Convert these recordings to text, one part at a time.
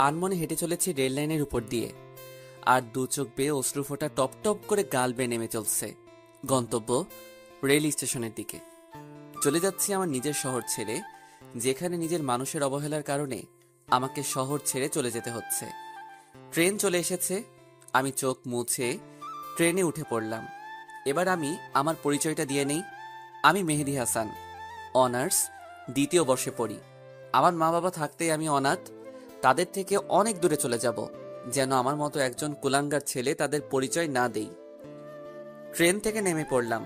আনমনে হেঁটে চলেছি রেল লাইনের উপর দিয়ে, আর দু চোখ বেয়ে অশ্রু ফোঁটা টপ টপ করে গাল বেয়ে নেমে চলছে। গন্তব্য রেল স্টেশনের দিকে। চলে যাচ্ছি আমার নিজের শহর ছেড়ে, যেখানে নিজের মানুষের অবহেলার কারণে আমাকে শহর ছেড়ে চলে যেতে হচ্ছে। ট্রেন চলে এসেছে। আমি চোখ মুছে ট্রেনে উঠে পড়লাম। এবার আমি আমার পরিচয়টা দিয়ে নেই। আমি মেহেদী হাসান, অনার্স দ্বিতীয় বর্ষে পড়ি। আমার মা বাবা থাকতেই আমি অনাথ। তাদের থেকে অনেক দূরে চলে যাব, যেন আমার মতো একজন কুলাঙ্গার ছেলে তাদের পরিচয় না দেই। ট্রেন থেকে নেমে পড়লাম।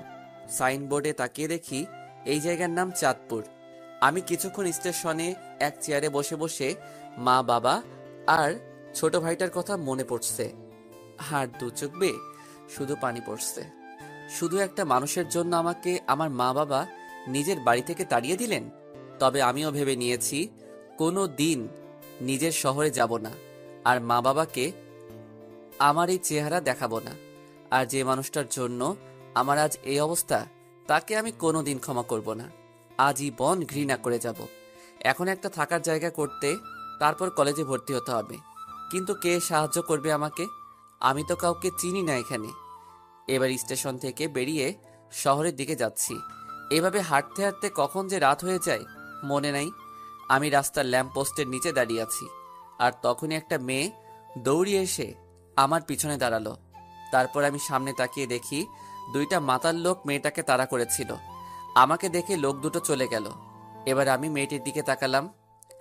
সাইনবোর্ডে তাকিয়ে দেখি এই জায়গার নাম চাঁদপুর। আমি কিছুক্ষণ স্টেশনে এক চেয়ারে বসে বসে মা বাবা আর ছোট ভাইটার কথা মনে পড়ছে। আর দু চোখ বেয়ে শুধু পানি পড়ছে। শুধু একটা মানুষের জন্য আমাকে আমার মা বাবা নিজের বাড়ি থেকে তাড়িয়ে দিলেন। তবে আমিও ভেবে নিয়েছি কোনো দিন নিজের শহরে যাব না, আর মা বাবাকে আমার এই চেহারা দেখাবো না। আর যে মানুষটার জন্য আমার আজ এই অবস্থা, তাকে আমি কোনোদিন ক্ষমা করব না। আজীবন ঘৃণা করে যাব। এখন একটা থাকার জায়গা করতে, তারপর কলেজে ভর্তি হতে হবে। কিন্তু কে সাহায্য করবে আমাকে? আমি তো কাউকে চিনি না এখানে। এবার স্টেশন থেকে বেরিয়ে শহরের দিকে যাচ্ছি। এভাবে হাঁটতে হাঁটতে কখন যে রাত হয়ে যায় মনে নাই। আমি রাস্তার ল্যাম্প পোস্টের নিচে দাঁড়িয়ে আছি, আর তখনই একটা মেয়ে দৌড়িয়ে এসে আমার পিছনে দাঁড়ালো। তারপর আমি সামনে তাকিয়ে দেখি দুইটা মাতাল লোক মেয়েটাকে তাড়া করেছিল। আমাকে দেখে লোক দুটো চলে গেল। এবার আমি মেয়েটির দিকে তাকালাম।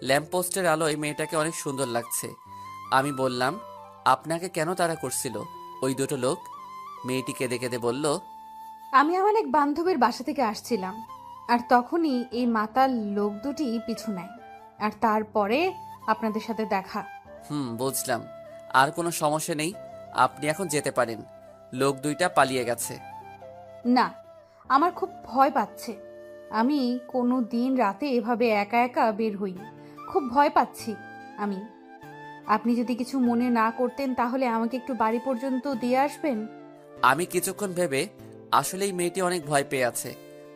ল্যাম্প পোস্টের আলোয় মেয়েটাকে অনেক সুন্দর লাগছে। আমি বললাম, আপনাকে কেন তাড়া করছিল ওই দুটো লোক? মেয়েটি কেঁদে কেঁদে বলল, আমি আমার এক বান্ধবীর বাসা থেকে আসছিলাম, আর তখনই এই মাতাল লোক দুটি পিছু নেয়, আর তারপরে আপনাদের সাথে দেখা। বুঝলাম। আর কোনো সমস্যা নেই, আপনি এখন যেতে পারেন। লোক দুইটা পালিয়ে গেছে। না, আমার খুব ভয় পাচ্ছে। আমি কোনো দিন রাতে এভাবে একা একা বের হই। খুব ভয় পাচ্ছি আমি। আপনি যদি কিছু মনে না করতেন তাহলে আমাকে একটু বাড়ি পর্যন্ত দিয়ে আসবেন। আমি কিছুক্ষণ ভেবে আসলেই মেয়েটি অনেক ভয় পেয়ে আছে,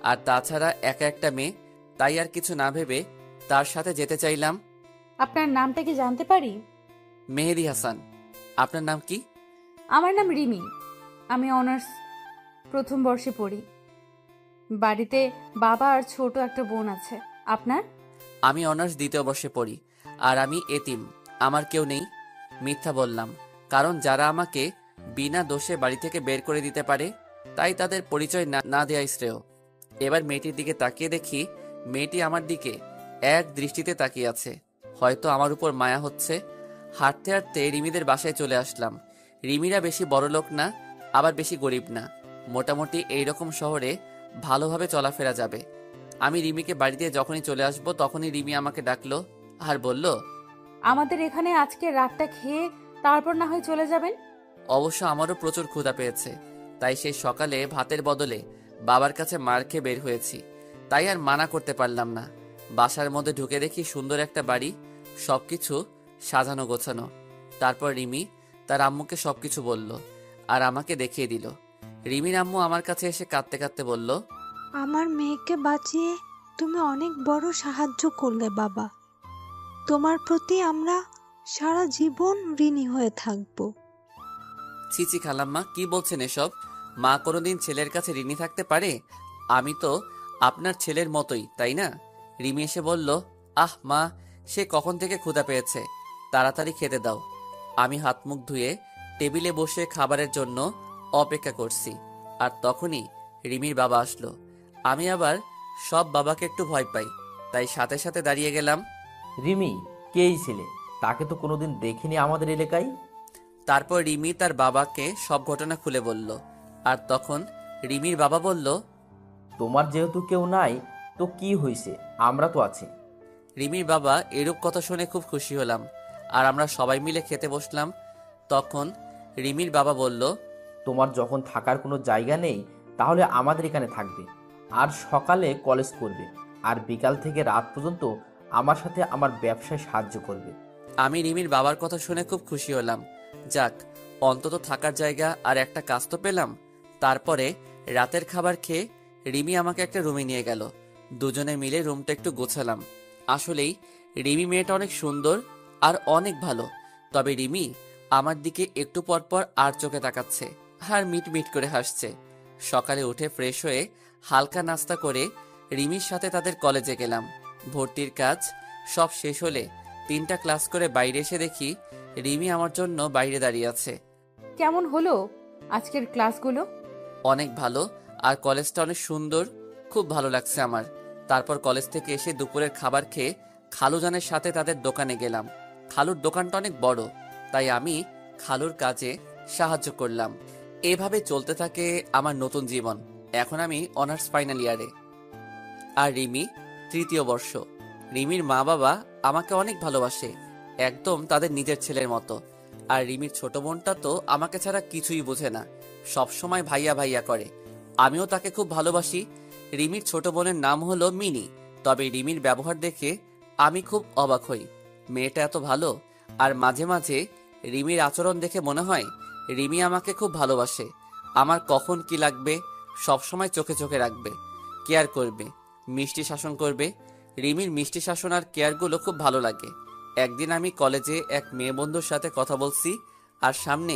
আর তাছাড়া একা একটা মেয়ে, তাই আর কিছু না ভেবে তার সাথে যেতে চাইলাম। আপনার নামটা কি জানতে পারি? মেহেদী হাসান। আপনার নাম কি? আমার নাম রিমি। আমি অনার্স প্রথম বর্ষে পড়ি। বাড়িতে বাবা আর ছোট একটা বোন আছে। আপনার? আমি অনার্স দ্বিতীয় বর্ষে পড়ি, আর আমি এতিম। আমার কেউ নেই। মিথ্যা বললাম, কারণ যারা আমাকে বিনা দোষে বাড়ি থেকে বের করে দিতে পারে, তাই তাদের পরিচয় না না দেয়াই শ্রেয়। এবার মেয়েটির দিকে তাকিয়ে দেখি মেয়েটি আমার দিকে এক দৃষ্টিতে তাকিয়ে আছে। হয়তো আমার উপর মায়া হচ্ছে। হাঁটতে হাঁটতে রিমিদের বাসায় চলে আসলাম। রিমিরা বেশি বড় লোক না, আবার বেশি গরিব না। মোটামুটি এইরকম শহরে ভালোভাবে চলাফেরা যাবে। আমি রিমিকে বাড়িতে যখনই চলে আসবো তখনই রিমি আমাকে ডাকলো আর বলল, আমাদের এখানে আজকে রাতটা খেয়ে তারপর না হয় চলে যাবেন। অবশ্য আমারও প্রচুর ক্ষুধা পেয়েছে, তাই সেই সকালে ভাতের বদলে বাবার কাছে মার খেয়ে বের হয়েছি। তাই আর মানা করতে পারলাম না। বাসার মধ্যে ঢুকে দেখি সুন্দর একটা বাড়ি, সবকিছু সাজানো গোছানো। তারপর রিমি তার আম্মুকে সবকিছু বলল, আর আমাকে দেখিয়ে দিল। রিমির আম্মু আমার কাছে এসে কাঁদতে কাঁদতে বলল, আমার মেয়েকে বাঁচিয়ে তুমি অনেক বড় সাহায্য করলে বাবা। তোমার প্রতি আমরা সারা জীবন ঋণী হয়ে থাকব। ছিছি খালাম্মা, কি বলছেন এসব? মা কোনোদিন ছেলের কাছে ঋণী থাকতে পারে? আমি তো আপনার ছেলের মতোই, তাই না? রিমি এসে বলল, আহ মা, সে কখন থেকে ক্ষুধা পেয়েছে, তাড়াতাড়ি খেতে দাও। আমি হাত মুখ ধুয়ে টেবিলে বসে খাবারের জন্য অপেক্ষা করছি, আর তখনই রিমির বাবা আসলো। আমি আবার সব বাবাকে একটু ভয় পাই, তাই সাথে সাথে দাঁড়িয়ে গেলাম। রিমি, কে এই ছেলে? তাকে তো কোনোদিন দেখিনি আমাদের এলাকায়। তারপর রিমি তার বাবাকে সব ঘটনা খুলে বলল, আর তখন রিমির বাবা বলল, তোমার যেহেতু কেউ নাই, তো কি হয়েছে, আমরা তো আছি। রিমির বাবা এরূপ কথা শুনে খুব খুশি হলাম, আর আমরা সবাই মিলে খেতে বসলাম। তখন রিমির বাবা বলল, তোমার যখন থাকার কোনো জায়গা নেই, তাহলে আমাদের এখানে থাকবে, আর সকালে কলেজ করবে, আর বিকাল থেকে রাত পর্যন্ত আমার সাথে আমার ব্যবসায় সাহায্য করবে। আমি রিমির বাবার কথা শুনে খুব খুশি হলাম। যাক, অন্তত থাকার জায়গা আর একটা কাজ তো পেলাম। তারপরে রাতের খাবার খেয়ে রিমি আমাকে একটা রুমে নিয়ে গেল। দুজনে মিলে রুমটা একটু গোছালাম। আসলেই রিমি মেয়েটা অনেক সুন্দর আর অনেক ভালো, তবে রিমি আমার দিকে একটু পরপর আর চোখে তাকাচ্ছে আর মিট মিট করে হাসছে। সকালে উঠে ফ্রেশ হয়ে হালকা নাস্তা করে রিমির সাথে তাদের কলেজে গেলাম। ভর্তির কাজ সব শেষ হলে 3টা ক্লাস করে বাইরে এসে দেখি রিমি আমার জন্য বাইরে দাঁড়িয়ে আছে। কেমন হলো আজকের ক্লাসগুলো? অনেক ভালো, আর কলেজটা অনেক সুন্দর, খুব ভালো লাগছে আমার। তারপর কলেজ থেকে এসে দুপুরের খাবার খেয়ে খালুজানের সাথে তাদের দোকানে গেলাম। খালুর দোকানটা অনেক বড়, তাই আমি খালুর কাজে সাহায্য করলাম। এভাবে চলতে থাকে আমার নতুন জীবন। এখন আমি অনার্স ফাইনাল ইয়ারে, আর রিমি 3য় বর্ষ। রিমির মা বাবা আমাকে অনেক ভালোবাসে, একদম তাদের নিজের ছেলের মতো। আর রিমির ছোট বোনটা তো আমাকে ছাড়া কিছুই বোঝে না, সব সময় ভাইয়া ভাইয়া করে। আমিও তাকে খুব ভালোবাসি। রিমির ছোট বোনের নাম হলো মিনি, তবে রিমির ব্যবহার দেখে আমি খুব অবাক হই। মেয়েটা এত ভালো, আর মাঝে মাঝে রিমির আচরণ দেখে মনে হয় রিমি আমাকে খুব ভালোবাসে। আমার কখন কি লাগবে সব সময় চোখে চোখে রাখবে, কেয়ার করবে, মিষ্টি শাসন করবে। রিমির মিষ্টি শাসন আর কেয়ারগুলো খুব ভালো লাগে। একদিন আমি কলেজে এক মেয়ে বন্ধুর সাথে কথা বলছি আর সামনে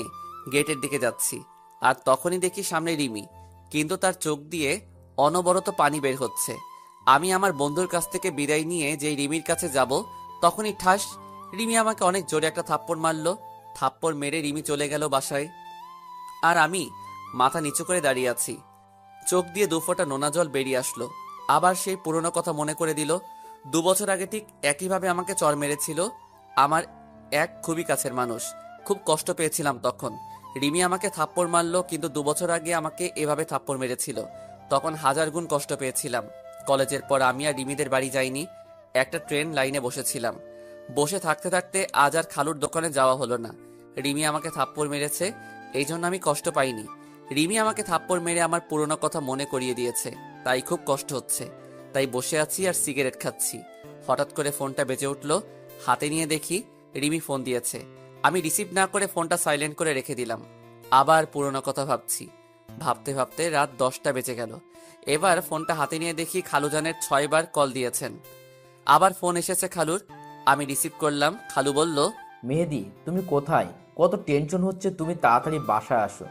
গেটের দিকে যাচ্ছি, আর তখনই দেখি সামনে রিমি, কিন্তু তার চোখ দিয়ে অনবরত পানি বের হচ্ছে। আমি আমার বন্ধুর কাছ থেকে বিদায় নিয়ে যেই রিমির কাছে যাব, তখনই ঠাস, রিমি আমাকে অনেক জোরে একটা থাপ্পড় মারলো। থাপ্পড় মেরে রিমি চলে গেল বাসায়, আর আমি মাথা নিচু করে দাঁড়িয়ে আছি। চোখ দিয়ে 2 ফোঁটা নোনা জল বেরিয়ে আসলো। আবার সেই পুরনো কথা মনে করে দিল। 2 বছর আগে ঠিক একইভাবে আমাকে চড় মেরেছিল আমার এক খুবই কাছের মানুষ। খুব কষ্ট পেয়েছিলাম তখন। রিমি আমাকে থাপ্পড় মারলো, কিন্তু 2 বছর আগে আমাকে এভাবে থাপ্পড় মেরেছিল, তখন 1000 গুণ কষ্ট পেয়েছিলাম। কলেজের পর আমি আর রিমিদের বাড়ি যাইনি, একটা ট্রেন লাইনে বসেছিলাম। বসে থাকতে থাকতে আজ আর খালুর দোকানে যাওয়া হলো না। রিমি আমাকে থাপ্পড় মেরেছে, এই জন্য আমি কষ্ট পাইনি। রিমি আমাকে থাপ্পড় মেরে আমার পুরনো কথা মনে করিয়ে দিয়েছে, তাই খুব কষ্ট হচ্ছে। তাই বসে আছি আর সিগারেট খাচ্ছি। হঠাৎ করে ফোনটা বেজে উঠলো। হাতে নিয়ে দেখি রিমি ফোন দিয়েছে। আমি রিসিভ না করে ফোনটা সাইলেন্ট করে রেখে দিলাম। আবার পুরনো কথা ভাবছি। ভাবতে ভাবতে রাত 10টা বেজে গেল। এবার ফোনটা হাতে নিয়ে দেখি খালুজানের 6 বার কল দিয়েছেন। আবার ফোন এসেছে খালুর। আমি রিসিভ করলাম। খালু বলল, মেহেদি, তুমি কোথায়? কত টেনশন হচ্ছে, তুমি তাড়াতাড়ি বাসায় আসো।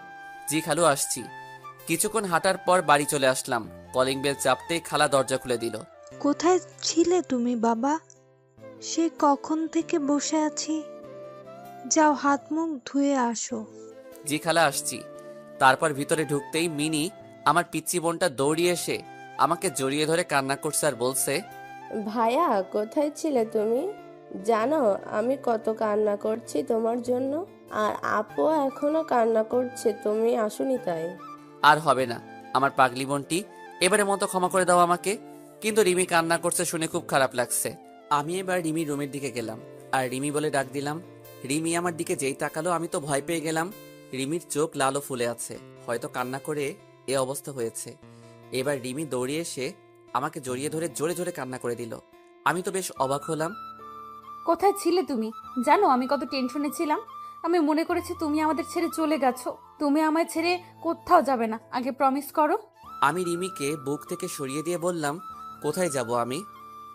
জি খালু, আসছি। কিছুক্ষণ হাঁটার পর বাড়ি চলে আসলাম। কলিং বেল চাপতেই খালা দরজা খুলে দিল। কোথায় ছিলে তুমি বাবা? সে কখন থেকে বসে আছি। যাও হাত মুখ ধুয়ে আসো। জি খালা, আসছি। তারপর ভিতরে ঢুকতেই মিনি, আমার পিচ্চি বোনটা দৌড়িয়ে এসে আমাকে জড়িয়ে ধরে কান্না করছে আর বলছে, ভাইয়া কোথায় ছিলে তুমি? জানো আমি কত কান্না করছি তোমার জন্য, আর আপু এখনো কান্না করছে তুমি আসোনি তাই। আর হবে না আমার পাগলি বোনটি, এবারের মতো ক্ষমা করে দাও আমাকে। কিন্তু রিমি কান্না করছে শুনে খুব খারাপ লাগছে। আমি এবার রিমির রুমের দিকে গেলাম আর রিমি বলে ডাক দিলাম। রিমি আমার দিকে যেই তাকালো আমি তো ভয় পেয়ে গেলাম। রিমির চোখ লাল ও ফুলে আছে, হয়তো কান্না করে এ অবস্থা হয়েছে। এবার রিমি দৌড়িয়ে এসে আমাকে জড়িয়ে ধরে জোরে জোরে কান্না করে দিল। আমি তো বেশ অবাক হলাম। কোথায় ছিলে তুমি? জানো আমি কত টেনশনে ছিলাম। আমি মনে করেছি তুমি আমাদের ছেড়ে চলে গেছো। তুমি আমায় ছেড়ে কোথাও যাবে না, আগে প্রমিস করো। আমি রিমিকে বুক থেকে সরিয়ে দিয়ে বললাম, কোথায় যাব আমি?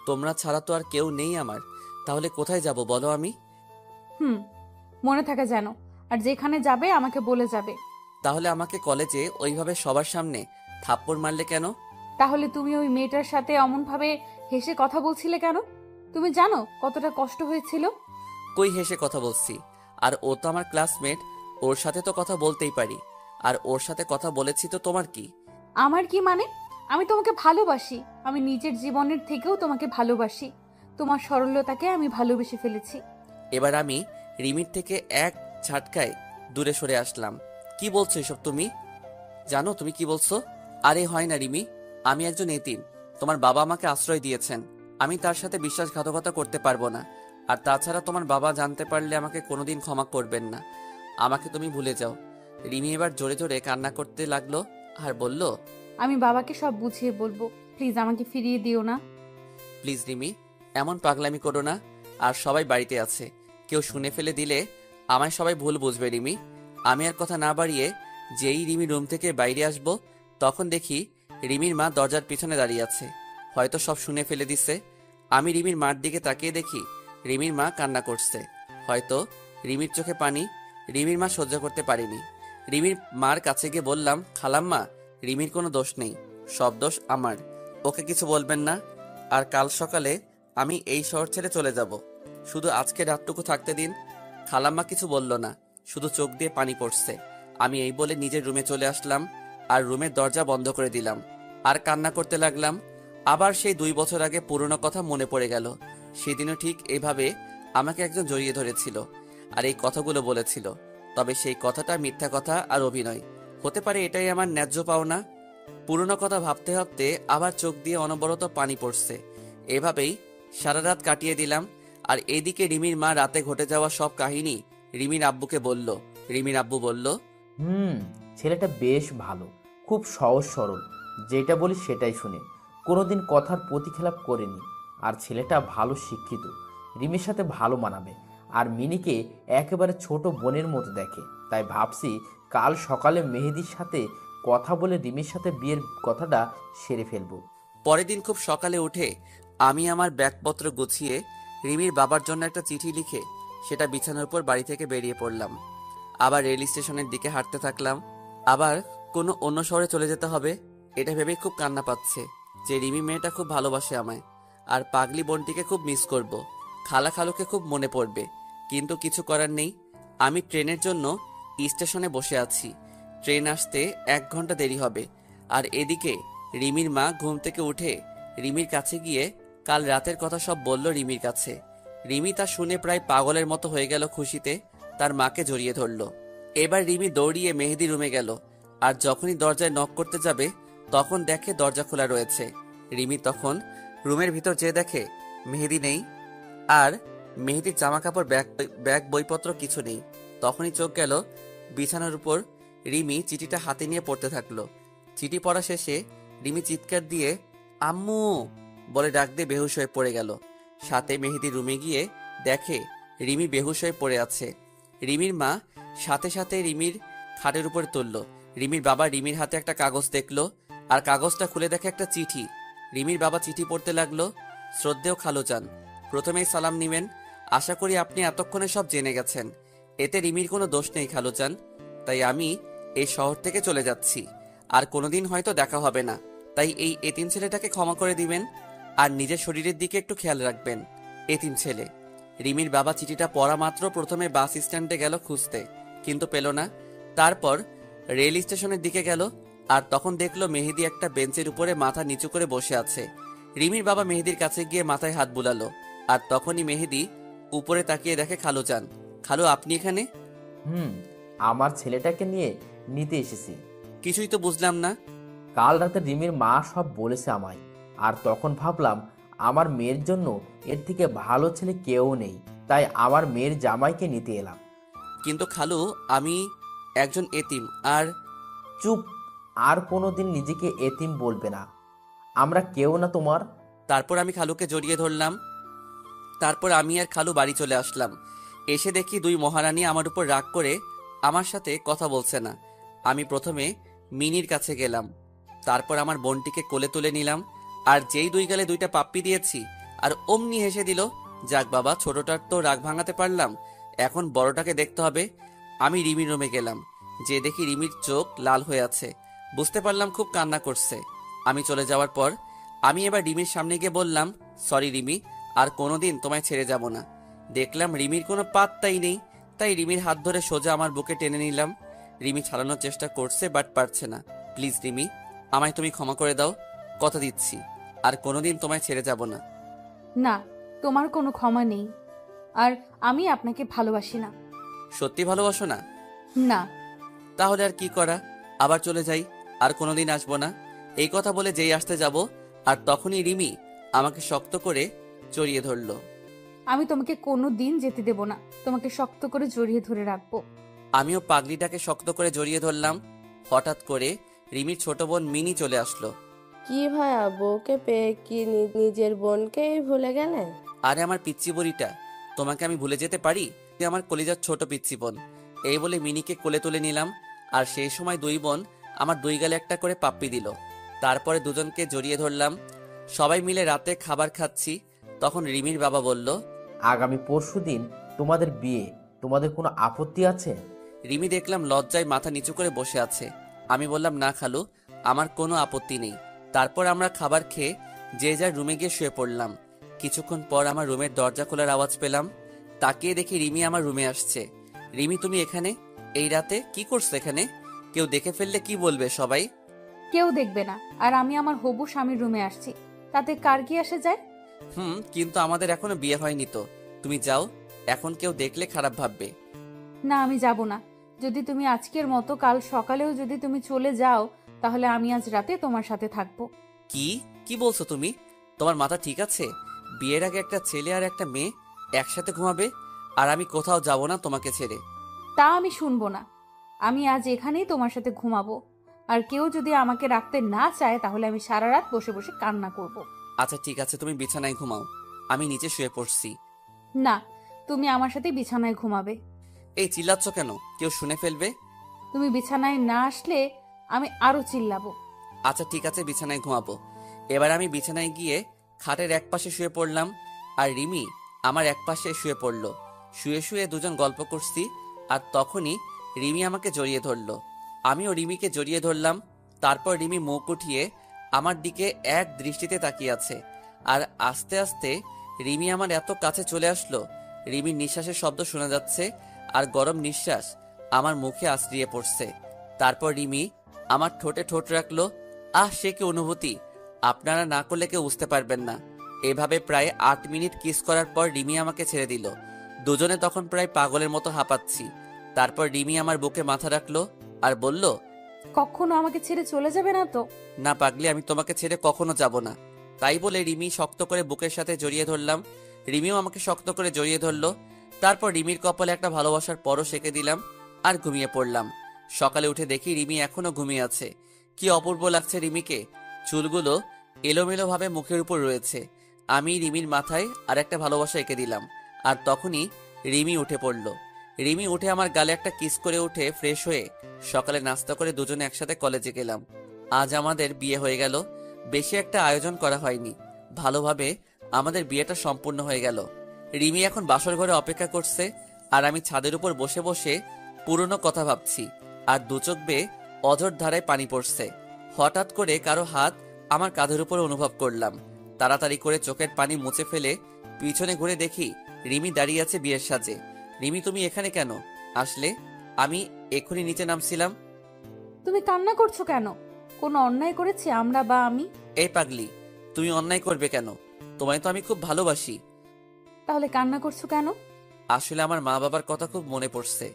তোমরা ছাড়া তো আর কেউ নেই আমার, তাহলে কোথায় যাব বলো আমি? মনে থাকে যেন, আর যেখানে যাবে আমাকে বলে যাবে। তাহলে আমাকে কলেজে ওইভাবে সবার সামনে থাপ্পড় মারলে কেন? তাহলে তুমি ওই মেয়েটার সাথে অমনভাবে হেসে কথা বলছিলে কেন? তুমি জানো কতটা কষ্ট হয়েছিল? কই হেসে কথা বলছি? আর ও তো আমার ক্লাসমেট, ওর সাথে তো কথা বলতেই পারি। আর ওর সাথে কথা বলেছি তো তোমার কি? আমার কি মানে? আমি তোমাকে ভালোবাসি। আমি নিজের জীবনের থেকেও তোমাকে ভালোবাসি। তোমার সরলতাকে আমি ভালোবেসে ফেলেছি। এবার আমি রিমির থেকে এক ঝাটকায় দূরে সরে আসলাম। কি বলছো এসব তুমি? জানো তুমি কি বলছো? আরে হয় না রিমি, আমি একজন এতিম। তোমার বাবা আমাকে আশ্রয় দিয়েছেন, আমি তার সাথে বিশ্বাসঘাতকতা করতে পারবো না। আর তাছাড়া তোমার বাবা জানতে পারলে আমাকে কোনোদিন ক্ষমা করবেন না। আমাকে তুমি ভুলে যাও। রিমি এবার জোরে জোরে কান্না করতে লাগলো আর বলল, আমি বাবাকে সব বুঝিয়ে বলবো। প্লিজ আমাকে ফিরিয়ে দিও না। প্লিজ রিমি, এমন পাগলামি করো না। আর সবাই বাড়িতে আছে, কেউ শুনে ফেলে দিলে আমায় সবাই ভুল বুঝবে রিমি। আমি আর কথা না বাড়িয়ে যেই রিমি রুম থেকে বাইরে আসবো, তখন দেখি রিমির মা দরজার পিছনে দাঁড়িয়ে আছে। হয়তো সব শুনে ফেলে দিছে। আমি রিমির মার দিকে তাকিয়ে দেখি রিমির মা কান্না করছে। হয়তো রিমির চোখে পানি। রিমির মা সহ্য করতে পারেনি। রিমির মার কাছে গিয়ে বললাম, খালাম্মা, রিমির কোনো দোষ নেই, সব দোষ আমার। ওকে কিছু বলবেন না। আর কাল সকালে আমি এই শহর ছেড়ে চলে যাব। শুধু আজকে রাতটুকু থাকতে দিন। খালাম্মা কিছু বলল না, শুধু চোখ দিয়ে পানি পড়ছে। আমি এই বলে নিজের রুমে চলে আসলাম আর রুমের দরজা বন্ধ করে দিলাম আর কান্না করতে লাগলাম। আবার সেই 2 বছর আগে পুরনো কথা মনে পড়ে গেল। সেদিনও ঠিক এইভাবে আমাকে একজন জড়িয়ে ধরেছিল আর এই কথাগুলো বলেছিল। তবে সেই কথাটা মিথ্যা কথা আর অভিনয় হতে পারে, এটাই আমার ন্যায্য পাওনা। পুরনো কথা ভাবতে ভাবতে আবার চোখ দিয়ে অনবরত পানি পড়ছে। এভাবেই সারা রাত কাটিয়ে দিলাম। আর এদিকে রিমির মা রাতে ঘটে যাওয়া সব কাহিনী রিমির আব্বুকে বলল। রিমির আব্বু বলল, ছেলেটা বেশ ভালো, খুব সহজ সরল, যেটা বলি সেটাই শুনে, কোনোদিন কথার প্রতিখেলাপ করেনি। আর ছেলেটা ভালো শিক্ষিত, রিমির সাথে ভালো মানাবে। আর মিনিকে একেবারে ছোট বোনের মতো দেখে। তাই ভাবছি কাল সকালে মেহেদির সাথে কথা বলে রিমির সাথে বিয়ের কথাটা সেরে ফেলবো। পরের দিন খুব সকালে উঠে আমি আমার ব্যাগপত্র গুছিয়ে রিমির বাবার জন্য একটা চিঠি লিখে সেটা বিছানার উপর বাড়ি থেকে বেরিয়ে পড়লাম। আবার রেল স্টেশনের দিকে হাঁটতে থাকলাম। আবার কোনো অন্য শহরে চলে যেতে হবে এটা ভেবেই খুব কান্না পাচ্ছে যে রিমি মেয়েটা খুব ভালোবাসে আমায়। আর পাগলি বোনটিকে খুব মিস করব। খালা খালুকে খুব মনে পড়বে। কিন্তু কিছু করার নেই। আমি ট্রেনের জন্য স্টেশনে বসে আছি। ট্রেন আসতে 1 ঘন্টা দেরি হবে। আর এদিকে রিমির মা ঘুম থেকে উঠে রিমির কাছে গিয়ে কাল রাতের কথা সব বলল রিমির কাছে। রিমি তা শুনে প্রায় পাগলের মতো হয়ে গেল খুশিতে, তার মাকে জড়িয়ে ধরল। এবার রিমি দৌড়িয়ে মেহেদি রুমে গেল। আর যখনই দরজায় নক করতে যাবে তখন দেখে দরজা খোলা রয়েছে। রিমি তখন রুমের ভিতর যেয়ে দেখে মেহেদি নেই আর মেহেদির জামা কাপড় ব্যাগ বইপত্র কিছু নেই। তখনই চোখ গেল বিছানার উপর। রিমি চিঠিটা হাতে নিয়ে পড়তে থাকলো। চিঠি পড়া শেষে রিমি চিৎকার দিয়ে আম্মু বলে ডাক দিয়ে বেহুশ হয়ে পড়ে গেল। সাথে মেহেদির রুমে গিয়ে দেখে রিমি বেহুশ হয়ে পড়ে আছে। রিমির মা সাথে সাথে রিমির খাটের উপর তুলল। রিমির বাবা রিমির হাতে একটা কাগজ দেখলো আর কাগজটা খুলে দেখে একটা চিঠি। রিমির বাবা চিঠি পড়তে লাগলো, শ্রদ্ধেয় খালুজান, প্রথমেই সালাম নিবেন। আশা করি আপনি এতক্ষণে সব জেনে গেছেন। এতে রিমির কোনো দোষ নেই খালুজান। তাই আমি এই শহর থেকে চলে যাচ্ছি। আর কোনোদিন হয়তো দেখা হবে না। তাই এই এতিম ছেলেটাকে ক্ষমা করে দিবেন আর নিজের শরীরের দিকে একটু খেয়াল রাখবেন। এতিম ছেলে। রিমির বাবা চিঠিটা পড়া মাত্র প্রথমে বাস স্ট্যান্ডে গেল খুঁজতে, কিন্তু পেল না। তারপর রেল স্টেশনের দিকে গেল আর তখন দেখলো মেহেদি একটা বেঞ্চের উপরে মাথা নিচু করে বসে আছে। রিমির বাবা মেহেদির কাছে গিয়ে মাথায় হাত বুলালো। আর তখনই মেহেদি উপরে তাকিয়ে দেখে খালুজান। খালু, আপনি এখানে? আমার ছেলেটাকে নিয়ে নিতে এসেছি। কিছুই তো বুঝলাম না। কাল রাতে রিমির মা সব বলেছে আমায়। আর তখন ভাবলাম আমার মেয়ের জন্য এর থেকে ভালো ছেলে কেউ নেই। তাই আমার মেয়ের জামাইকে নিতে এলাম। কিন্তু খালু, আমি একজন এতিম। আর চুপ! আর কোনোদিন নিজেকে এতিম বলবে না। আমরা কেউ না তোমার। তারপর আমি খালুকে জড়িয়ে ধরলাম। তারপর আমি আর খালু বাড়ি চলে আসলাম। এসে দেখি 2 মহারানী আমার উপর রাগ করে আমার সাথে কথা বলছে না। আমি প্রথমে মিনির কাছে গেলাম, তারপর আমার বোনটিকে কোলে তুলে নিলাম। আর যেই 2 গালে 2টা পাপ্পি দিয়েছি আর অমনি হেসে দিল। যাক বাবা, ছোটটার তো রাগ ভাঙাতে পারলাম, এখন বড়টাকে দেখতে হবে। আমি রিমির রুমে গেলাম, যে দেখি রিমির চোখ লাল হয়ে আছে। বুঝতে পারলাম খুব কান্না করছে। আমি চলে যাওয়ার পর আমি এবার রিমির সামনে গিয়ে বললাম, সরি রিমি, আর কোনোদিন তোমায় ছেড়ে যাব না। দেখলাম রিমির কোনো পাত্তাই নেই, তাই রিমির হাত ধরে সোজা আমার বুকে টেনে নিলাম। রিমি ছাড়ানোর চেষ্টা করছে, বাট পারছে না। প্লিজ রিমি, আমায় তুমি ক্ষমা করে দাও। কথা দিচ্ছি আর কোনোদিন তোমায় ছেড়ে যাব না। না, তোমার কোনো ক্ষমা নেই। আর আমি আপনাকে ভালোবাসি না। সত্যি ভালোবাসো না? না। তাহলে আর কি করা, আবার চলে যাই, আর কোনোদিন আসবো না। এই কথা বলে যেই আসতে যাব আর তখনই রিমি আমাকে শক্ত করে জড়িয়ে ধরলো। আমি তোমাকে কোনো দিন যেতে দেব না। তোমাকে শক্ত করে জড়িয়ে ধরে রাখবো। আমিও পাগলিটাকে শক্ত করে জড়িয়ে ধরলাম। হঠাৎ করে রিমির ছোট বোন মিনি চলে আসলো। কি ভাইয়া, বউকে পেয়ে কি নিজের বোনকেই ভুলে গেলে? আরে আমার পিচ্চি বুড়িটা, তোমাকে আমি ভুলে যেতে পারি? তুই আমার কলিজার ছোট পিচ্চি বোন। এই বলে মিনিকে কোলে তুলে নিলাম। আর সেই সময় 2 বোন আমার 2 গালে একটা করে পাপ্পি দিল। তারপরে দুজনকে জড়িয়ে ধরলাম। সবাই মিলে রাতে খাবার খাচ্ছি। তখন রিমির বাবা বলল, আগামী পরশুদিন তোমাদের বিয়ে, তোমাদের কোনো আপত্তি আছে? রিমি দেখলাম লজ্জায় মাথা নিচু করে বসে আছে। আমি বললাম, না খালু, আমার কোনো আপত্তি নেই। তারপর আমরা খাবার খেয়ে যে যার রুমে গিয়ে শুয়ে পড়লাম। কিছুক্ষণ পর আমার রুমের দরজা খোলার আওয়াজ পেলাম। তাকিয়ে দেখি রিমি আমার রুমে আসছে। রিমি, তুমি এখানে এই রাতে কি করছো এখানে? কেউ দেখে ফেললে কি বলবে সবাই? কেউ দেখবে না, আর আমি আমার হবু স্বামীর রুমে আসছি, তাতে কার কি আসে যায়? কিন্তু আমাদের এখনো বিয়ে হয়নি তো। তুমি যাও, এখন কেউ দেখলে খারাপ ভাববে। না, আমি যাব না। যদি তুমি আজকের মতো কাল সকালেও যদি তুমি চলে যাও, তাহলে আমি আজ রাতে তোমার সাথে থাকবো। কি কি বলছো তুমি? তোমার মাথা ঠিক আছে? বিয়ের আগে একটা ছেলে আর একটা মেয়ে একসাথে ঘুমাবে, আর আমি কোথাও যাব না তোমাকে ছেড়ে। তা আমি শুনবো না। আমি আজ এখানেই তোমার সাথে ঘুমাবো, আর কেউ যদি আমাকে রাখতে না চায় তাহলে আমি সারা রাত বসে বসে কান্না করব। আচ্ছা ঠিক আছে, তুমি বিছানায় ঘুমাও, আমি নিচে শুয়ে পড়ছি। না, তুমি আমার সাথে বিছানায় ঘুমাবে। এই চিল্লাচ্ছ কেন? কেউ শুনে ফেলবে। তুমি বিছানায় না আসলে আমি আরো চিল্লাবো। আচ্ছা ঠিক আছে, বিছানায় ঘুমাবো। এবার আমি বিছানায় গিয়ে খাটের এক পাশে শুয়ে পড়লাম, আর রিমি আমার এক পাশে শুয়ে পড়লো। শুয়ে শুয়ে দুজন গল্প করছি, আর তখনই রিমি আমাকে জড়িয়ে ধরলো। আমিও রিমিকে জড়িয়ে ধরলাম। তারপর রিমি মুখ উঠিয়ে আমার দিকে এক দৃষ্টিতে তাকিয়ে আছে, আর আস্তে আস্তে রিমি আমার এত কাছে চলে আসলো, রিমির নিঃশ্বাসের শব্দ শোনা যাচ্ছে, আর গরম নিঃশ্বাস আমার মুখে আশ্রিয়ে পড়ছে। তারপর রিমি আমার ঠোঁটে ঠোঁট রাখলো। সে কি অনুভূতি, আপনারা না করলে কেউ বুঝতে পারবেন না। এভাবে প্রায় 8 মিনিট কিস করার পর রিমি আমাকে ছেড়ে দিল। দুজনে তখন প্রায় পাগলের মতো হাঁপাচ্ছি। তারপর রিমি আমার বুকে মাথা রাখলো আর বলল, কখনো আমাকে ছেড়ে চলে যাবে না তো? না পাগলি, আমি তোমাকে ছেড়ে কখনো যাব না। তাই বলে রিমি শক্ত করে বুকের সাথে জড়িয়ে ধরলাম। রিমিও আমাকে শক্ত করে জড়িয়ে ধরলো। তারপর রিমির কপালে একটা ভালোবাসার পরশ এঁকে দিলাম, আর ঘুমিয়ে পড়লাম। সকালে উঠে দেখি রিমি এখনো ঘুমিয়ে আছে। কি অপূর্ব লাগছে রিমিকে। চুলগুলো এলোমেলো ভাবে মুখের উপর রয়েছে। আমি রিমির মাথায় আর একটা ভালোবাসা এঁকে দিলাম, আর তখনই রিমি উঠে পড়ল। রিমি উঠে আমার গালে একটা কিস করে উঠে ফ্রেশ হয়ে সকালে নাস্তা করে দুজনে একসাথে কলেজে গেলাম। আজ আমাদের বিয়ে হয়ে গেল। বেশি একটা আয়োজন করা হয়নি, ভালোভাবে আমাদের বিয়েটা সম্পূর্ণ হয়ে গেল। রিমি এখন বাসর ঘরে অপেক্ষা করছে, আর আমি ছাদের উপর বসে বসে পুরনো কথা ভাবছি, আর দু চোখ বেয়ে অঝোর ধারায় পানি পড়ছে। হঠাৎ করে কারো হাত আমার কাঁধের উপর অনুভব করলাম। তাড়াতাড়ি করে চোখের পানি মুছে ফেলে পিছনে ঘুরে দেখি রিমি দাঁড়িয়ে আছে বিয়ের সাজে। রিমি, তুমি এখানে কেন আসলে? আমি এক্ষুনি নিচে নামছিলাম। তুমি কান্না করছো কেন? কোনো অন্যায় করেছি আমরা বা আমি? এই পাগলি, তুমি অন্যায় করবে কেন? তোমায় তো আমি খুব ভালোবাসি। তাহলে কান্না করছো কেন? আসলে আমার মা বাবার কথা খুব মনে পড়ছে,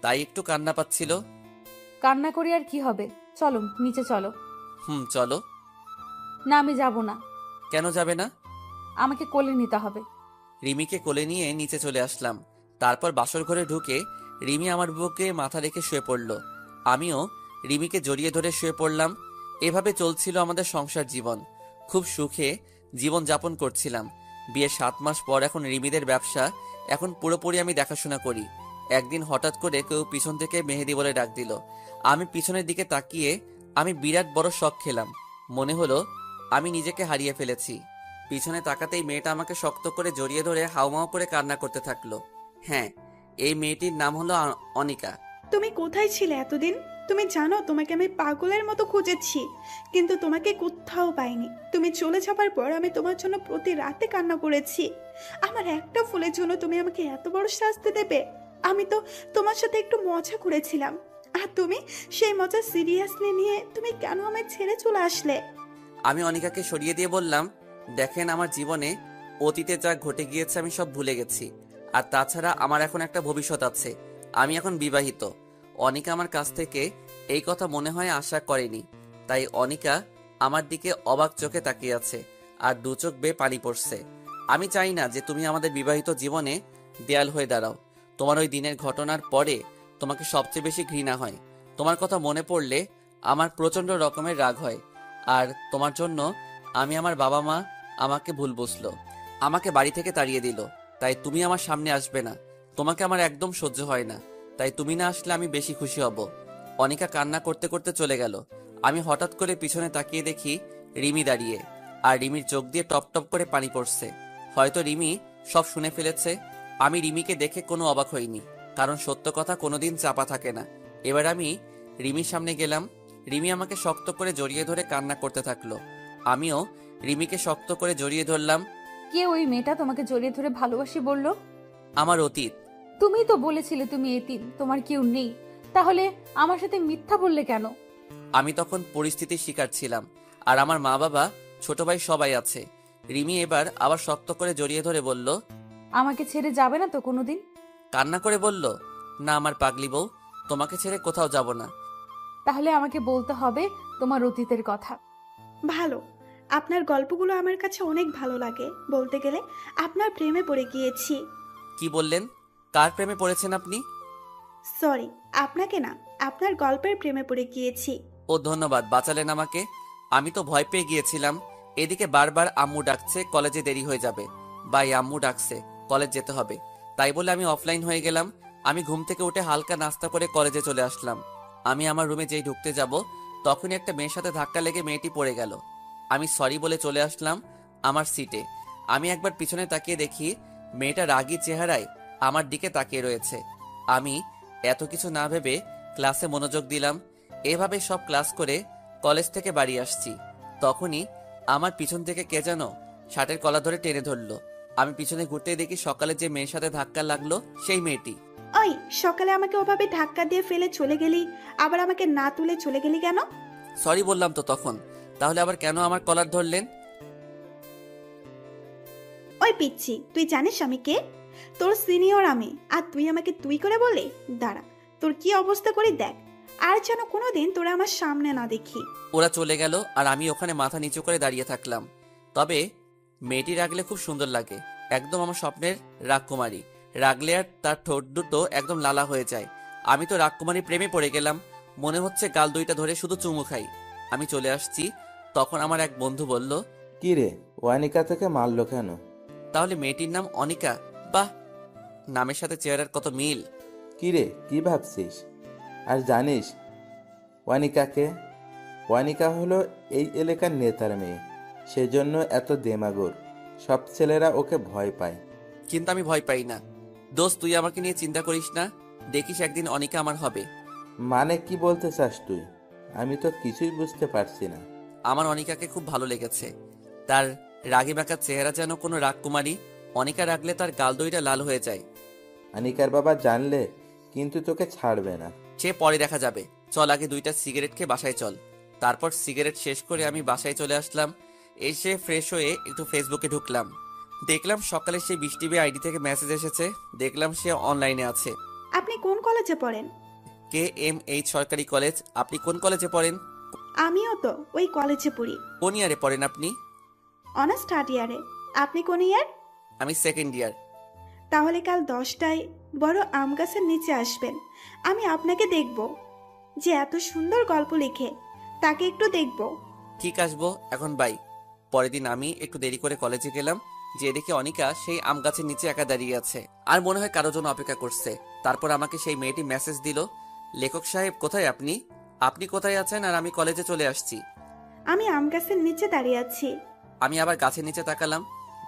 তাই একটু কান্না পাচ্ছিল। কান্না করি আর কি হবে, চলো নিচে চলো। চলো। না, আমি যাব না। কেন যাবে না? আমাকে কোলে নিতে হবে। রিমিকে কোলে নিয়ে নিচে চলে আসলাম। তারপর বাসর ঘরে ঢুকে রিমি আমার বুকে মাথা রেখে শুয়ে পড়ল। আমিও রিমিকে জড়িয়ে ধরে শুয়ে পড়লাম। এভাবে চলছিল আমাদের সংসার জীবন। খুব সুখে জীবন যাপন করছিলাম। বিয়ের 7 মাস পর এখন রিমিদের ব্যবসা এখন পুরোপুরি আমি দেখাশোনা করি। একদিন হঠাৎ করে কেউ পিছন থেকে মেহেদি বলে ডাক দিল। আমি পিছনের দিকে তাকিয়ে আমি বিরাট বড় শক খেলাম। মনে হলো আমি নিজেকে হারিয়ে ফেলেছি। পিছনে তাকাতেই মেয়েটা আমাকে শক্ত করে জড়িয়ে ধরে হাউমাউ করে কান্না করতে থাকলো। হ্যাঁ, এই মেয়েটির নাম হলো অনিকা। তুমি কোথায় ছিলে এতদিন? তুমি জানো তোমাকে আমি পাগলের মতো খুঁজেছি, কিন্তু তোমাকে কোথাও পাইনি। তুমি চলে যাবার পর আমি তোমার জন্য প্রতি রাতে কান্না করেছি। আমার একটা ফুলের জন্য তুমি আমাকে এত বড় শাস্তি দেবে? আমি তো তোমার সাথে একটু মজা করেছিলাম, আর তুমি সেই মজা সিরিয়াসলি নিয়ে তুমি কেন আমায় ছেড়ে চলে আসলে? আমি অনিকাকে সরিয়ে দিয়ে বললাম, দেখেন, আমার জীবনে অতীতে যা ঘটে গিয়েছে আমি সব ভুলে গেছি, আর তাছাড়া আমার এখন একটা ভবিষ্যৎ আছে। আমি এখন বিবাহিত। অনিকা আমার কাছ থেকে এই কথা মনে হয় আশা করেনি, তাই অনিকা আমার দিকে অবাক চোখে তাকিয়ে আছে, আর দু চোখ বেয়ে পানি পড়ছে। আমি চাই না যে তুমি আমাদের বিবাহিত জীবনে দেয়াল হয়ে দাঁড়াও। তোমার ওই দিনের ঘটনার পরে তোমাকে সবচেয়ে বেশি ঘৃণা হয়। তোমার কথা মনে পড়লে আমার প্রচন্ড রকমের রাগ হয়। আর তোমার জন্য আমি আমার বাবা মা আমাকে ভুল বুঝলো, আমাকে বাড়ি থেকে তাড়িয়ে দিল। তাই তুমি আমার সামনে আসবে না। তোমাকে আমার একদম সহ্য হয় না, তাই তুমি না আসলে আমি বেশি খুশি হব। অনিকা কান্না করতে করতে চলে গেল। আমি হঠাৎ করে পিছনে তাকিয়ে দেখি রিমি দাঁড়িয়ে, আর রিমির চোখ দিয়ে টপ টপ করে পানি পড়ছে। হয়তো রিমি সব শুনে ফেলেছে। আমি রিমিকে দেখে কোনো অবাক হইনি, কারণ সত্য কথা কোনোদিন চাপা থাকে না। এবার আমি রিমির সামনে গেলাম। রিমি আমাকে শক্ত করে জড়িয়ে ধরে কান্না করতে থাকলো। আমিও রিমিকে শক্ত করে জড়িয়ে ধরলাম। কে ওই মেয়েটা তোমাকে জড়িয়ে ধরে ভালোবাসি বললো? আমার অতীত। তুমিই তো বলেছিলে তুমি এতিম, তোমার কেউ নেই। তাহলে আমার সাথে মিথ্যা বললে কেন? আমি তখন পরিস্থিতির শিকার ছিলাম, আর আমার মা বাবা ছোট ভাই সবাই আছে। রিমি এবার আবার শক্ত করে জড়িয়ে ধরে বলল, আমাকে ছেড়ে যাবে না তো কোনোদিন? কান্না করে বলল, না আমার পাগলি বউ, তোমাকে ছেড়ে কোথাও যাব না। তাহলে আমাকে বলতে হবে তোমার অতীতের কথা। ভালো, আপনার গল্পগুলো আমার কাছে অনেক ভালো লাগে। বলতে গেলে আপনার প্রেমে পড়ে গিয়েছি। কি বললেন? কার প্রেমে পড়েছেন আপনি? সরি, আপনাকে না, আপনার গল্পের প্রেমে পড়ে গিয়েছি। ও ধন্যবাদ, বাঁচালেন আমাকে। আমি তো ভয় পেয়ে গিয়েছিলাম। এদিকে বারবার আম্মু ডাকছে, কলেজে দেরি হয়ে যাবে। বাই, আম্মু ডাকছে, কলেজ যেতে হবে। তাই বলে আমি অফলাইন হয়ে গেলাম। আমি ঘুম থেকে উঠে হালকা নাস্তা করে কলেজে চলে আসলাম। আমি আমার রুমে যেই ঢুকতে যাব, তখনই একটা মেয়ের সাথে ধাক্কা লেগে মেয়েটি পড়ে গেল। আমি সরি বলে চলে আসলাম আমার সিটে। আমি একবার পিছনে তাকিয়ে দেখি মেয়েটা রাগী চেহারায় আমার দিকে তাকিয়ে রয়েছে। আমি এত কিছু না ভেবে ক্লাসে মনোযোগ দিলাম। এভাবে সব ক্লাস করে কলেজ থেকে বাড়ি আসছি। তখনই আমার পিছন থেকে কে যেন শার্টের কলা ধরে টেনে ধরলো। আমি পিছনে ঘুরতেই দেখি সকালে যে মেয়ের সাথে ধাক্কা লাগলো সেই মেয়েটি। ওই, সকালে আমাকে ওভাবে ধাক্কা দিয়ে ফেলে চলে গেলি, আবার আমাকে না তুলে চলে গেলি কেন? সরি বললাম তো তখন, তাহলে আবার কেন আমার কলার ধরলেন? ওই পিচ্ছি, তুই জানিস আমি কে? তোর সিনিয়র আমি, আর তুই আমাকে তুই করে বলে? দাঁড়া, তোর কি অবস্থা করি দেখ। আর যেন কোনোদিন তোরা আমার সামনে না দেখি। ওরা চলে গেল আর আমি ওখানে মাথা নিচু করে দাঁড়িয়ে থাকলাম। তবে মেয়েটি রাগলে খুব সুন্দর লাগে, একদম আমার স্বপ্নের রাজকুমারী। রাগলে আর তার ঠোঁট দুটো একদম লালা হয়ে যায়। আমি তো রাজকুমারীর প্রেমে পড়ে গেলাম। মনে হচ্ছে গাল দুইটা ধরে শুধু চুমু খাই। আমি চলে আসছি, তখন আমার এক বন্ধু বলল, কি রে, ওয়ানিকা থেকে মারলো কেন? তাহলে মেয়েটির নাম অনিকা? বাহ, নামের সাথে চেহারার কত মিল। কি রে, কি ভাবছিস? আর জানিস ওয়ানিকাকে? ওয়ানিকা হলো এই এলাকার নেতার মেয়ে, সেজন্য এত দেমাগর। সব ছেলেরা ওকে ভয় পায়। কিন্তু আমি ভয় পাই না। দোস্ত, তুই আমাকে নিয়ে চিন্তা করিস না, দেখিস একদিন অনিকা আমার হবে। মানে কি বলতে চাস তুই? আমি তো কিছুই বুঝতে পারছি না। আমার অনিকাকে খুব ভালো লেগেছে। তার রাগী বাঁকা চেহারা যেন কোনো রাজকুমারী। অনিকা রাগলে তার গাল দইটা লাল হয়ে যায়। আনিকার বাবা জানলে কিন্তু তোকে ছাড়বে না। সে পরে দেখা যাবে। চল আগে দুইটা সিগারেট খেয়ে বাসায় চল। তারপর সিগারেট শেষ করে আমি বাসায় চলে আসলাম। এসে ফ্রেশ হয়ে একটু ফেসবুকে ঢুকলাম। দেখলাম সকালে সেই বৃষ্টি আইডি থেকে মেসেজ এসেছে। দেখলাম সে অনলাইনে আছে। আপনি কোন কলেজে পড়েন? KMH সরকারি কলেজ। আপনি কোন কলেজে পড়েন? আমিও তো ওই কলেজে পড়ি। কোন ইয়ারে পড়েন আপনি? অনার্স থার্ড ইয়ারে। আপনি কোন ইয়ার? আমি সেকেন্ড ইয়ার। তাহলে কাল 10টায় বড় আম গাছের নিচে আসবেন। আমি আপনাকে দেখব, যে এত সুন্দর গল্প লিখে, তাকে একটু দেখব। ঠিক আসবো, এখন বাই। পরের দিন আমি একটু দেরি করে কলেজে গেলাম, যে দেখি অনিকা সেই আম গাছের নিচে একা দাঁড়িয়ে আছে, আর মনে হয় কারোর জন্য অপেক্ষা করছে। তারপর আমাকে সেই মেয়েটি মেসেজ দিল, লেখক সাহেব কোথায় আপনি? আপনি কোথায় আছেন? আর আমি কলেজে চলে আসছি। আমি আম গাছের নিচে দাঁড়িয়ে আছি। আমি আবার গাছের নিচে তাকালাম,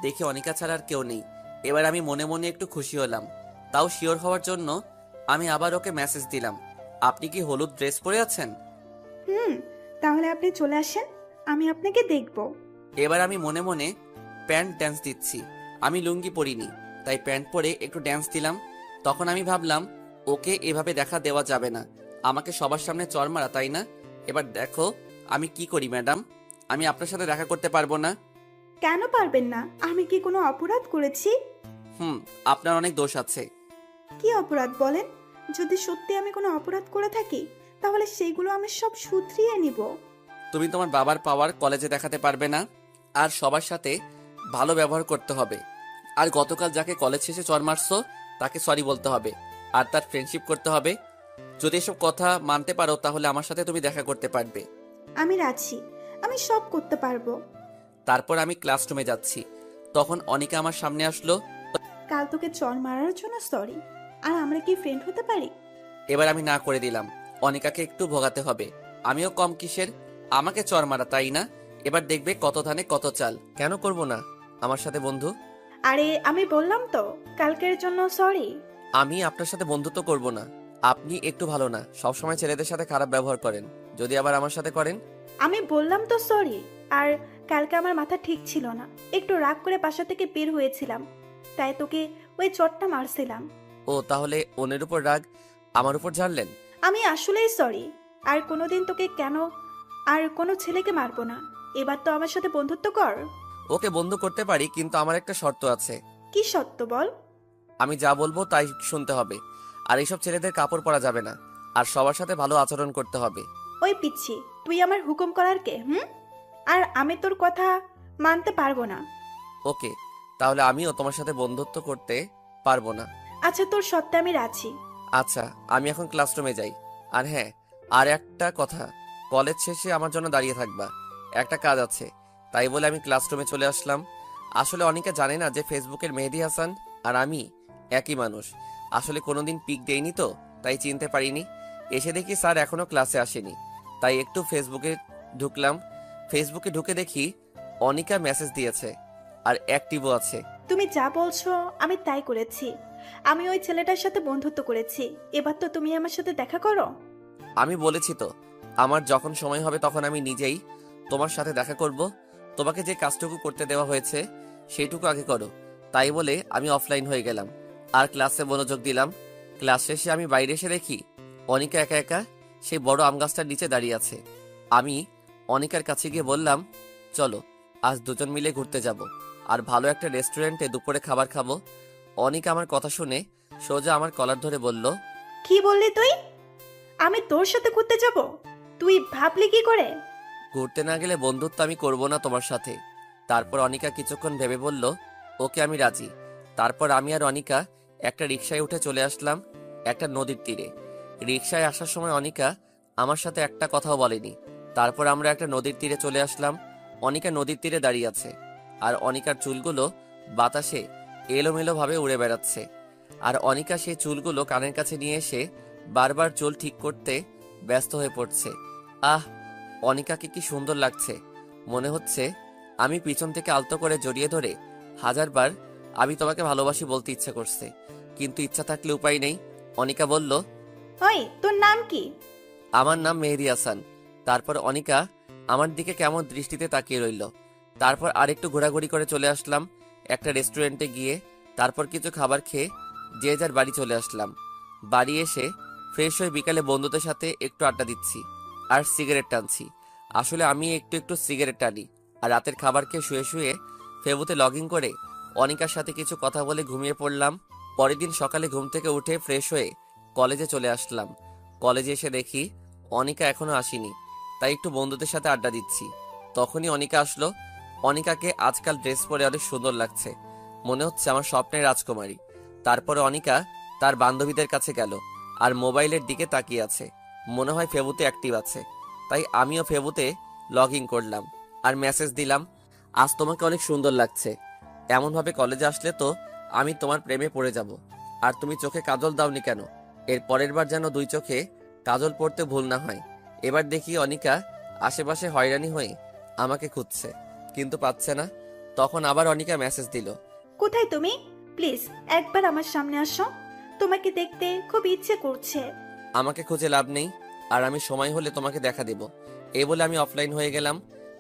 দেখি অনিকা ছাড়া আর কেউ নেই। এবার আমি মনে মনে একটু খুশি হলাম। তাও শিওর হওয়ার জন্য আমি আবার ওকে মেসেজ দিলাম, আপনি কি হলুদ ড্রেস পরে আছেন? তাহলে আপনি চলে আসেন, আমি আপনাকে দেখব। এবার আমি মনে মনে প্যান্ট ড্যান্স দিচ্ছি। আমি লুঙ্গি পরিনি, তাই প্যান্ট পরে একটু ড্যান্স দিলাম। তখন আমি ভাবলাম, ওকে এভাবে দেখা দেওয়া যাবে না, আমাকে সবার সামনে চড় মারা, তাই না? এবার দেখো আমি কি করি ম্যাডাম। আমি আপনার সাথে দেখা করতে পারবো না। কেন পারবেন না? আমি কি কোনো অপরাধ করেছি? আপনার অনেক দোষ আছে। কি অপরাধ বলেন? যদি সত্যি আমি কোনো অপরাধ করে থাকি, তাহলে সেইগুলো আমি সব শুধরিয়ে নিব। তুমি তোমার বাবার পাওয়ার কলেজে দেখাতে পারবে না, আর সবার সাথে ভালো ব্যবহার করতে হবে। আর গতকাল যাকে কলেজ শেষে চড় মারছো তাকে সরি বলতে হবে, আর তার ফ্রেন্ডশিপ করতে হবে। যদি এসব কথা মানতে পারো তাহলে আমার সাথে তুমি দেখা করতে পারবে। আমি রাজি, আমি সব করতে পারবো। তারপর আমি ক্লাসরুমে যাচ্ছি, তখন অনিকা আমার সামনে আসলো। কাল তোকে চড় মারার জন্য সরি। আর আমরা কি ফ্রেন্ড হতে পারি? এবার আমি না করে দিলাম, অনিকাকে একটু ভোগাতে হবে। আমিও কম কিসের, আমাকে চড় মারা, তাই না? এবার দেখবে কত ধানে কত চাল। কেন করব না আমার সাথে বন্ধু? আরে আমি বললাম তো, কালকের জন্য সরি। আমি আপনার সাথে বন্ধুত্ব করব না। আপনি একটু ভালো না, সবসময় ছেলেদের সাথে খারাপ ব্যবহার করেন। যদি আবার আমার সাথে করেন। আমি বললাম তো সরি। আর কালকে আমার মাথা ঠিক ছিল না, একটু রাগ করে বাসা থেকে বের হয়েছিলাম, তাই তোকে ওই চটটা মারছিলাম। ও তাহলে অন্যের উপর রাগ আমার উপর ঝাড়লেন? আমি আসলেই সরি। আর কোনোদিন তোকে কেন আর কোনো ছেলেকে মারবো না। এবার তো আমার সাথে বন্ধুত্ব কর। ওকে বন্ধু করতে পারি, কিন্তু আমার একটা শর্ত আছে। কি সত্য বল। আমি যা বলবো তাই শুনতে হবে। আর এইসব ছেলেদের কাপড় পরা যাবে না। আর সবার সাথে ভালো আচরণ করতে হবে। ওই পিচ্ছি, তুই আমার হুকুম করার কে? আর আমি তোর কথা মানতে পারবো না। ওকে, তাহলে আমিও তোমার সাথে বন্ধুত্ব করতে পারবো না। আচ্ছা, তোর সত্ত্বে আমি রাজি। আচ্ছা, আমি এখন ক্লাসরুমে যাই। আর হ্যাঁ, আর একটা কথা, কলেজ শেষে আমার জন্য দাঁড়িয়ে থাকবা। একটা কাজ আছে। তাই বলে আমি ক্লাসরুমে চলে আসলাম। আসলে অনেকে জানে না যে ফেসবুকের মেহেদী হাসান আর আমি একই মানুষ। আসলে কোনোদিন পিক দেইনি তো, তাই চিনতে পারিনি। এসে দেখি স্যার এখনো ক্লাসে আসেনি। তাই একটু ফেসবুকে ঢুকলাম। ফেসবুকে ঢুকে দেখি অনিকা মেসেজ দিয়েছে আর অ্যাক্টিভও আছে। তুমি যা বলছো আমি তাই করেছি। আমি ওই ছেলেটার সাথে বন্ধুত্ব করেছি। এবার তো তুমি আমার সাথে দেখা করো। আমি বলেছি তো, আমার যখন সময় হবে তখন আমি নিজেই তোমার সাথে দেখা করব। তোমাকে যে কাজটুকু করতে দেওয়া হয়েছে সেইটুকু আগে করো। তাই বলে আমি অফলাইন হয়ে গেলাম আর ক্লাসে মনোযোগ দিলাম। ক্লাস শেষে আমি বাইরে এসে দেখি অনিকা একা একা সেই বড় আম গাছটার নিচে দাঁড়িয়ে আছে। আমি অনিকার কাছে গিয়ে বললাম, চলো আজ দুজন মিলে ঘুরতে যাব আর ভালো একটা রেস্টুরেন্টে দুপুরে খাবার খাবো। অনিকা আমার কথা শুনে সোজা আমার কলার ধরে বলল, কি বললি তুই? আমি তোর সাথে ঘুরতে যাব? তুই ভাবলি কি করে? ঘুরতে না গেলে বন্ধুত্ব আমি করব না তোমার সাথে। তারপর অনিকা কিছুক্ষণ ভেবে বলল, ওকে আমি রাজি। তারপর আমি আর অনিকা একটা রিকশায় উঠে চলে আসলাম একটা নদীর তীরে। রিকশায় আসার সময় অনিকা আমার সাথে একটা কথাও বলেনি। তারপর আমরা একটা নদীর তীরে চলে আসলাম। অনিকা নদীর তীরে দাঁড়িয়ে আছে আর অনিকার চুলগুলো বাতাসে এলোমেলো ভাবে উড়ে বেড়াচ্ছে। আর অনিকা সেই চুলগুলো কানের কাছে নিয়ে এসে বারবার চুল ঠিক করতে ব্যস্ত হয়ে পড়ছে। আহ, অনিকাকে কি সুন্দর লাগছে। মনে হচ্ছে আমি পিছন থেকে আলতো করে জড়িয়ে ধরে হাজারবার আমি তোমাকে ভালোবাসি বলতে ইচ্ছা করছে, কিন্তু ইচ্ছা থাকলে উপায় নেই। অনিকা বলল, ওই তোর নাম কি? আমার নাম মেহেদী হাসান। তারপর অনিকা আমার দিকে কেমন দৃষ্টিতে তাকিয়ে রইল। তারপর আরেকটু ঘোরাঘুরি করে চলে আসলাম একটা রেস্টুরেন্টে গিয়ে। তারপর কিছু খাবার খেয়ে যে যার বাড়ি চলে আসলাম। বাড়ি এসে ফ্রেশ হয়ে বিকালে বন্ধুদের সাথে একটু আড্ডা দিচ্ছি আর সিগারেট টানছি। আসলে আমি একটু একটু সিগারেট টানি। আর রাতের খাবার খেয়ে শুয়ে শুয়ে ফেসবুকে লগ ইন করে অনিকার সাথে কিছু কথা বলে ঘুমিয়ে পড়লাম। পরের দিন সকালে ঘুম থেকে উঠে ফ্রেশ হয়ে কলেজে চলে আসলাম। কলেজে এসে দেখি অনিকা এখনো আসেনি, তাই একটু বন্ধুদের সাথে আড্ডা দিচ্ছি। তখনই অনিকা আসলো। অনিকাকে আজকাল ড্রেস পরে অনেক সুন্দর লাগছে, মনে হচ্ছে আমার স্বপ্নের রাজকুমারী। তারপরে অনিকা তার বান্ধবীদের কাছে গেল আর মোবাইলের দিকে তাকিয়ে আছে। মনে হয় ফেবুতে অ্যাক্টিভ আছে, তাই আমিও ফেবুতে লগ ইন করলাম আর মেসেজ দিলাম, আজ তোমাকে অনেক সুন্দর লাগছে। এমনভাবে কলেজে আসলে তো আমি তোমার প্রেমে পড়ে যাব। আর তুমি চোখে কাজল দাওনি কেন? এর পরের বার যেন দুই চোখে কাজল পড়তে ভুল না হয়। এবার দেখি অনিকা আশেপাশে হয়রানি হয়ে আমাকে খুঁজছে, কিন্তু পাচ্ছে না। তখন আবার অনিকা মেসেজ দিল, কোথায় তুমি? প্লিজ একবার আমার সামনে আসো, তোমাকে দেখতে খুব ইচ্ছে করছে। আমাকে খুঁজে লাভ নেই, আর আমি সময় হলে তোমাকে দেখা দেব। এই বলে আমি অফলাইন হয়ে গেলাম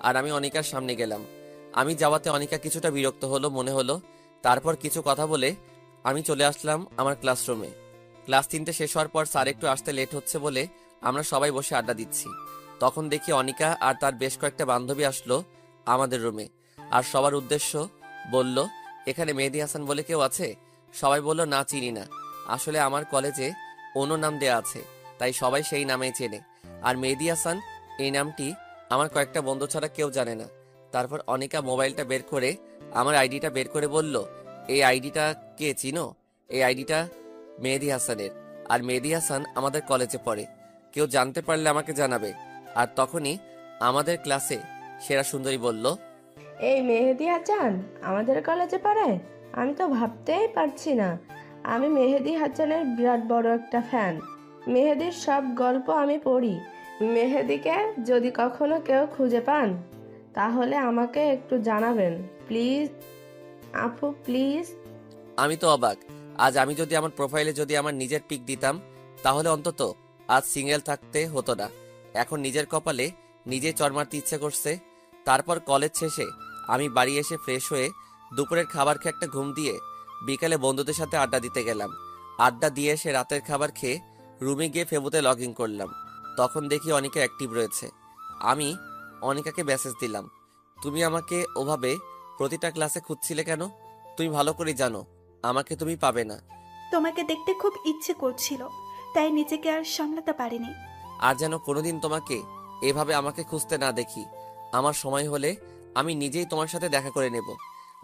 আর আমি অনিকার সামনে গেলাম। আমি যাওয়াতে অনিকা কিছুটা বিরক্ত হলো মনে হলো। তারপর কিছু কথা বলে আমি চলে আসলাম আমার ক্লাসরুমে। ক্লাস 3টে শেষ হওয়ার পর স্যার একটু আসতে লেট হচ্ছে বলে আমরা সবাই বসে আড্ডা দিচ্ছি। তখন দেখি অনিকা আর তার বেশ কয়েকটা বান্ধবী আসলো আমাদের রুমে আর সবার উদ্দেশ্য বলল, এখানে মেহেদী হাসান বলে কেউ আছে? সবাই বলল, না চিনি না। আসলে আমার কলেজে অন্য নাম দেয়া আছে, তাই সবাই সেই নামেই চেনে। আর মেহেদী হাসান এই নামটি আমার কয়েকটা বন্ধু ছাড়া কেউ জানে না। তারপর অনিকা মোবাইলটা বের করে আমার আইডিটা বের করে বলল, এই আইডিটা কে চিনো? এই আইডিটা মেহেদী হাসানের। আর মেহেদী হাসান আমাদের কলেজে পড়ে, কেউ জানতে পারলে আমাকে জানাবে। আর তখনই আমাদের ক্লাসে সেরা সুন্দরী বলল, এই মেহেদী হাসান আমাদের কলেজে পড়ে? আমি তো ভাবতেই পারছি না। আমি মেহেদী হাসানের বিরাট বড় একটা ফ্যান। মেহেদীর সব গল্প আমি পড়ি। মেহেদীকে যদি কখনো কেউ খুঁজে পান তাহলে আমাকে একটু জানাবেন প্লিজ। আপু প্লিজ। আমি তো অবাক। আজ আমি যদি আমার প্রোফাইলে যদি আমার নিজের পিক দিতাম, তাহলে অন্তত আজ সিঙ্গেল থাকতে হতো না। এখন নিজের কপালে নিজেই চড় মারতে ইচ্ছে করছে। তারপর কলেজ শেষে আমি বাড়ি এসে ফ্রেশ হয়ে দুপুরের খাবার খেয়ে একটা ঘুম দিয়ে বিকালে বন্ধুদের সাথে আড্ডা দিতে গেলাম। আড্ডা দিয়ে এসে রাতের খাবার খেয়ে রুমে গিয়ে ফেবুতে লগ ইন করলাম। তখন দেখি অনিকা অ্যাক্টিভ রয়েছে। আমি অনিকাকে মেসেজ দিলাম, তুমি আমাকে ওভাবে প্রতিটা ক্লাসে খুঁজছিলে কেন? তুমি ভালো করে জানো আমাকে তুমি পাবে না। তোমাকে দেখতে খুব ইচ্ছে করছিল, তাই নিজেকে আর সামলাতে পারিনি। আর যেন কোনোদিন তোমাকে এভাবে আমাকে খুঁজতে না দেখি। আমার সময় হলে আমি নিজেই তোমার সাথে দেখা করে নেব।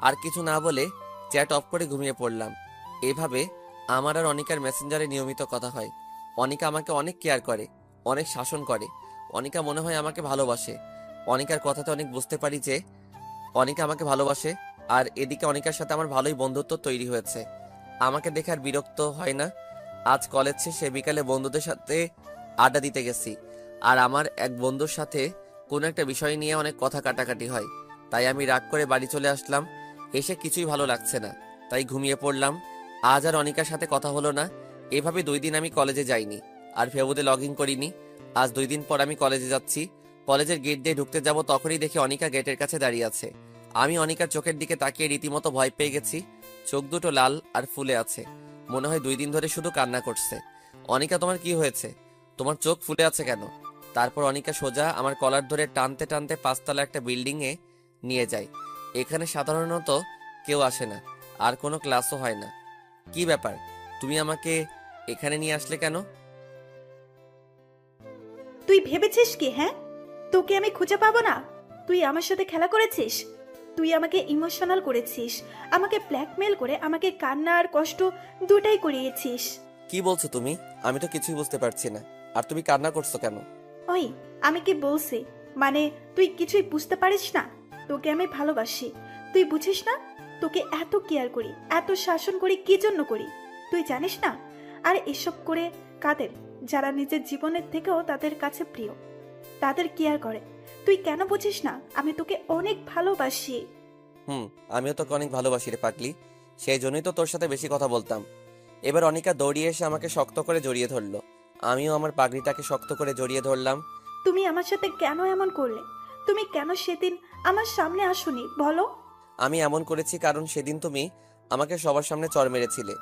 আর কিছু না বলে চ্যাট অফ করে ঘুমিয়ে পড়লাম। এভাবে আমার আর অনিকার মেসেঞ্জারে নিয়মিত কথা হয়। অনিকা আমাকে অনেক কেয়ার করে, অনেক শাসন করে। অনিকা মনে হয় আমাকে ভালোবাসে। অনিকার কথাতে অনেক বুঝতে পারি যে অনিকা আমাকে ভালোবাসে। আর এদিকে অনিকার সাথে আমার ভালোই বন্ধুত্ব তৈরি হয়েছে। আমাকে দেখে আর বিরক্ত হয় না। আজ কলেজ শেষে বিকালে বন্ধুদের সাথে আড্ডা দিতে গেছি। আর আমার এক বন্ধুর সাথে কোনো একটা বিষয় নিয়ে অনেক কথা কাটাকাটি হয়। তাই আমি রাগ করে বাড়ি চলে আসলাম। এসে কিছুই ভালো লাগছে না, তাই ঘুমিয়ে পড়লাম। আজ আর অনিকার সাথে কথা হলো না। এভাবে 2 দিন আমি কলেজে যাইনি, আর ফেবুতে লগ ইন করিনি। আজ 2 দিন পর আমি কলেজে যাচ্ছি। কলেজের গেট দিয়ে ঢুকতে যাব, তখনই দেখি অনিকা গেটের কাছে দাঁড়িয়ে আছে। আমি অনিকার চোখের দিকে তাকিয়ে রীতিমতো ভয় পেয়ে গেছি। চোখ দুটো লাল আর ফুলে আছে, মনে হয় 2 দিন ধরে শুধু কান্না করছে। অনিকা, তোমার কি হয়েছে? তোমার চোখ ফুলে আছে কেন? তারপর অনিকা সোজা আমার কলার ধরে টানতে টানতে 5তলা একটা বিল্ডিং এ নিয়ে যায়। এখানে সাধারণত কেউ আসে না, আর কোনো ক্লাসও হয় না। কি ব্যাপার, তুমি আমাকে এখানে নিয়ে আসলে কেন? তুই ভেবেছিস কি, হ্যাঁ? তোকে আমি খুঁজে পাবো না? তুই আমার সাথে খেলা করেছিস। তুই আমাকে ইমোশনাল করেছিস, আমাকে ব্ল্যাকমেল করে আমাকে কান্না আর কষ্ট দুটাই করিয়েছিস। কি বলছো তুমি? আমি তো কিছুই বুঝতে পারছি না। আর তুমি কান্না করছো কেন? ওই, আমি কি বলছি? মানে তুই কিছুই বুঝতে পারিস না? তোকে আমি ভালোবাসি, তুই বুঝিস না? তোকে এত কেয়ার করি, এত শাসন করি, কি জন্য করি তুই জানিস না? আর এসব করে কাদের, যারা নিজের জীবনের থেকেও তাদের কাছে প্রিয়, তাদের কেয়ার করে। তুই কেন বুঝিস না? আমি তোকে অনেক ভালোবাসি। আমিও তোকে অনেক ভালোবাসি রে পাগলি। সেই জন্যই তো তোর সাথে বেশি কথা বলতাম। এবার অনিকা দৌড়িয়ে এসে আমাকে শক্ত করে জড়িয়ে ধরলো। আমিও আমার পাগড়িটাকে শক্ত করে জড়িয়ে ধরলাম। তুমি আমার সাথে কেন এমন করলে? তুমি কেন সেদিন আমার সামনে আসোনি বলো? আমি এমন করেছি কারণ সেদিন তুমি আমাকে সবার সামনে চড় মেরেছিলে,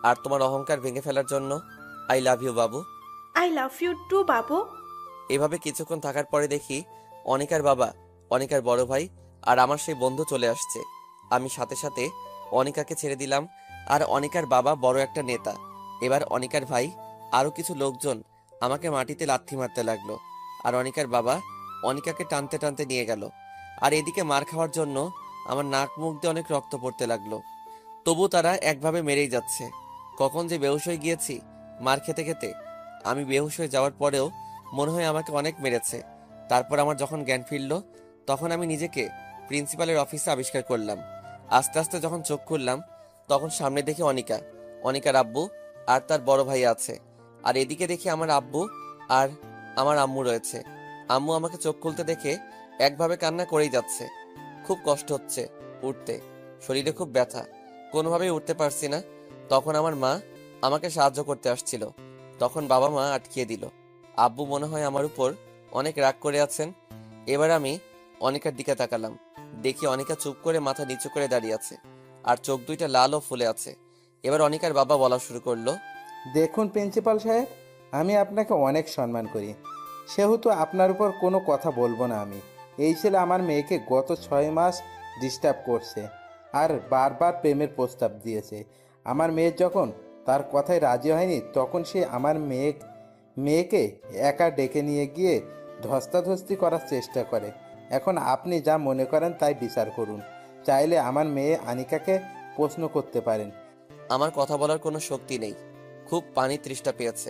আর তোমার অহংকার ভেঙে ফেলার জন্য। I love you Babu. I love you two বাবু। এভাবে কিছুক্ষণ থাকার পরে দেখি অনিকার বাবা, অনিকার বড় ভাই আর আমার সেই বন্ধু চলে আসছে। আমি সাথে সাথে অনিকাকে ছেড়ে দিলাম। আর অনিকার বাবা বড় একটা নেতা। এবার অনিকার ভাই আরো কিছু লোকজন আমাকে মাটিতে লাথি মারতে লাগলো। আর অনিকার বাবা অনিকাকে টানতে টানতে নিয়ে গেল। আর এদিকে মার খাওয়ার জন্য আমার নাক মুখ দিয়ে অনেক রক্ত পড়তে লাগলো। তবু তারা একভাবে মেরেই যাচ্ছে। কখন যে বেহুশ হয়ে গিয়েছি মার খেতে খেতে। আমি বেহুশ হয়ে যাওয়ার পরেও মনে হয় আমাকে অনেক মেরেছে। তারপর আমার যখন জ্ঞান ফিরল, তখন আমি নিজেকে প্রিন্সিপালের অফিসে আবিষ্কার করলাম। আস্তে আস্তে যখন চোখ খুললাম, তখন সামনে দেখি অনিকা, অনিকার আব্বু আর তার বড় ভাই আছে। আর এদিকে দেখি আমার আব্বু আর আমার আম্মু রয়েছে। আম্মু আমাকে চোখ খুলতে দেখে একভাবে কান্না করেই যাচ্ছে। খুব কষ্ট হচ্ছে উঠতে, শরীরে খুব ব্যথা, কোনোভাবেই উঠতে পারছি না। তখন আমার মা আমাকে সাহায্য করতে আসছিল, তখন বাবা মা আটকিয়ে দিল। আব্বু মনে হয় আমার উপর অনেক রাগ করে আছেন। এবার আমি অনিকার দিকে তাকালাম, দেখি অনিকা চুপ করে মাথা নিচু করে দাঁড়িয়ে আছে, আর চোখ দুইটা লাল ও ফুলে আছে। এবার অনিকার বাবা বলা শুরু করলো, দেখুন প্রিন্সিপাল সাহেব, আমি আপনাকে অনেক সম্মান করি, সেহেতু আপনার উপর কোনো কথা বলবো না আমি। এই ছেলে আমার মেয়েকে গত 6 মাস ডিস্টার্ব করছে আর বারবার প্রেমের প্রস্তাব দিয়েছে। আমার মেয়ে যখন তার কথায় রাজি হয়নি, তখন সে আমার মেয়েকে একা ডেকে নিয়ে গিয়ে ধস্তাধস্তি করার চেষ্টা করে। এখন আপনি যা মনে করেন তাই বিচার করুন। চাইলে আমার মেয়ে আনিকাকে প্রশ্ন করতে পারেন। আমার কথা বলার কোনো শক্তি নেই, খুব পানি তৃষ্ণা পেয়েছে,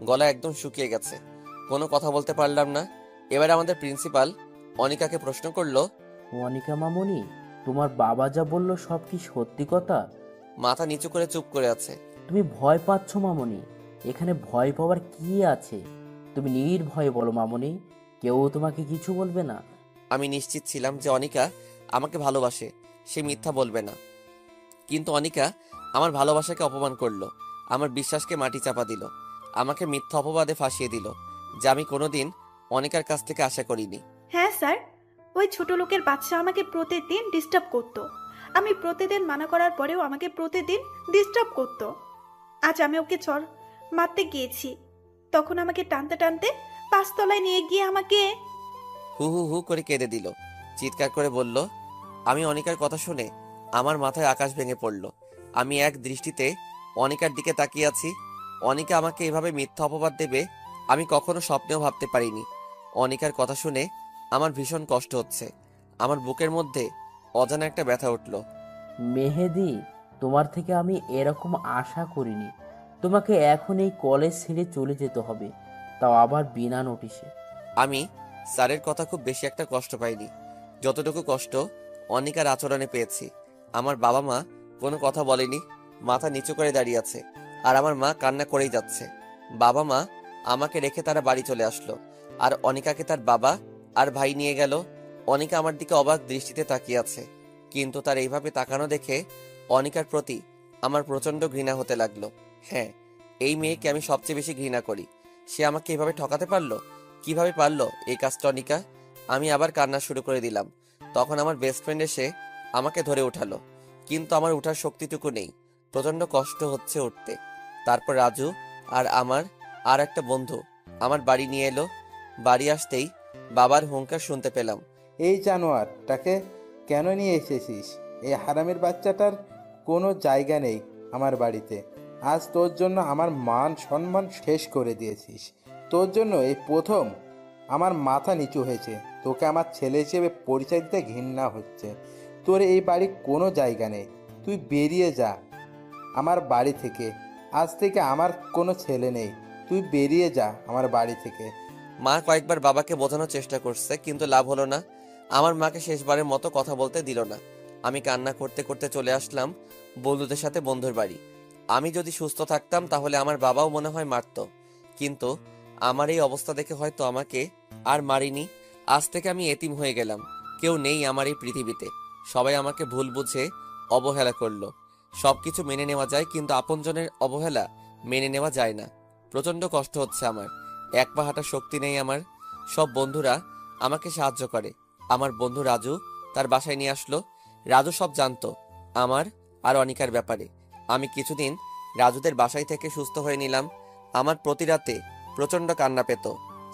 গলা একদম শুকিয়ে গেছে, কোনো কথা বলতে পারলাম না। এবার আমাদের প্রিন্সিপাল অনিকাকে প্রশ্ন করলো, অনিকা মামুনি, তোমার বাবা যা বললো সব কি সত্যি কথা? মাথা নিচু করে চুপ করে আছে। তুমি ভয় পাচ্ছ মামুনি? এখানে ভয় পাওয়ার কি আছে? তুমি নির্ভয়ে বলো মামুনি, কেউ তোমাকে কিছু বলবে না। আমি নিশ্চিত ছিলাম যে অনিকা আমাকে ভালোবাসে, সে মিথ্যা বলবে না। কিন্তু অনিকা আমার ভালোবাসাকে অপমান করলো, আমার বিশ্বাসকে মাটি চাপা দিল, আমাকে মিথ্যা অপবাদে ফাঁসিয়ে দিল, যা আমি কোনোদিন অনিকার কাছ থেকে আশা করিনি। হ্যাঁ স্যার, ওই ছোট লোকের বাচ্চা আমাকে প্রতিদিন ডিস্টার্ব করতো। আমি প্রতিদিন মানা করার পরেও আমাকে প্রতিদিন ডিস্টার্ব করতো। আজ আমি ওকে চর মারতে গিয়েছি, তখন আমাকে টানতে টানতে 5 তলায় নিয়ে গিয়ে আমাকে। হু হু হু করে কেঁদে দিল, চিৎকার করে বলল। আমি অনিকার কথা শুনে আমার মাথায় আকাশ ভেঙে পড়ল। আমি এক দৃষ্টিতে অনিকার দিকে তাকিয়ে আছি। অনিকা আমাকে এভাবে মিথ্যা অপবাদ দেবে আমি কখনো স্বপ্নেও ভাবতে পারিনি। অনিকার কথা শুনে আমার ভীষণ কষ্ট হচ্ছে। আমার বুকের মধ্যে অজানা একটা ব্যথা উঠল। মেহেদি, তোমার থেকে আমি এরকম আশা করিনি। তোমাকে এখন এই কলেজ ছেড়ে চলে যেতে হবে, তাও আবার বিনা নোটিশে। আমি স্যারের কথা খুব বেশি একটা কষ্ট পাইনি, যতটুকু কষ্ট অনিকার আচরণে পেয়েছি। আমার বাবা মা কোনো কথা বলেনি, মাথা নিচু করে দাঁড়িয়ে আছে, আর আমার মা কান্না করেই যাচ্ছে। বাবা মা আমাকে রেখে তারা বাড়ি চলে আসলো, আর অনিকাকে তার বাবা আর ভাই নিয়ে গেল। অনিকা আমার দিকে অবাক দৃষ্টিতে তাকিয়ে আছে, কিন্তু তার এইভাবে তাকানো দেখে অনিকার প্রতি আমার প্রচন্ড ঘৃণা হতে লাগলো। হ্যাঁ, এই মেয়েকে আমি সবচেয়ে বেশি ঘৃণা করি। সে আমাকে এভাবে ঠকাতে পারলো, কিভাবে পারলো এই কাজটা অনিকা? আমি আবার কান্না শুরু করে দিলাম। তখন আমার বেস্ট ফ্রেন্ড এসে আমাকে ধরে উঠালো, কিন্তু আমার উঠার শক্তিটুকু নেই, প্রচন্ড কষ্ট হচ্ছে উঠতে। তারপর রাজু আর আমার আর একটা বন্ধু আমার বাড়ি নিয়ে এলো। বাড়ি আসতেই বাবার হুঙ্কার শুনতে পেলাম। এই জানোয়ারটাকে কেন নিয়ে এসেছিস? এই হারামের বাচ্চাটার কোনো জায়গা নেই আমার বাড়িতে। আজ তোর জন্য আমার মান সম্মান শেষ করে দিয়েছিস। তোর জন্য এই প্রথম আমার মাথা নিচু হয়েছে। তোকে আমার ছেলে হিসেবে পরিচয় দিতে ঘৃণা হচ্ছে। তোর এই বাড়ির কোনো জায়গা নেই, তুই বেরিয়ে যা আমার বাড়ি থেকে। আজ থেকে আমার কোনো ছেলে নেই, তুই বেরিয়ে যা আমার বাড়ি থেকে। মা কয়েকবার বাবাকে বোঝানোর চেষ্টা করছে, কিন্তু লাভ হলো না। আমার মাকে শেষবারের মতো কথা বলতে দিল না। আমি কান্না করতে করতে চলে আসলাম বন্ধুদের সাথে বন্ধুর বাড়ি। আমি যদি সুস্থ থাকতাম তাহলে আমার বাবাও মনে হয় মারতো, কিন্তু আমার এই অবস্থা দেখে হয়তো আমাকে আর মারিনি। আজ থেকে আমি এতিম হয়ে গেলাম, কেউ নেই আমার এই পৃথিবীতে। সবাই আমাকে ভুল বুঝে অবহেলা করলো। সবকিছু মেনে নেওয়া যায়, কিন্তু আপনজনের অবহেলা মেনে নেওয়া যায় না। প্রচন্ড কষ্ট হচ্ছে আমার, এক পা হাঁটার শক্তি নেই আমার। সব বন্ধুরা আমাকে সাহায্য করে। আমার বন্ধু রাজু তার বাসায় নিয়ে আসলো। রাজু সব জানতো আমার আর অনিকার ব্যাপারে। আমি কিছুদিন রাজুদের বাসায় থেকে সুস্থ হয়ে নিলাম। আমার প্রতি রাতে প্রচন্ড কান্না পেত,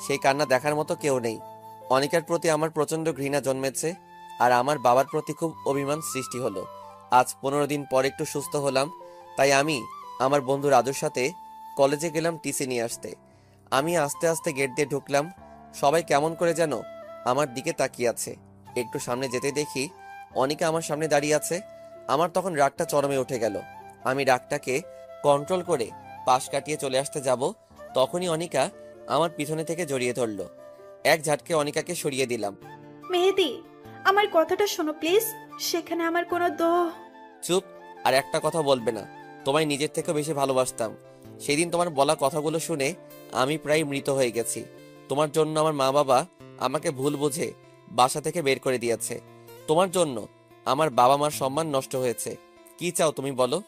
সেই কান্না দেখার মতো কেউ নেই। অনিকার প্রতি আমার প্রচন্ড ঘৃণা জন্মেছে, আর আমার বাবার প্রতি খুব অভিমান সৃষ্টি হলো। আজ 15 দিন পর একটু সুস্থ হলাম, তাই আমি আমার বন্ধু রাজুর সাথে কলেজে গেলাম টিসি নিয়ে আসতে। আমি আস্তে আস্তে গেট দিয়ে ঢুকলাম। সবাই কেমন করে যেন আমার দিকে তাকিয়ে আছে। একটু সামনে যেতে দেখি অনিকা আমার সামনে দাঁড়িয়ে আছে। আমার তখন রাগটা চরমে উঠে গেল। আমি রাগটাকে কন্ট্রোল করে পাশ কাটিয়ে চলে আসতে যাব, তখনই অনিকা আমার পিছনে থেকে জড়িয়ে ধরলো। এক ঝাটকে অনিকাকে সরিয়ে দিলাম। মেহেদি, আমার কথাটা শোনো প্লিজ। সেখানে আমার কোনো চুপ, আর একটা কথা বলবে না। তোমায় নিজের থেকেও বেশি ভালোবাসতাম। সেদিন তোমার বলা কথাগুলো শুনে আমি প্রায় মৃত হয়ে গেছি। তোমার জন্য আমার মা বাবা আমাকে ভুল বুঝে বাসা থেকে বের করে দিয়েছে। তোমার জন্য আমার বাবা মার সম্মান নষ্ট হয়েছে। কি চাও তুমি বলো?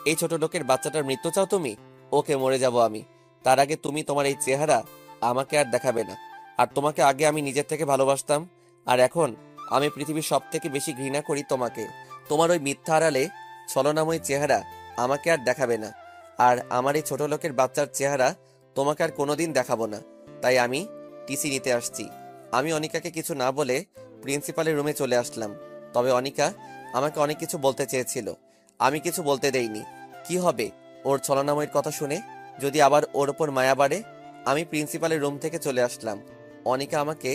এই ছোট লোকের বাচ্চাটার মৃত্যু চাও তুমি? ওকে, মরে যাব আমি, তার আগে তুমি তোমার এই চেহারা আমাকে আর দেখাবে না। আর তোমাকে আগে আমি নিজের থেকে ভালোবাসতাম, আর এখন আমি পৃথিবীর সব থেকে বেশি ঘৃণা করি তোমাকে। তোমার ওই মিথ্যা আড়ালে ছলনাময় চেহারা আমাকে আর দেখাবে না, আর আমার এই ছোট লোকের বাচ্চার চেহারা তোমাকে আর কোনোদিন দেখাবো না। তাই আমি টিসি নিতে আসছি। আমি অনিকাকে কিছু না বলে প্রিন্সিপালের রুমে চলে আসলাম। তবে অনিকা আমাকে অনেক কিছু বলতে চেয়েছিল, আমি কিছু বলতে দেইনি। কি হবে ওর ছলনাময়ের কথা শুনে? যদি আবার ওর ওপর মায়া বাড়ে? আমি প্রিন্সিপালের রুম থেকে চলে আসলাম। অনিকা আমাকে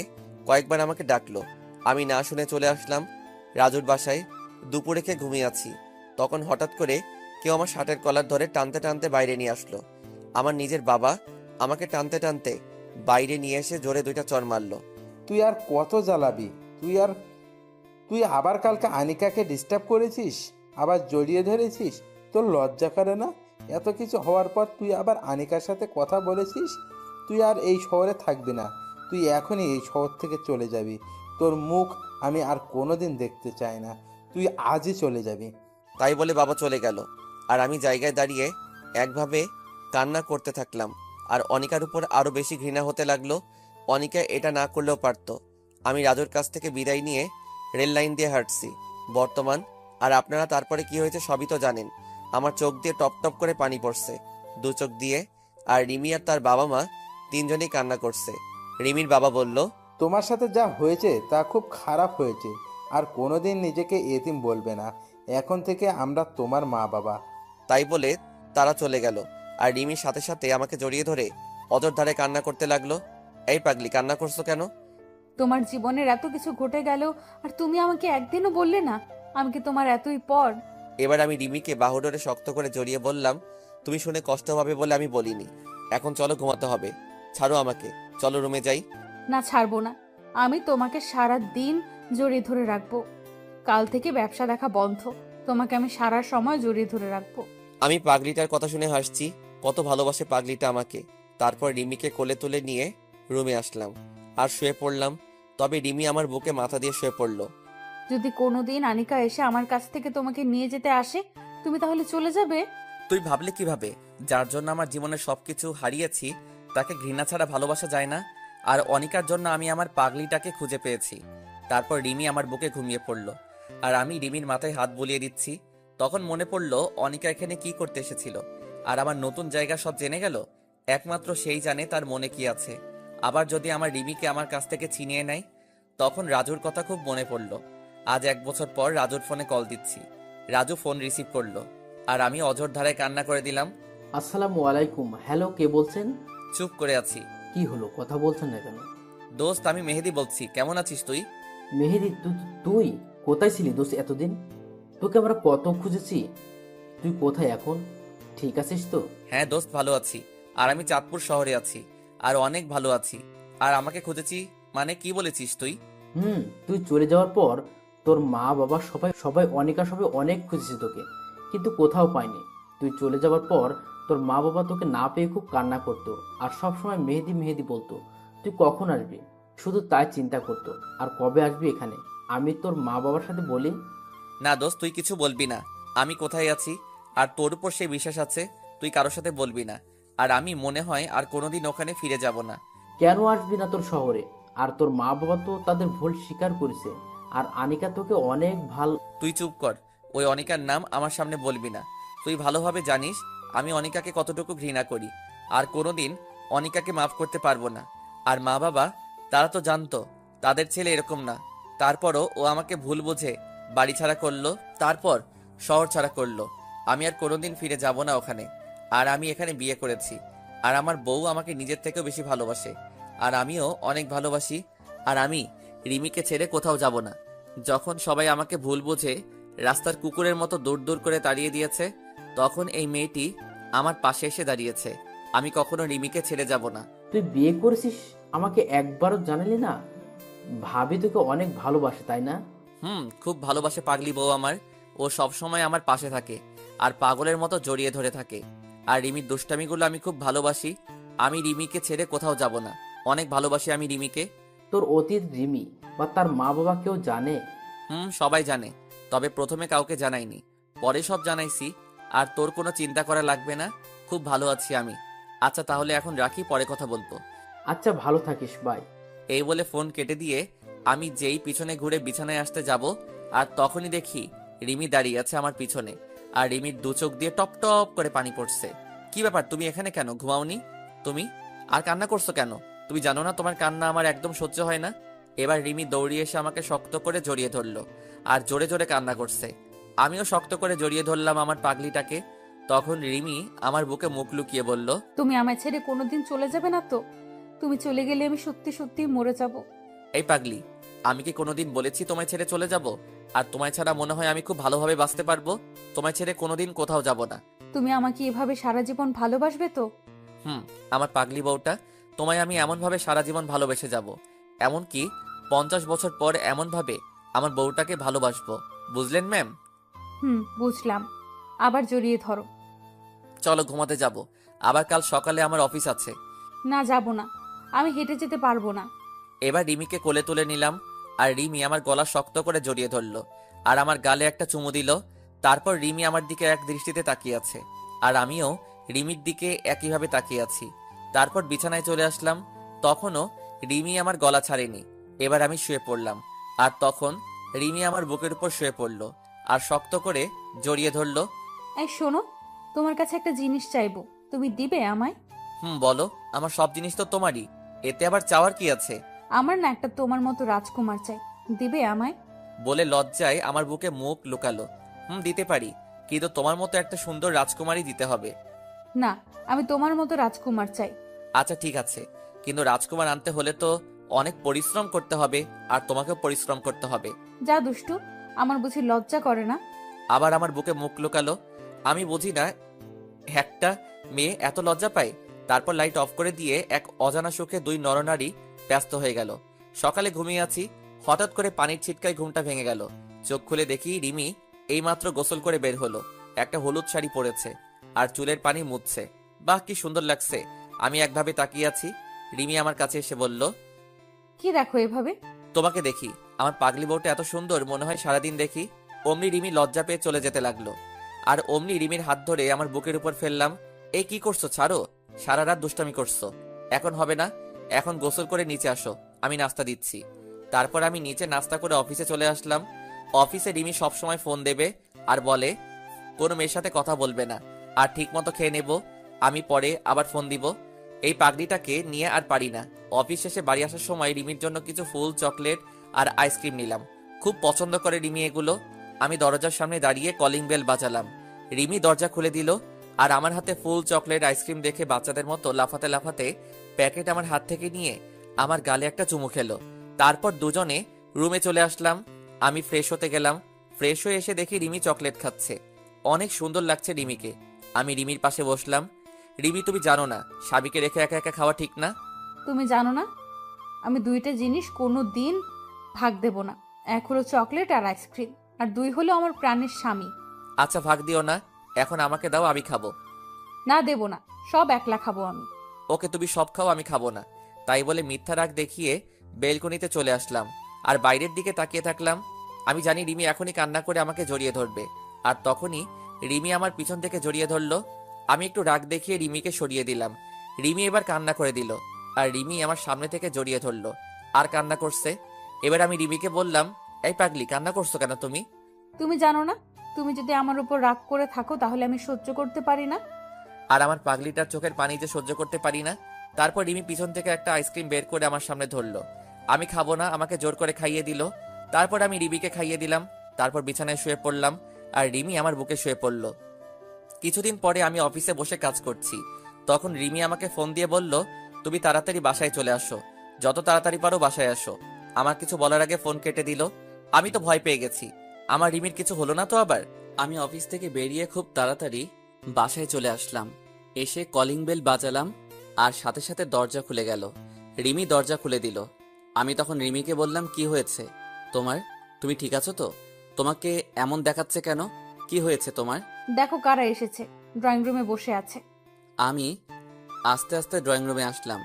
কয়েকবার আমাকে ডাকলো, আমি না শুনে চলে আসলাম রাজুর বাসায়। দুপুরে খেয়ে ঘুমিয়ে আছি, তখন হঠাৎ করে কেউ আমার শার্টের কলার ধরে টানতে টানতে বাইরে নিয়ে আসলো। আমার নিজের বাবা আমাকে টানতে টানতে বাইরে নিয়ে এসে জোরে 2টা চড় মারলো। তুই আর কত জ্বালাবি? তুই আবার কালকে আনিকাকে ডিস্টার্ব করেছিস, আবার জড়িয়ে ধরেছিস। তোর লজ্জা করে না? এত কিছু হওয়ার পর তুই আবার আনিকার সাথে কথা বলেছিস। তুই আর এই শহরে থাকবি না, তুই এখনই এই শহর থেকে চলে যাবি। তোর মুখ আমি আর কোনোদিন দেখতে চাই না, তুই আজই চলে যাবি। তাই বলে বাবা চলে গেল। আর আমি জায়গায় দাঁড়িয়ে একভাবে কান্না করতে থাকলাম। আর অনিকার উপর আরো বেশি ঘৃণা হতে লাগলো। অনিকা এটা না করলেও পারতো। আমি রাজুর কাছ থেকে বিদায় নিয়ে রেল লাইন দিয়ে হাঁটছি বর্তমান। আর আপনারা তারপরে কি হয়েছে সবই তো জানেন। আমার চোখ দিয়ে টপ টপ করে পানি পড়ছে, দু চোখ দিয়ে। আর রিমি আর তার বাবা মা তিনজনেই কান্না করছে। রিমির বাবা বলল, তোমার সাথে যা হয়েছে তা খুব খারাপ হয়েছে। আর কোনোদিন নিজেকে এতিম বলবে না। এখন থেকে আমরা তোমার মা বাবা। তাই বলে তারা চলে গেল। আর রিমির সাথে সাথে আমাকে জড়িয়ে ধরে অজর ধারে কান্না করতে লাগলো। এই পাগলি, কান্না করছো কেন? তোমার জীবনের এত কিছু ঘটে গেল আর তুমি আমাকে একদিনও বললে না। আমি কি তোমার এতই পর? এবার আমি রিমিকে বাহুডোরে শক্ত করে জড়িয়ে বললাম, তুমি শুনে কষ্ট হবে বলে আমি বলিনি। এখন চলো, ঘুমাতে হবে। ছাড়ো আমাকে, চলো রুমে যাই। না, ছাড়বো না। আমি তোমাকে সারা দিন জড়িয়ে ধরে রাখবো। কাল থেকে ব্যবসা দেখা বন্ধ। তোমাকে আমি সারা সময় জড়িয়ে ধরে রাখবো। আমি পাগলিটার কথা শুনে হাসছি। কত ভালোবাসে পাগলিটা আমাকে। তারপর রিমিকে কোলে তুলে নিয়ে রুমে আসলাম আর শুয়ে পড়লাম। তবে রিমি আমার বুকে মাথা দিয়ে শুয়ে পড়লো। যদি কোনোদিন আনিকা এসে আমার কাছ থেকে তোমাকে নিয়ে যেতে আসে, তুমি তাহলে চলে যাবে? তুই ভাবলে কিভাবে? যার জন্য আমার জীবনের সবকিছু হারিয়েছি তাকে ঘৃণা ছাড়া ভালোবাসা যায় না। আর অনিকার জন্য আমি আমার পাগলিটাকে খুঁজে পেয়েছি। তারপর রিমি আমার বুকে ঘুমিয়ে পড়লো। আর আমি রিমির মাথায় হাত বুলিয়ে দিচ্ছি। তখন মনে পড়লো অনিকা এখানে কি করতে এসেছিল। আর আমার নতুন জায়গা সব জেনে গেল। একমাত্র সেই জানে তার মনে কি আছে। আবার যদি আমার রিমিকে আমার কাছ থেকে ছিনিয়ে নেয়। তখন রাজুর কথা খুব মনে পড়লো। আজ 1 বছর পর রাজুর ফোনে কল দিচ্ছি। রাজু ফোন রিসিভ করলো। আর আমি অঝোর ধারায় কান্না করে দিলাম। আসসালামু আলাইকুম। হ্যালো, কে বলছেন? চুপ করে আছি। কি হলো, কথা বলছেন না কেন? দোস্ত, আমি মেহেদি বলছি। কেমন আছিস তুই? মেহেদি, তুই কোথায় ছিলি দোস্ত এতদিন? তোকে আমরা কত খুঁজেছি। তুই কোথায় এখন? ঠিক আছিস তো? হ্যাঁ দোস্ত, ভালো আছি। আর আমি চাঁদপুর শহরে আছি। আর অনেক ভালো আছি। আর আমাকে খুঁজেছি মানে কি বলেছিস তুই? তুই চলে যাওয়ার পর তোর মা বাবা সবাই সবাই অনিকা সবাই অনেক খুঁজেছে তোকে, কিন্তু কোথাও পায়নি। তুই চলে যাওয়ার পর তোর মা বাবা তোকে না পেয়ে খুব কান্না করতো আর সব সময় মেহেদি মেহেদি বলতো। তুই কখন আসবি শুধু তাই চিন্তা করতো। আর কবে আসবি এখানে? আমি তোর মা বাবার সাথে বলি। না দোস্ত, তুই কিছু বলবি না। আমি কোথায় আছি আর তোর উপর সেই বিশ্বাস আছে। তুই কারোর সাথে বলবি না। আর আমি মনে হয় আর কোনোদিন ওখানে ফিরে যাব না। কেন আসবি না তোর শহরে? আর তোর মা বাবা তো তাদের ভুল স্বীকার করেছে। আর আনিকা তোকে অনেক তুই চুপ কর। ওই অনিকার নাম আমার সামনে বলবি না। তুই ভালোভাবে জানিস আমি অনিকাকে কতটুকু ঘৃণা করি। আর কোনোদিন অনিকাকে মাফ করতে পারবো না। আর মা বাবা তারা তো জানতো তাদের ছেলে এরকম না। তারপরও ও আমাকে ভুল বুঝে বাড়ি ছাড়া করলো, তারপর শহর ছাড়া করলো। আমি আর কোনোদিন ফিরে যাব না ওখানে। আর আমি এখানে বিয়ে করেছি। আর আমার বউ আমাকে নিজের থেকেও বেশি ভালোবাসে। আর আমিও অনেক ভালোবাসি। আর আমি রিমিকে ছেড়ে কোথাও যাব না। যখন সবাই আমাকে ভুল বুঝে রাস্তার কুকুরের মতো দূর দূর করে তাড়িয়ে দিয়েছে, তখন এই মেয়েটি আমার পাশে এসে দাঁড়িয়েছে। আমি কখনো রিমিকে ছেড়ে যাব না। তুই বিয়ে করেছিস, আমাকে একবারও জানালি না? ভাবি তোকে অনেক ভালোবাসে, তাই না? খুব ভালোবাসে পাগলি বউ আমার। ও সব সময় আমার পাশে থাকে আর পাগলের মতো জড়িয়ে ধরে থাকে। আর রিমির দুষ্টামিগুলো আমি খুব ভালোবাসি। আমি রিমিকে ছেড়ে কোথাও যাব না। অনেক ভালোবাসি আমি রিমিকে। তোর অতীত রিমি বা তার মা বাবা কেউ জানে? সবাই জানে। তবে প্রথমে কাউকে জানাইনি, পরে সব জানাইছি। আর তোর কোনো চিন্তা করা লাগবে না। খুব ভালো আছি আমি। আচ্ছা তাহলে এখন রাখি, পরে কথা বলবো। আচ্ছা, ভালো থাকিস, বাই। এই বলে ফোন কেটে দিয়ে আমি যেই পিছনে ঘুরে বিছানায় আসতে যাব, আর তখনই দেখি রিমি দাঁড়িয়ে আছে আমার পিছনে। আর রিমির দু চোখ দিয়ে টপ টপ করে পানি পড়ছে। কি ব্যাপার, তুমি এখানে কেন? ঘুমাওনি তুমি? আর কান্না করছো কেন? তুমি জানো না তোমার কান্না আমার একদম সহ্য হয় না? এবার রিমি দৌড়িয়ে এসে আমাকে শক্ত করে জড়িয়ে ধরলো আর জোরে জোরে কান্না করছে। আমিও শক্ত করে জড়িয়ে ধরলাম আমার পাগলিটাকে। তখন রিমি আমার বুকে মুখ লুকিয়ে বলল, তুমি আমায় ছেড়ে কোনোদিন চলে যাবে না তো? তুমি চলে গেলে আমি সত্যি সত্যি মরে যাব। এই পাগলি, আমি কি কোনোদিন বলেছি তোমায় ছেড়ে চলে যাব? আর তোমায় ছাড়া মনে হয় আমি খুব ভালোভাবে বাঁচতে পারবো? তোমায় ছেড়ে কোনোদিন কোথাও যাব না। তুমি আমাকে এভাবে সারা জীবন ভালোবাসবে তো? আমার পাগলি বউটা, তোমায় আমি এমনভাবে সারা জীবন ভালোবেসে যাব। এমনকি 50 বছর পর এমনভাবে আমার বউটাকে ভালোবাসবো। বুঝলেন ম্যাম? বুঝলাম। আবার জড়িয়ে ধরো। চলো ঘুমাতে যাব। আবার কাল সকালে আমার অফিস আছে। না, যাব না। আমি হেঁটে যেতে পারবো না। এবার রিমিকে কোলে তুলে নিলাম। আর রিমি আমার গলা শক্ত করে জড়িয়ে ধরলো আর আমার গালে একটা চুমু দিল। তারপর রিমি আমার দিকে এক দৃষ্টিতে তাকিয়ে আছে, আর আমিও রিমির দিকে একইভাবে তাকিয়ে আছি। তারপর বিছানায় চলে আসলাম। তখনও রিমি আমার গলা ছাড়েনি। এবার আমি শুয়ে পড়লাম, আর তখন রিমি আমার বুকের উপর শুয়ে পড়লো আর শক্ত করে জড়িয়ে ধরলো। এই শোনো, তোমার কাছে একটা জিনিস চাইবো, তুমি দিবে আমায়? বলো। আমার সব জিনিস তো তোমারই, এতে আবার চাওয়ার কি আছে? আমার না একটা তোমার মতো রাজকুমার চাই, দিবে আমায়? বলে লজ্জায় আমার বুকে মুখ লুকালো। দিতে পারি, কিন্তু তোমার মতো একটা সুন্দর রাজকুমারী দিতে হবে। না, আমি তোমার মতো রাজকুমার চাই। আচ্ছা ঠিক আছে, কিন্তু রাজকুমার আনতে হলে তো অনেক পরিশ্রম করতে হবে, আর তোমাকেও পরিশ্রম করতে হবে। যা দুষ্টু, আমার বুঝি লজ্জা করে না? আবার আমার বুকে মুখ লুকালো। আমি বুঝি না একটা মেয়ে এত লজ্জা পায়। তারপর লাইট অফ করে দিয়ে এক অজানা সুখে দুই নরনারী ব্যস্ত হয়ে গেল। সকালে ঘুমিয়ে আছি, হঠাৎ করে পানির ছিটকায় ঘুমটা ভেঙে গেল। চোখ খুলে দেখি রিমি এইমাত্র গোসল করে বের হলো। একটা হলুদ শাড়ি পরেছে আর চুলের পানি মুছছে। বাহ, কি সুন্দর লাগছে। আমি একভাবে তাকিয়ে আছি। রিমি আমার কাছে এসে বলল, কি দেখো এভাবে? তোমাকে দেখি। আমার পাগলি বউটা এত সুন্দর, মনে হয় সারাদিন দেখি। অমনি রিমি লজ্জা পেয়ে চলে যেতে লাগলো, আর অমনি রিমির হাত ধরে আমার বুকের উপর ফেললাম। এই কি করছো? ছাড়ো। সারা রাত দুষ্টামি করছো, এখন হবে না। এখন গোসল করে নিচে আসো, আমি নাস্তা দিচ্ছি। তারপর আমি নিচে নাস্তা করে অফিসে চলে আসলাম। অফিসে রিমি সবসময় ফোন দেবে আর বলে কোনো মেয়ের সাথে কথা বলবে না, আর ঠিক মতো খেয়ে নেব। আমি পরে আবার ফোন দিব। এই পাগড়িটাকে নিয়ে আর পারি না। অফিস শেষে বাড়ি আসার সময় রিমির জন্য কিছু ফুল, চকলেট আর আইসক্রিম নিলাম। খুব পছন্দ করে রিমি এগুলো। আমি দরজার সামনে দাঁড়িয়ে কলিং বেল বাজালাম। রিমি দরজা খুলে দিল, আর আমার হাতে ফুল, চকলেট, আইসক্রিম দেখে বাচ্চাদের মতো লাফাতে লাফাতে প্যাকেট আমার হাত থেকে নিয়ে আমার গালে একটা চুমু খেলো। তারপর দুজনে রুমে চলে আসলাম। আমি ফ্রেশ হতে গেলাম। ফ্রেশ হয়ে এসে দেখি রিমি চকলেট খাচ্ছে। অনেক সুন্দর লাগছে রিমিকে। আমি রিমির পাশে বসলাম। রিমি, তুমি জানো না সাবিকে রেখে একা একা খাওয়া ঠিক না? তুমি জানো না আমি দুইটা জিনিস কোনো দিন ভাগ দেব না। এক হলো চকলেট আর আইসক্রিম, আর দুই হলো আমার প্রাণের স্বামী। আচ্ছা, ভাগ দিও না, এখন আমাকে দাও, আমি খাবো। না, দেব না, সব একলা খাবো আমি। ওকে, তুমি সব খাও, আমি খাবো না। তাই বলে মিথ্যা রাগ দেখিয়ে বেলকনিতে চলে আসলাম, আর বাইরের দিকে তাকিয়ে থাকলাম। আমি জানি রিমি এখনই কান্না করে আমাকে জড়িয়ে ধরবে, আর তখনই রিমি আমার পিছন থেকে জড়িয়ে ধরলো। আমি একটু রাগ দেখিয়ে রিমিকে সরিয়ে দিলাম। রিমি এবার কান্না করে দিল, আর রিমি আমার সামনে থেকে জড়িয়ে ধরলো আর কান্না করছে। এবার আমি রিমিকে বললাম, এই পাগলি, কান্না করছো কেন তুমি? তুমি জানো না, তুমি যদি আমার উপর রাগ করে থাকো তাহলে আমি সহ্য করতে পারি না। আর আমার পাগলিটার চোখের পানি যে সহ্য করতে পারি না। তারপর রিমি পিছন থেকে একটা আইসক্রিম বের করে আমার সামনে ধরলো। আমি খাবো না, আমাকে জোর করে খাইয়ে দিল। তারপর আমি রিমিকে খাইয়ে দিলাম। তারপর বিছানায় শুয়ে পড়লাম, আর রিমি আমার বুকে শুয়ে পড়লো। কিছুদিন পরে আমি অফিসে বসে কাজ করছি। তখন রিমি আমাকে ফোন দিয়ে বলল, তুমি তাড়াতাড়ি বাসায় চলে আসো, যত তাড়াতাড়ি পারো বাসায় আসো। আমার কিছু বলার আগে ফোন কেটে দিল। আমি তো ভয় পেয়ে গেছি, আমার রিমির কিছু হলো না তো আবার। আমি অফিস থেকে বেরিয়ে খুব তাড়াতাড়ি বাসায় চলে আসলাম। এসে কলিং বেল বাজালাম, আর সাথে সাথে দরজা খুলে গেল। রিমি দরজা খুলে দিল। আমি তখন রিমিকে বললাম, কি হয়েছে তোমার? তুমি ঠিক আছো তো? তোমাকে এমন দেখাচ্ছে কেন? কি হয়েছে তোমার? দেখো কারা এসেছে, ড্রয়িং রুমে বসে আছে। আমি আস্তে আস্তে ড্রয়িং রুমে আসলাম।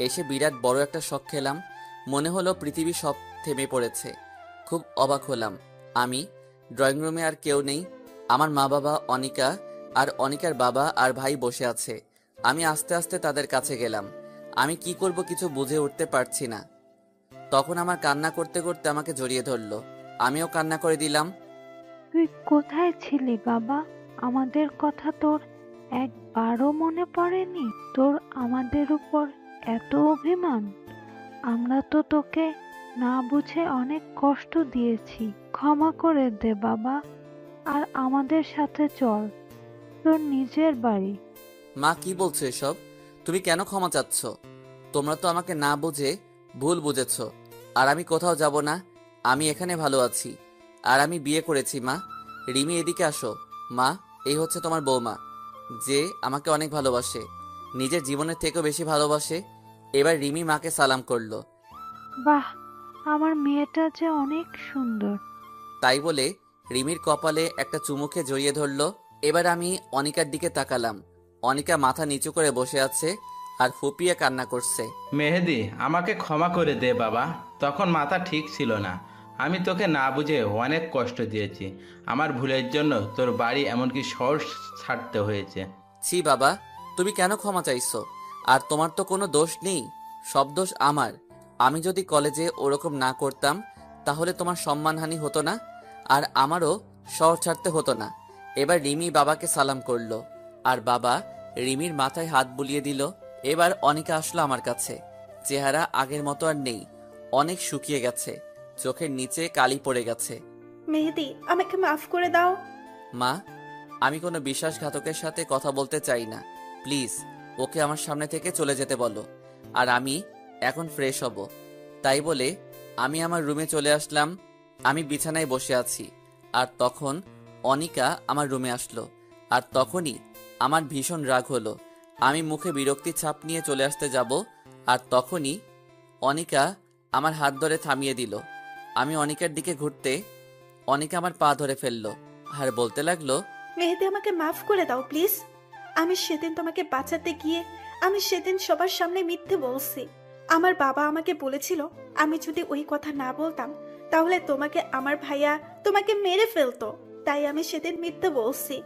এসে বিরাট বড় একটা শক খেলাম। মনে হলো পৃথিবী সব থেমে পড়েছে। খুব অবাক হলাম। আমি ড্রয়িং রুমে আর কেউ নেই। আমার মা বাবা, অনিকা আর অনিকার বাবা আর ভাই বসে আছে। আমি আস্তে আস্তে তাদের কাছে গেলাম। আমি কি করব কিছু বুঝে উঠতে পারছি না। তখন আমার কান্না করতে করতে আমাকে জড়িয়ে ধরলো। আমিও কান্না করে দিলাম। তুই কোথায় ছিলি বাবা? আমাদের কথা তোর একবারও মনে পড়েনি? তোর আমাদের উপর এত অভিমান? আমরা তো তোকে না বুঝে অনেক কষ্ট দিয়েছি, ক্ষমা করে দে বাবা। আর আমাদের সাথে চল তোর নিজের বাড়ি। মা, কি বলছো এসব? তুমি কেন ক্ষমা চাচ্ছ? তোমরা তো আমাকে না বুঝে ভুল বুঝেছ। আর আমি কোথাও যাব না, আমি এখানে ভালো আছি। আর আমি বিয়ে করেছি মা। রিমি, এদিকে আসো। মা, এই হচ্ছে তোমার বৌমা, যে আমাকে অনেক ভালোবাসে, নিজের জীবনের থেকেও বেশি ভালোবাসে। এবার রিমি মাকে সালাম করলো। বাহ, আমার মেয়েটা যে অনেক সুন্দর। তাই বলে রিমির কপালে একটা চুমুকে জড়িয়ে ধরলো। এবার আমি অনিকার দিকে তাকালাম। অনিকা মাথা নিচু করে বসে আছে আর ফুপিয়ে কান্না করছে। মেহেদি, আমাকে ক্ষমা করে দে বাবা, তখন মাথা ঠিক ছিল না। আমি তোকে না বুঝে অনেক কষ্ট দিয়েছি। আমার ভুলের জন্য তোর বাড়ি এমনকি শহর ছাড়তে হয়েছে। ছি বাবা, তুমি কেন ক্ষমা চাইছো? আর তোমার তো কোনো দোষ নেই, সব দোষ আমার। আমি যদি কলেজে ওরকম না করতাম তাহলে তোমার সম্মানহানি হতো না, আর আমারও শহর ছাড়তে হতো না। এবার রিমি বাবাকে সালাম করলো, আর বাবা রিমির মাথায় হাত বুলিয়ে দিল। এবার অনিকা আসলো আমার কাছে। চেহারা আগের মতো আর নেই, অনেক শুকিয়ে গেছে, চোখের নিচে কালি পড়ে গেছে। মেহেদি, আমাকে মাফ করে দাও। মা, আমি কোনো বিশ্বাসঘাতকের সাথে কথা বলতে চাই না, প্লিজ ওকে আমার সামনে থেকে চলে যেতে বলো, আর আমি এখন ফ্রেশ হব। তাই বলে আমি আমার রুমে চলে আসলাম। আমি বিছানায় বসে আছি, আর তখন অনিকা আমার রুমে আসলো। আর তখনই আমার ভীষণ রাগ হলো। আমি মুখে বিরক্তির ছাপ নিয়ে চলে আসতে যাব, আর তখনই অনিকা আমার হাত ধরে থামিয়ে দিল। আমি অনিকার দিকে ঘুরতে অনিকা আমার পা ধরে ফেললো, আর বলতে লাগলো, মেহেদি, আমাকে মাফ করে দাও প্লিজ। আমি সেদিন তোমাকে বাঁচাতে গিয়ে আমি সেদিন সবার সামনে মিথ্যে বলছি। আমার বাবা আমাকে বলেছিল আমি যদি ওই কথা না বলতাম তাহলে তোমাকে আমার ভাইয়া তোমাকে মেরে ফেলতো। তাই আমি সেদিন মিথ্যে বলছি।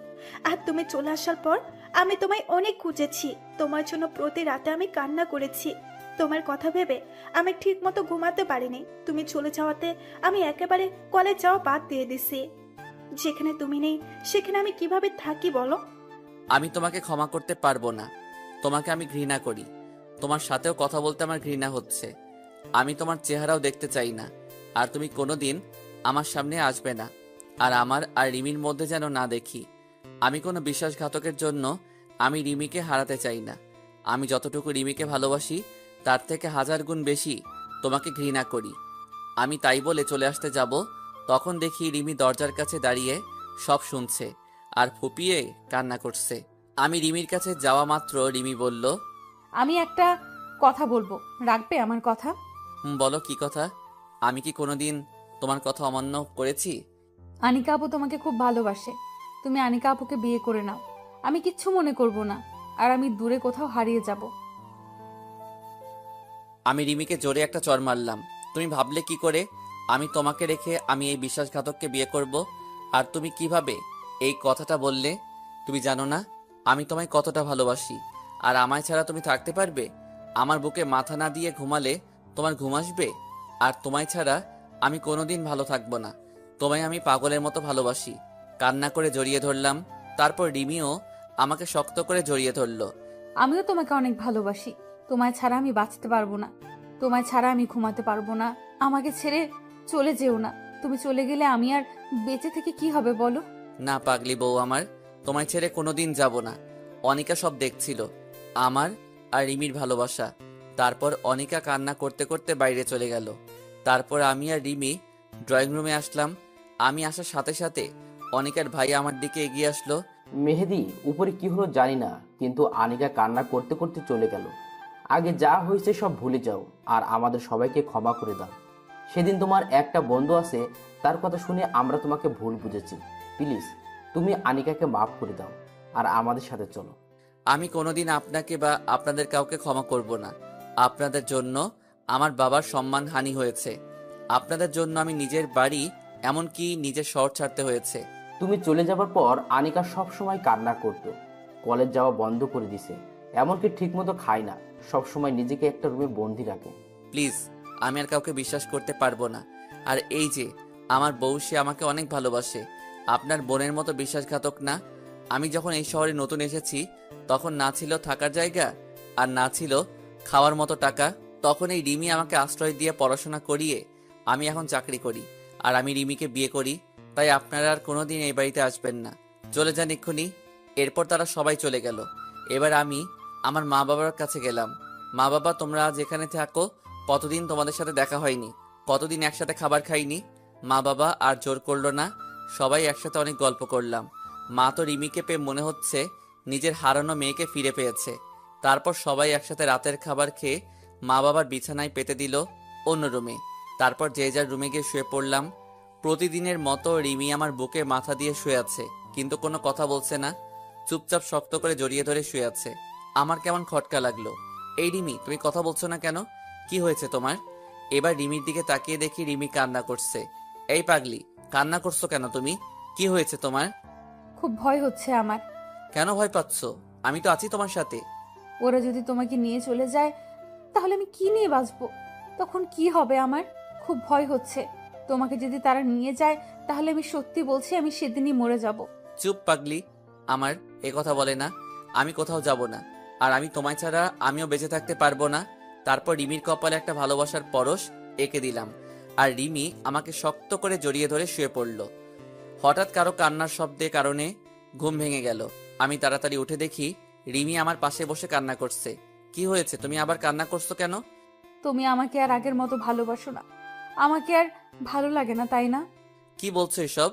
আর তুমি চলে আসার পর আমি তোমায় অনেক খুঁজেছি। তোমার জন্য প্রতি রাতে আমি কান্না করেছি। তোমার কথা ভেবে আমি ঠিক মতো ঘুমাতে পারিনি। তুমি চলে যাওয়াতে আমি একেবারে কলেজ যাওয়া বাদ দিয়ে দিছি। যেখানে তুমি নেই সেখানে আমি কিভাবে থাকি বলো? আমি তোমাকে ক্ষমা করতে পারবো না। তোমাকে আমি ঘৃণা করি, তোমার সাথেও কথা বলতে আমার ঘৃণা হচ্ছে। আমি তোমার চেহারাও দেখতে চাই না, আর তুমি কোনোদিন আমার সামনে আসবে না। আর আমার আর রিমির মধ্যে যেন না দেখি। আমি কোনো বিশ্বাসঘাতকের জন্য আমি রিমিকে হারাতে চাই না। আমি যতটুকু রিমিকে ভালোবাসি তার থেকে 1000 গুণ বেশি তোমাকে ঘৃণা করি। আমি তাই বলে চলে আসতে যাব, তখন দেখি রিমি দরজার কাছে দাঁড়িয়ে সব শুনছে আর ফুপিয়ে কান্না করছে। আমি রিমির কাছে যাওয়া মাত্র রিমি বলল, আমি একটা কথা বলবো, রাখবে আমার কথা? বলো কি কথা? আমি কি কোনোদিন তোমার কথা অমান্য করেছি? আনিকা আপু তোমাকে খুব ভালোবাসে, তুমি আনিকা আপুকে বিয়ে করে নাও। আমি কিচ্ছু মনে করব না, আর আমি দূরে কোথাও হারিয়ে যাব। আমি রিমিকে জোরে একটা চড় মারলাম। তুমি ভাবলে কি করে আমি তোমাকে রেখে আমি এই বিশ্বাসঘাতককে বিয়ে করব? আর তুমি কিভাবে এই কথাটা বললে? তুমি জানো না আমি তোমায় কতটা ভালোবাসি, আর আমায় ছাড়া তুমি থাকতে পারবে? আমার বুকে মাথা না দিয়ে ঘুমালে তোমার ঘুম আসবে? আর তোমায় ছাড়া আমি কোনোদিন ভালো থাকবো না। তোমায় আমি পাগলের মতো ভালোবাসি। কান্না করে জড়িয়ে ধরলাম। তারপর রিমিও আমাকে শক্ত করে জড়িয়ে ধরলো। আমিও তোমাকে অনেক ভালোবাসি, তোমায় ছাড়া আমি বাঁচতে পারবো না, তোমায় ছাড়া আমি ঘুমাতে পারবো না। আমাকে ছেড়ে চলে যেও না, তুমি চলে গেলে আমি আর বেঁচে থেকে কি হবে বলো? না পাগলি বউ আমার, তোমায় ছেড়ে কোনোদিন যাব না। অনিকা সব দেখছিল, আমার আর রিমির ভালোবাসা। তারপর অনিকা কান্না করতে করতে বাইরে চলে গেল। তারপর আমি আর রিমি ড্রয়িং রুমে আসলাম। আমি আসার সাথে সাথে অনিকার ভাই আমার দিকে এগিয়ে আসলো। মেহেদি, উপরে কি হলো জানি না, কিন্তু আনিকা কান্না করতে করতে চলে গেল। আগে যা হয়েছে সব ভুলে যাও, আর আমাদের সবাইকে ক্ষমা করে দাও। সেদিন তোমার একটা বন্ধু আছে, তার কথা শুনে আমরা তোমাকে ভুল বুঝেছি। প্লিজ তুমি আনিকাকে মাফ করে দাও, আর আমাদের সাথে চলো। আমি কোনোদিন আপনাকে বা আপনাদের কাউকে ক্ষমা করব না। আপনাদের জন্য আমার বাবার সম্মানহানি হয়েছে। আপনাদের জন্য আমি নিজের বাড়ি, এমনকি নিজের শহর ছাড়তে হয়েছে। তুমি চলে যাবার পর আনিকা সব সময় কান্না করতো, কলেজ যাওয়া বন্ধ করে দিছে, এমনকি ঠিকমতো খায় না, সব সময় নিজেকে একটা রুমে বন্দি রাখে। প্লিজ, আমি আর কাউকে বিশ্বাস করতে পারবো না। আর এই যে আমার বউ, সে আমাকে অনেক ভালোবাসে, আপনার বোনের মতো বিশ্বাসঘাতক না। আমি যখন এই শহরে নতুন এসেছি তখন না ছিল থাকার জায়গা, আর না ছিল খাওয়ার মতো টাকা। তখন এই রিমি আমাকে আশ্রয় দিয়ে পড়াশোনা করিয়ে আমি এখন চাকরি করি, আর আমি রিমিকে বিয়ে করি। তাই আপনারা আর কোনোদিন এই বাড়িতে আসবেন না, চলে যান এক্ষুনি। এরপর তারা সবাই চলে গেল। এবার আমি আমার মা বাবার কাছে গেলাম। মা বাবা, তোমরা যেখানে থাকো, কতদিন তোমাদের সাথে দেখা হয়নি, কতদিন একসাথে খাবার খাইনি। মা বাবা আর জোর করলো না, সবাই একসাথে অনেক গল্প করলাম। মা তো রিমিকে পেয়ে মনে হচ্ছে নিজের হারানো মেয়েকে ফিরে পেয়েছে। তারপর সবাই একসাথে রাতের খাবার খেয়ে মা বাবার বিছানায় পেতে দিল অন্য রুমে। তারপর যে যার রুমে গিয়ে শুয়ে পড়লাম। প্রতিদিনের মতো রিমি আমার বুকে মাথা দিয়ে শুয়ে আছে, কিন্তু কোনো কথা বলছে না, চুপচাপ শক্ত করে জড়িয়ে ধরে শুয়ে আছে। আমার কেমন খটকা লাগলো। এই রিমি, তুমি কথা বলছো না কেন? কি হয়েছে তোমার? এবার রিমির দিকে তাকিয়ে দেখি রিমি কান্না করছে। এই পাগলি, কান্না করছো কেন তুমি? কি হয়েছে তোমার? খুব ভয় হচ্ছে আমার। কেন ভয় পাচ্ছ? আমি তো আছি তোমার সাথে। ওরা যদি তোমাকে নিয়ে চলে যায় তাহলে আমি কি নিয়ে বাঁচবো? তখন কি হবে আমার? খুব ভয় হচ্ছে। তোমাকে যদি তারা নিয়ে যায় তাহলে আমি সত্যি বলছি আমি সেদিনই মরে যাব। চুপ পাগলি, আমার এ কথা বলে না। আমি কোথাও যাব না, আর আমি তোমায় ছাড়া আমিও বেঁচে থাকতে পারবো না। তারপর রিমির কপালে একটা ভালোবাসার পরশ এঁকে দিলাম, আর রিমি আমাকে শক্ত করে জড়িয়ে ধরে শুয়ে পড়ল। হঠাৎ কারো কান্নার শব্দে কারণে ঘুম ভেঙে গেল। আমি তাড়াতাড়ি উঠে দেখি রিমি আমার পাশে বসে কান্না করছে। কি হয়েছে, তুমি আবার কান্না করছো কেন? তুমি আমাকে আর আগের মতো ভালোবাসো না। আমাকে আর ভালো লাগে না, তাই না? কি বলছো এসব?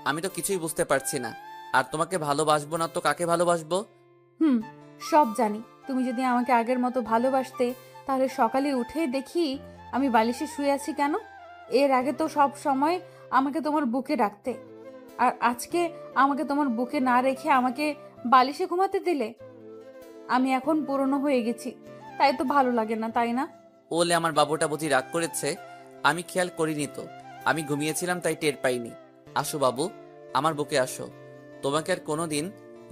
আমি তো কিছুই বুঝতে পারছি না। আর তোমাকে ভালোবাসবো না তো কাকে ভালোবাসবো? হুম, সব জানি। তুমি যদি আমাকে আগের মতো ভালোবাসতে তাহলে সকালে উঠে দেখি আমি বালিশে শুয়ে আছি কেন? এর আগে তো সব সময় আমাকে তোমার বুকে রাখতে, আর আজকে আমাকে তোমার বুকে না রেখে আমাকে বালিশে ঘুমাতে দিলে। আমি এখন পুরনো হয়ে গেছি, তাই তো ভালো লাগে না, তাই না? ওলে আমার বাবুটা বুঝি রাগ করেছে। আমি খেয়াল করিনি তো, আমি ঘুমিয়েছিলাম তাই টের পাইনি। আসো বাবু, আমার বুকে আসো। তোমাকে আর কোনোদিন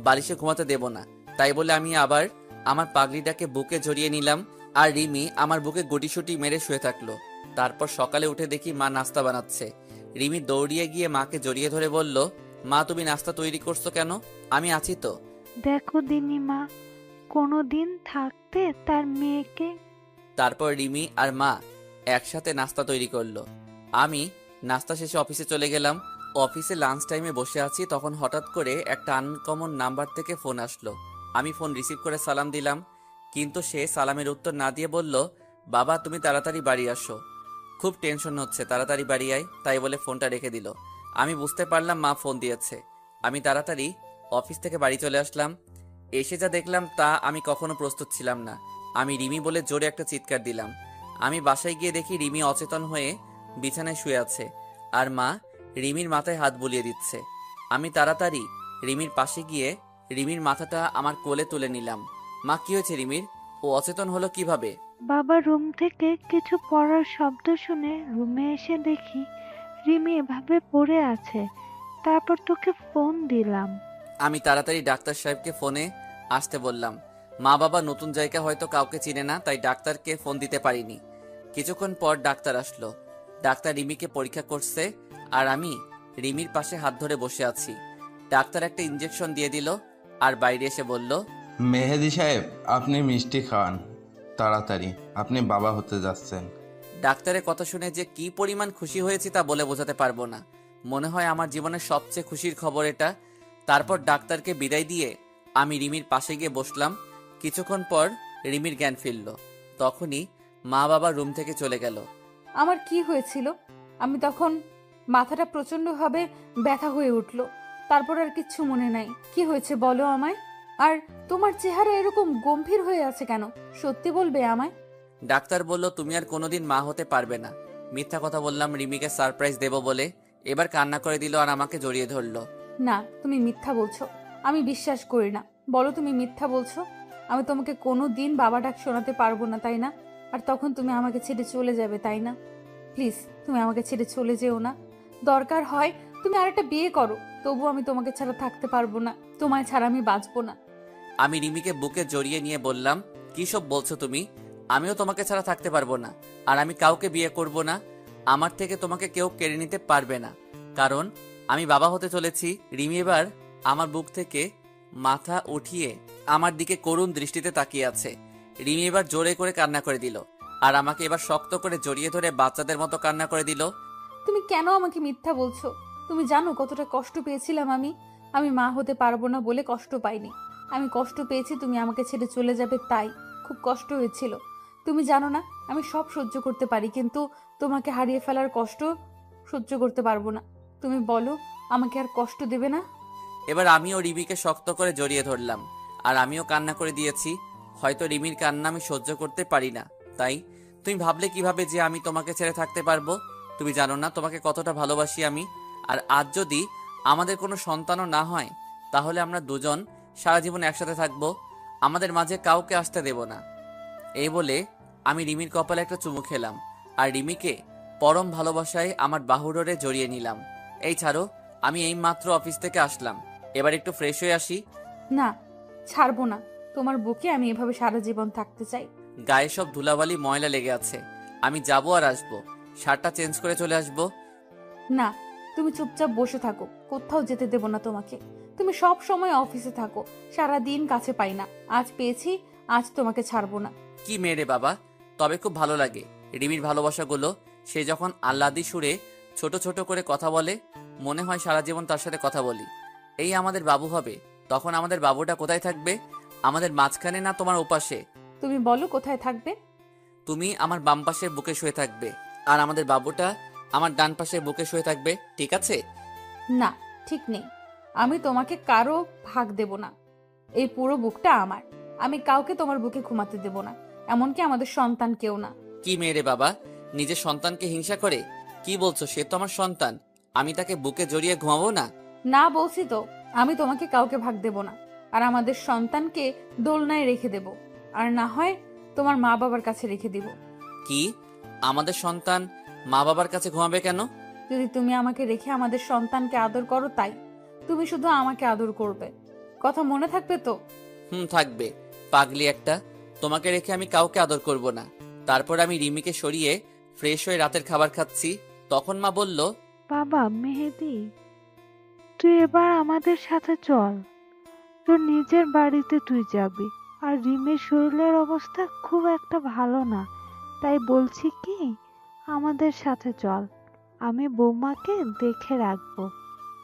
বালিশে ঘুমাতে দেব না। তাই বলে আমি আবার আমার পাগড়িটাকে বুকে জড়িয়ে নিলাম, আর রিমি আমার বুকে গুটিসুটি মেরে শুয়ে থাকলো। তারপর সকালে উঠে দেখি মা নাস্তা বানাচ্ছে। রিমি দৌড়িয়ে গিয়ে মাকে জড়িয়ে ধরে বলল, মা তুমি নাস্তা তৈরি করছো কেন? আমি আছি তো। দেখো দিনিমা, কোনো দিন থাকতে তার মেয়েকে। তারপর রিমি আর মা একসাথে নাস্তা তৈরি করলো। আমি নাস্তা শেষে অফিসে চলে গেলাম। অফিসে লাঞ্চ টাইমে বসে আছি, তখন হঠাৎ করে একটা আনকমন নাম্বার থেকে ফোন আসলো। আমি ফোন রিসিভ করে সালাম দিলাম, কিন্তু সে সালামের উত্তর না দিয়ে বলল, বাবা তুমি তাড়াতাড়ি বাড়ি আসো, খুব টেনশন হচ্ছে, তাড়াতাড়ি বাড়ি আয়। তাই বলে ফোনটা রেখে দিল। আমি বুঝতে পারলাম মা ফোন দিয়েছে। আমি তাড়াতাড়ি অফিস থেকে বাড়ি চলে আসলাম। এসে যা দেখলাম তা আমি কখনো প্রস্তুত ছিলাম না। আমি রিমি বলে জোরে একটা চিৎকার দিলাম। আমি বাসায় গিয়ে দেখি রিমি অচেতন হয়ে বিছানায় শুয়ে আছে, আর মা রিমির মাথায় হাত বুলিয়ে দিচ্ছে। আমি তাড়াতাড়ি রিমির পাশে গিয়ে রিমির মাথাটা আমার কোলে তুলে নিলাম। মা কি হয়েছে রিমির? ও অচেতন হলো কিভাবে? বাবা রুম থেকে কিছু পড়ার শব্দ শুনে রুমে এসে দেখি রিমি এভাবে পড়ে আছে। তারপর তোকে ফোন দিলাম। আমি তাড়াতাড়ি ডাক্তার সাহেবকে ফোনে আসতে বললাম। মা বাবা নতুন জায়গা হয়তো কাউকে চিনে না, তাই ডাক্তারকে ফোন দিতে পারিনি। কিছুক্ষণ পর ডাক্তার আসলো। ডাক্তার রিমিকে পরীক্ষা করছে, আর আমি রিমির পাশে হাত ধরে বসে আছি। ডাক্তার একটা ইঞ্জেকশন দিয়ে দিল, আর বাইরে এসে বলল, মেহেদি সাহেব, আপনি মিষ্টি খান তাড়াতাড়ি, আপনি বাবা হতে যাচ্ছেন। ডাক্তারের কথা শুনে যে কি পরিমাণ খুশি হয়েছি তা বলে বোঝাতে পারবো না। মনে হয় আমার জীবনের সবচেয়ে খুশির খবর এটা। তারপর ডাক্তারকে বিদায় দিয়ে আমি রিমির পাশে গিয়ে বসলাম। কিছুক্ষণ পর রিমির জ্ঞান ফিরল। তখনই মা বাবা রুম থেকে চলে গেল। আমার কি হয়েছিল? আমি তখন মাথাটা প্রচন্ডভাবে ব্যথা হয়ে উঠল। তারপর আর কিচ্ছু মনে নাই। কি হয়েছে বলো আমায়। আর তোমার চেহারা এরকম গম্ভীর হয়ে আছে কেন? সত্যি বলবে আমায়। ডাক্তার বলল, তুমি আর কোনোদিন মা হতে পারবে না। মিথ্যা কথা বললাম রিমিকে সারপ্রাইজ দেব বলে। এবার কান্না করে দিল আর আমাকে জড়িয়ে ধরলো। না, তুমি মিথ্যা বলছো। আমি বিশ্বাস করি না। বলো তুমি মিথ্যা বলছো। আমি তোমাকে কোনো দিন বাবা ডাক শোনাতে পারবো না, তাই না? আর তখন তুমি আমাকে ছেড়ে চলে যাবে, তাই না? প্লিজ, তুমি আমাকে ছেড়ে চলে যেও না। দরকার হয় তুমি আরেকটা বিয়ে করো, তবু আমি তোমাকে ছাড়া থাকতে পারবো না। তোমায় ছাড়া আমি বাঁচবো না। আমি রিমিকে বুকে জড়িয়ে নিয়ে বললাম, কি সব বলছো তুমি? আমিও তোমাকে ছাড়া থাকতে পারবো না, আর আমি কাউকে বিয়ে করব না। আমার থেকে তোমাকে কেউ কেড়ে নিতে পারবে না, কারণ আমি বাবা হতে চলেছি। রিমি এবার আমার বুক থেকে মাথা উঠিয়ে আমার দিকে করুণ দৃষ্টিতে তাকিয়ে আছে। রিমি এবার জোরে করে কান্না করে দিল, আর আমাকে এবার শক্ত করে জড়িয়ে ধরে বাচ্চাদের মতো কান্না করে দিল। তুমি কেন আমাকে মিথ্যা বলছো? তুমি জানো কতটা কষ্ট পেয়েছিলাম আমি। আমি মা হতে পারবো না বলে কষ্ট পাইনি। আমি কষ্ট পেয়েছি তুমি আমাকে ছেড়ে চলে যাবে, তাই খুব কষ্ট হয়েছিল। তুমি জানো না আমি সব সহ্য করতে পারি, কিন্তু তোমাকে হারিয়ে ফেলার কষ্ট সহ্য করতে পারবো না। তুমি বলো, আমাকে আর কষ্ট দেবে না? এবার আমিও রিমিকে শক্ত করে জড়িয়ে ধরলাম, আর আমিও কান্না করে দিয়েছি। হয়তো রিমির কান্না আমি সহ্য করতে পারি না, তাই তুমি ভাবলে কিভাবে যে আমি তোমাকে ছেড়ে থাকতে পারবো? তুমি জানো না তোমাকে কতটা ভালোবাসি আমি। আর আজ যদি আমাদের কোনো সন্তানও না হয়, তাহলে আমরা দুজন সারা জীবন একসাথে থাকবো, আমাদের মাঝে কাউকে আসতে দেব না। এই বলে আমি রিমির কপালে একটা চুমু খেলাম, আর রিমিকে পরম ভালোবাসায় আমার বাহুডোরে জড়িয়ে নিলাম। এই ছাড়ো, আমি এই মাত্র অফিস থেকে আসলাম, এবার একটু ফ্রেশ হয়ে আসি। না, ছাড়বো না। তোমার বুকে আমি এভাবে সারা জীবন থাকতে চাই। গায়ে সব ধুলাবালি ময়লা লেগে আছে, আমি যাবো আর আসবো, শার্টটা চেঞ্জ করে চলে আসবো। না, তুমি চুপচাপ বসে থাকো, কোথাও যেতে দেব না তোমাকে। তুমি সব সময় অফিসে থাকো, সারা দিন কাছে পাই না। আজ পেয়েছি, আজ তোমাকে ছাড়বো না। কি মেরে বাবা, তবে খুব ভালো লাগে রিমির ভালোবাসাগুলো। সে যখন আহ্লাদি সুরে ছোট ছোট করে কথা বলে, মনে হয় সারা জীবন তার সাথে কথা বলি। এই আমাদের বাবু হবে, তখন আমাদের বাবুটা কোথায় থাকবে? আমাদের মাঝখানে না তোমার ওপাশে? তুমি বলো কোথায় থাকবে? তুমি আমার বাম পাশের বুকে শুয়ে থাকবে, আর আমাদের বাবুটা আমার ডান পাশের বুকে শুয়ে থাকবে, ঠিক আছে? না, ঠিক নেই। আমি তোমাকে কারো ভাগ দেব না। এই পুরো বুকটা আমার। আমি কাউকে তোমার বুকে ঘুমাতে দেব না, এমনকি আমাদের সন্তান কেউ না। কি মেরে বাবা, নিজের সন্তানকে হিংসা করে? কি বলছো? সে তো আমার সন্তান, আমি তাকে বুকে জড়িয়ে ঘুমাবো না? না বলছি তো, আমি তোমাকে কাউকে ভাগ দেব না। আর আমাদের সন্তানকে দোলনায় রেখে দেব, আর না হয় তোমার মা বাবার কাছে রেখে দিব। কি? আমাদের সন্তান মা বাবার কাছে ঘুমাবে কেন? যদি তুমি আমাকে রেখে আমাদের সন্তানকে আদর করো তাই। তুমি শুধু আমাকে আদর করবে, কথা মনে থাকবে তো? থাকবে। পাগলি একটা, তোমাকে রেখে আমি কাউকে আদর করব না। তারপর আমি রিমিকে সরিয়ে ফ্রেশ হয়ে রাতের খাবার খাচ্ছি, তখন মা বলল, বাবা মেহেদি, তুই এবার আমাদের সাথে চল। তোর নিজের বাড়িতে তুই যাবি। আর রিমের শরীরের অবস্থা খুব একটা ভালো না, তাই বলছি কি, আমাদের সাথে চল। আমি বৌমাকে দেখে রাখবো।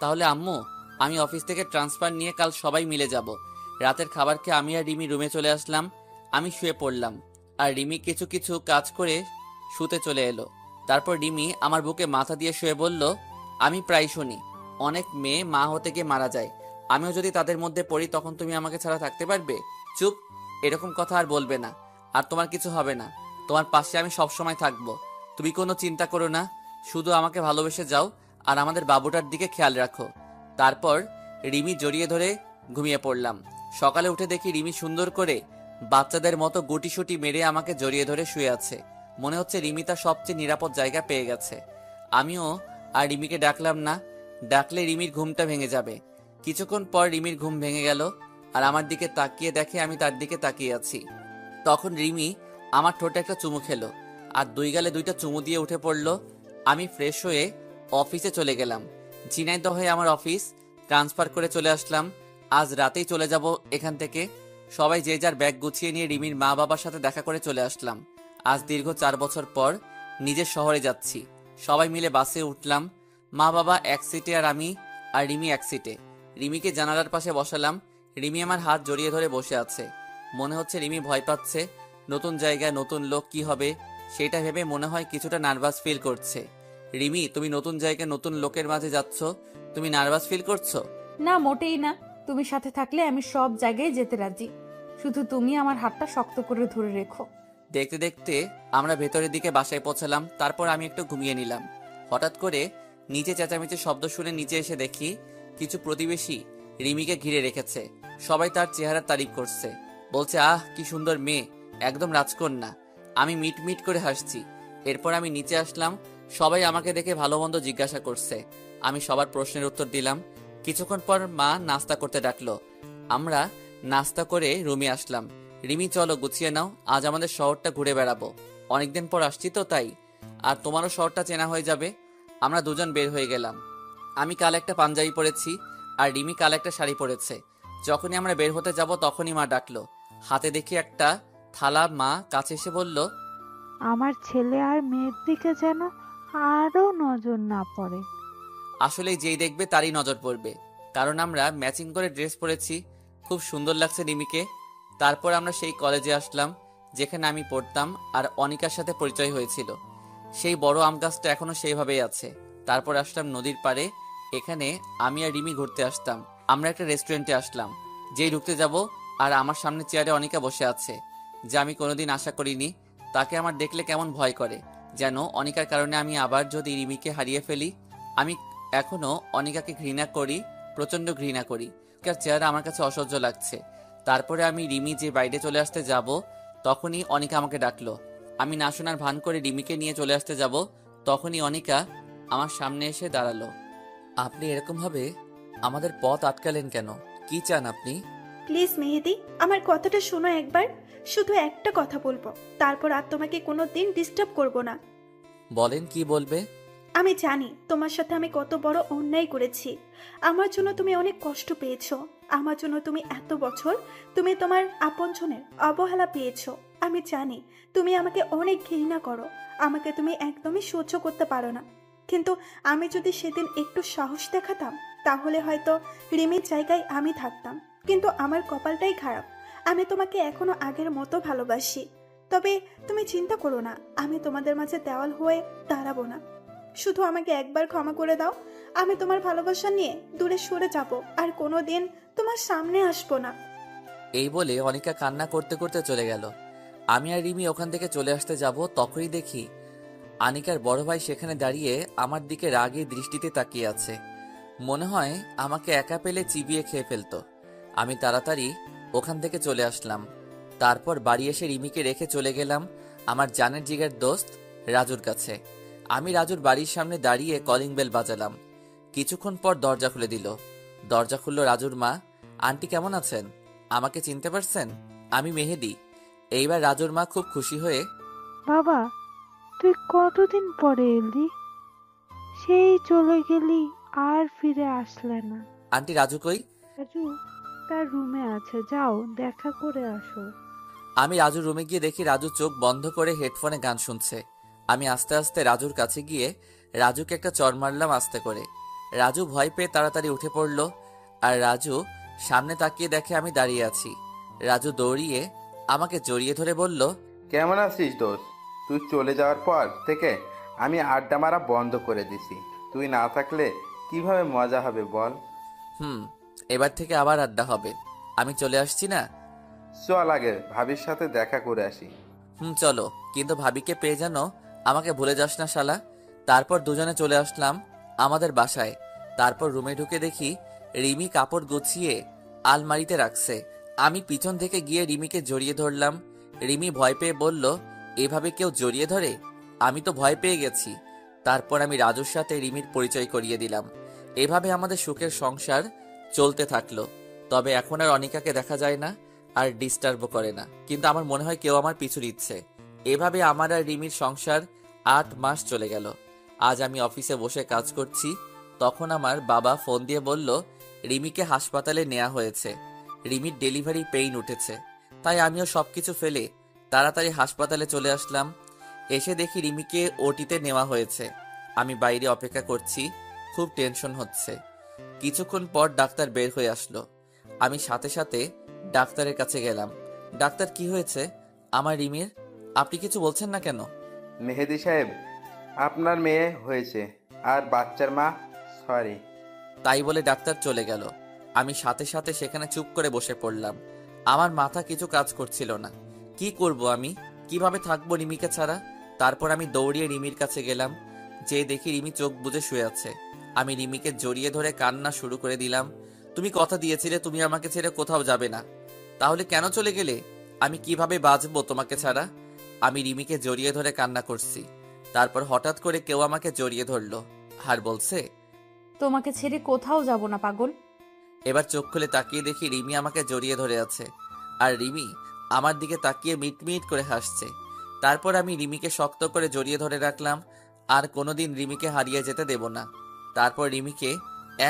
তাহলে আম্মু, আমি অফিস থেকে ট্রান্সফার নিয়ে কাল সবাই মিলে যাব। রাতের খাবার খেয়ে আমি আর রিমি রুমে চলে আসলাম। আমি শুয়ে পড়লাম, আর রিমি কিছু কিছু কাজ করে শুতে চলে এলো। তারপর রিমি আমার বুকে মাথা দিয়ে শুয়ে বলল, আমি প্রায় শুনি অনেক মেয়ে মা হতে গিয়ে মারা যায়, আমিও যদি তাদের মধ্যে পড়ি তখন তুমি আমাকে ছাড়া থাকতে পারবে? চুপ, এরকম কথা আর বলবে না। আর তোমার কিছু হবে না, তোমার পাশে আমি সব সময় থাকবো। তুমি কোনো চিন্তা করো না, শুধু আমাকে ভালোবেসে যাও আর আমাদের বাবুটার দিকে খেয়াল রাখো। তারপর রিমি জড়িয়ে ধরে ঘুমিয়ে পড়লাম। সকালে উঠে দেখি রিমি সুন্দর করে বাচ্চাদের মতো গুটিসুটি মেরে আমাকে জড়িয়ে ধরে শুয়ে আছে। মনে হচ্ছে রিমি তার সবচেয়ে নিরাপদ জায়গা পেয়ে গেছে। আমিও আর রিমিকে ডাকলাম না, ডাকলে রিমির ঘুমটা ভেঙে যাবে। কিছুক্ষণ পর রিমির ঘুম ভেঙে গেল, আর আমার দিকে তাকিয়ে দেখে আমি তার দিকে তাকিয়ে আছি। তখন রিমি আমার ঠোঁটে একটা চুমু খেলো, আর দুই গালে দুইটা চুমু দিয়ে উঠে পড়লো। আমি ফ্রেশ হয়ে অফিসে চলে গেলাম। ঝিনাইদহে আমার অফিস, ট্রান্সফার করে চলে আসলাম। আজ রাতেই চলে যাব এখান থেকে। সবাই যে যার ব্যাগ গুছিয়ে নিয়ে রিমির মা বাবার সাথে দেখা করে চলে আসলাম। আজ দীর্ঘ 4 বছর পর নিজের শহরে যাচ্ছি। সবাই মিলে বাসে উঠলাম। মা বাবা এক সিটে আর আমি আর রিমি এক সিটে। রিমিকে জানালার পাশে বসালাম। রিমি আমার হাত জড়িয়ে ধরে বসে আছে। মনে হচ্ছে রিমি ভয় পাচ্ছে। নতুন জায়গায় নতুন লোক, কি হবে সেটা ভেবে মনে হয় কিছুটা নার্ভাস ফিল করছে। রিমি, তুমি নতুন জায়গায় নতুন লোকের মাঝে যাচ্ছ, তুমি নার্ভাস ফিল করছো? না, মোটেই না। তুমি সাথে থাকলে আমি সব জায়গায় যেতে রাজি। শুধু তুমি আমার হাতটা শক্ত করে ধরে রেখো। দেখতে দেখতে আমরা ভেতরের দিকে বাসায় পৌঁছালাম। তারপর আমি একটু ঘুমিয়ে নিলাম। হঠাৎ করে নিচে চেঁচামেচির শব্দ শুনে নিচে এসে দেখি কিছু প্রতিবেশী রিমিকে ঘিরে রেখেছে। সবাই তার চেহারার তারিফ করছে, বলছে, আহ কি সুন্দর মেয়ে, একদম রাজকন্যা। আমি মিট মিট করে হাসছি। এরপর আমি নিচে আসলাম। সবাই আমাকে দেখে ভালো মন্দ জিজ্ঞাসা করছে। আমি সবার প্রশ্নের উত্তর দিলাম। কিছুক্ষণ পর মা নাস্তা করতে ডাকলো। আমরা নাস্তা করে রুমে আসলাম। রিমি, চলো গুছিয়ে নাও, আজ আমাদের শহরটা ঘুরে বেড়াবো। অনেকদিন পর আসছি তো তাই, আর তোমারও শহরটা চেনা হয়ে যাবে। আমরা দুজন বের হয়ে গেলাম। আমি কাল একটা পাঞ্জাবি পরেছি, আর রিমি কাল একটা শাড়ি পরেছে। যখনই আমরা বের হতে যাব তখনই মা ডাকলো। হাতে দেখি একটা থালা। মা কাছে এসে বলল, আমার ছেলে আর মেয়ের দিকে যেন আরো নজর না পড়ে। আসলে যেই দেখবে তারই নজর পড়বে, কারণ আমরা ম্যাচিং করে ড্রেস পরেছি। খুব সুন্দর লাগছে রিমিকে। তারপর আমরা সেই কলেজে আসলাম যেখানে আমি পড়তাম, আর অনিকার সাথে পরিচয় হয়েছিল। সেই বড় আম গাছটা এখনো সেইভাবেই আছে। তারপর আসলাম নদীর পাড়ে, এখানে আমি আর রিমি ঘুরতে আসতাম। আমরা একটা রেস্টুরেন্টে আসলাম। যেই ঢুকতে যাব, আর আমার সামনে চেয়ারে অনিকা বসে আছে, যা আমি কোনোদিন আশা করিনি। তাকে আমার দেখলে কেমন ভয় করে, যেন অনিকার কারণে আমি আবার যদি রিমিকে হারিয়ে ফেলি। আমি এখনো অনিকাকে ঘৃণা করি, প্রচন্ড ঘৃণা করি। তার চেহারা আমার কাছে অসহ্য লাগছে। তারপরে আমি রিমি যে বাইরে চলে আসতে যাব, তখনই অনিকা আমাকে ডাকলো। আমি না শোনার ভান করে রিমিকে নিয়ে চলে আসতে যাব, তখনই অনিকা আমার সামনে এসে দাঁড়ালো। আপনি এরকমভাবে আমাদের পথ আটকালেন কেন? কি চান আপনি? প্লিজ মেহেদি, আমার কথাটা শোনো একবার। শুধু একটা কথা বলবো, তারপর আর তোমাকে কোনো দিন ডিস্টার্ব করবো না। বলেন, কি বলবে? আমি জানি তোমার সাথে আমি কত বড় অন্যায় করেছি। আমার জন্য তুমি অনেক কষ্ট পেয়েছো। আমার জন্য তুমি এত বছর তুমি তোমার আপনজনের অবহেলা পেয়েছো। আমি জানি তুমি আমাকে অনেক ঘৃণা করো, আমাকে তুমি একদমই সহ্য করতে পারো না। কিন্তু আমি যদি সেদিন একটু সাহস দেখাতাম, তাহলে হয়তো রিমির জায়গায় আমি থাকতাম। কিন্তু আমার কপালটাই খারাপ, আমি তোমাকে এখনো আগের মতো ভালোবাসি। তবে তুমি চিন্তা করো না, আমি তোমাদের মাঝে দেওয়াল হয়ে দাঁড়াবো না। শুধু আমাকে একবার ক্ষমা করে দাও। আমি তোমার ভালোবাসা নিয়ে দূরে সরে যাব, আর কোনোদিন তোমার সামনে আসবো না। এই বলে অনিকা কান্না করতে করতে চলে গেল। আমি আর রিমি ওখান থেকে চলে আসতে যাব, তখনই দেখি আনিকার বড় ভাই সেখানে দাঁড়িয়ে আমার দিকে রাগী দৃষ্টিতে তাকিয়ে আছে। মনে হয় আমাকে একা পেলে চিবিয়ে খেয়ে ফেলতো। আমি তাড়াতাড়ি ওখান থেকে চলে আসলাম। তারপর বাড়ি এসে রিমিকে রেখে চলে গেলাম আমার জানের জিগের দোস্ত রাজুর কাছে। আমি রাজুর বাড়ির সামনে দাঁড়িয়ে কলিং বেল বাজালাম। কিছুক্ষণ পর দরজা খুলে দিল। দরজা খুলল রাজুর মা। আন্টি কেমন আছেন? আমাকে চিনতে পারছেন? আমি মেহেদি। এইবার রাজুর মা খুব খুশি হয়ে, বাবা, তুই কতদিন পরে এলি? সেই চলে গেলি, আর ফিরে আসলে না। আন্টি রাজু কই? রাজু তার রুমে আছে, যাও দেখা করে আসো। আমি রাজুর রুমে গিয়ে দেখি রাজু চোখ বন্ধ করে হেডফোনে গান শুনছে। আমি আস্তে আস্তে রাজুর কাছে গিয়ে রাজুকে একটা চড় মারলাম আস্তে করে। রাজু ভয় পেয়ে তাড়াতাড়ি উঠে পড়ল। আর রাজু সামনে তাকিয়ে দেখে আমি দাঁড়িয়ে আছি। রাজু দৌড়িয়ে আমাকে জড়িয়ে ধরে বলল, কেমন আছিস দোস্ত? তুই চলে যাওয়ার পর থেকে আমি আড্ডা মারা বন্ধ করে দিছি। তুই না থাকলে কিভাবে মজা হবে বল? এবার থেকে আবার আড্ডা হবে। আমি চলে আসছি না? চল আগে ভাবির সাথে দেখা করে আসি। চলো, কিন্তু ভাবিকে পেয়ে যেন আমাকে ভুলে যাস না শালা। তারপর দুজনে চলে আসলাম আমাদের বাসায়। তারপর রুমে ঢুকে দেখি রিমি কাপড় গুছিয়ে আলমারিতে রাখছে। আমি পিছন থেকে গিয়ে রিমিকে জড়িয়ে ধরলাম। রিমি ভয় পেয়ে বলল, এভাবে কেউ জড়িয়ে ধরে? আমি তো ভয় পেয়ে গেছি। তারপর আমি রাজুর সাথে রিমির পরিচয় করিয়ে দিলাম। এভাবে আমাদের সুখের সংসার চলতে থাকলো। তবে এখন আর অনিকাকে দেখা যায় না, আর ডিস্টার্বও করে না। কিন্তু আমার মনে হয় কেউ আমার পিছু নিচ্ছে। এভাবে আমার আর রিমির সংসার 8 মাস চলে গেল। আজ আমি অফিসে বসে কাজ করছি, তখন আমার বাবা ফোন দিয়ে বলল রিমিকে হাসপাতালে নেওয়া হয়েছে। রিমির ডেলিভারি পেইন উঠেছে। তাই আমিও সবকিছু ফেলে তাড়াতাড়ি হাসপাতালে চলে আসলাম। এসে দেখি রিমিকে ওটিতে নেওয়া হয়েছে। আমি বাইরে অপেক্ষা করছি, খুব টেনশন হচ্ছে। কিছুক্ষণ পর ডাক্তার বের হয়ে আসলো। আমি সাথে সাথে ডাক্তারের কাছে গেলাম। ডাক্তার, কি হয়েছে আমার রিমির? আপনি কিছু বলছেন না কেন? মেহেদি সাহেব, আপনার মেয়ে হয়েছে আর বাচ্চার মা সরি। তাই বলে ডাক্তার চলে গেল। আমি সাথে সাথে সেখানে চুপ করে বসে পড়লাম। আমার মাথা কিছু কাজ করছিল না। কি করব আমি? কিভাবে থাকবো রিমিকে ছাড়া? তারপর আমি দৌড়িয়ে রিমির কাছে গেলাম। যে দেখি রিমি চোখ বুজে শুয়ে আছে। আমি রিমিকে জড়িয়ে ধরে কান্না শুরু করে দিলাম। তুমি কথা দিয়েছিলে তুমি আমাকে ছেড়ে কোথাও যাবে না, তাহলে কেন চলে গেলে? আমি কিভাবে বাঁচবো তোমাকে ছাড়া? আমি রিমিকে জড়িয়ে ধরে কান্না করছি। তারপর হঠাৎ করে কেউ আমাকে জড়িয়ে ধরলো আর বলছে, তোমাকে ছেড়ে কোথাও যাব না পাগল। এবার চোখ খুলে তাকিয়ে দেখি রিমি আমাকে জড়িয়ে ধরে আছে। আর রিমি আমার দিকে তাকিয়ে মিটমিট করে হাসছে। তারপর আমি রিমিকে শক্ত করে জড়িয়ে ধরে রাখলাম। আর কোনোদিন রিমিকে হারিয়ে যেতে দেব না। তারপর রিমিকে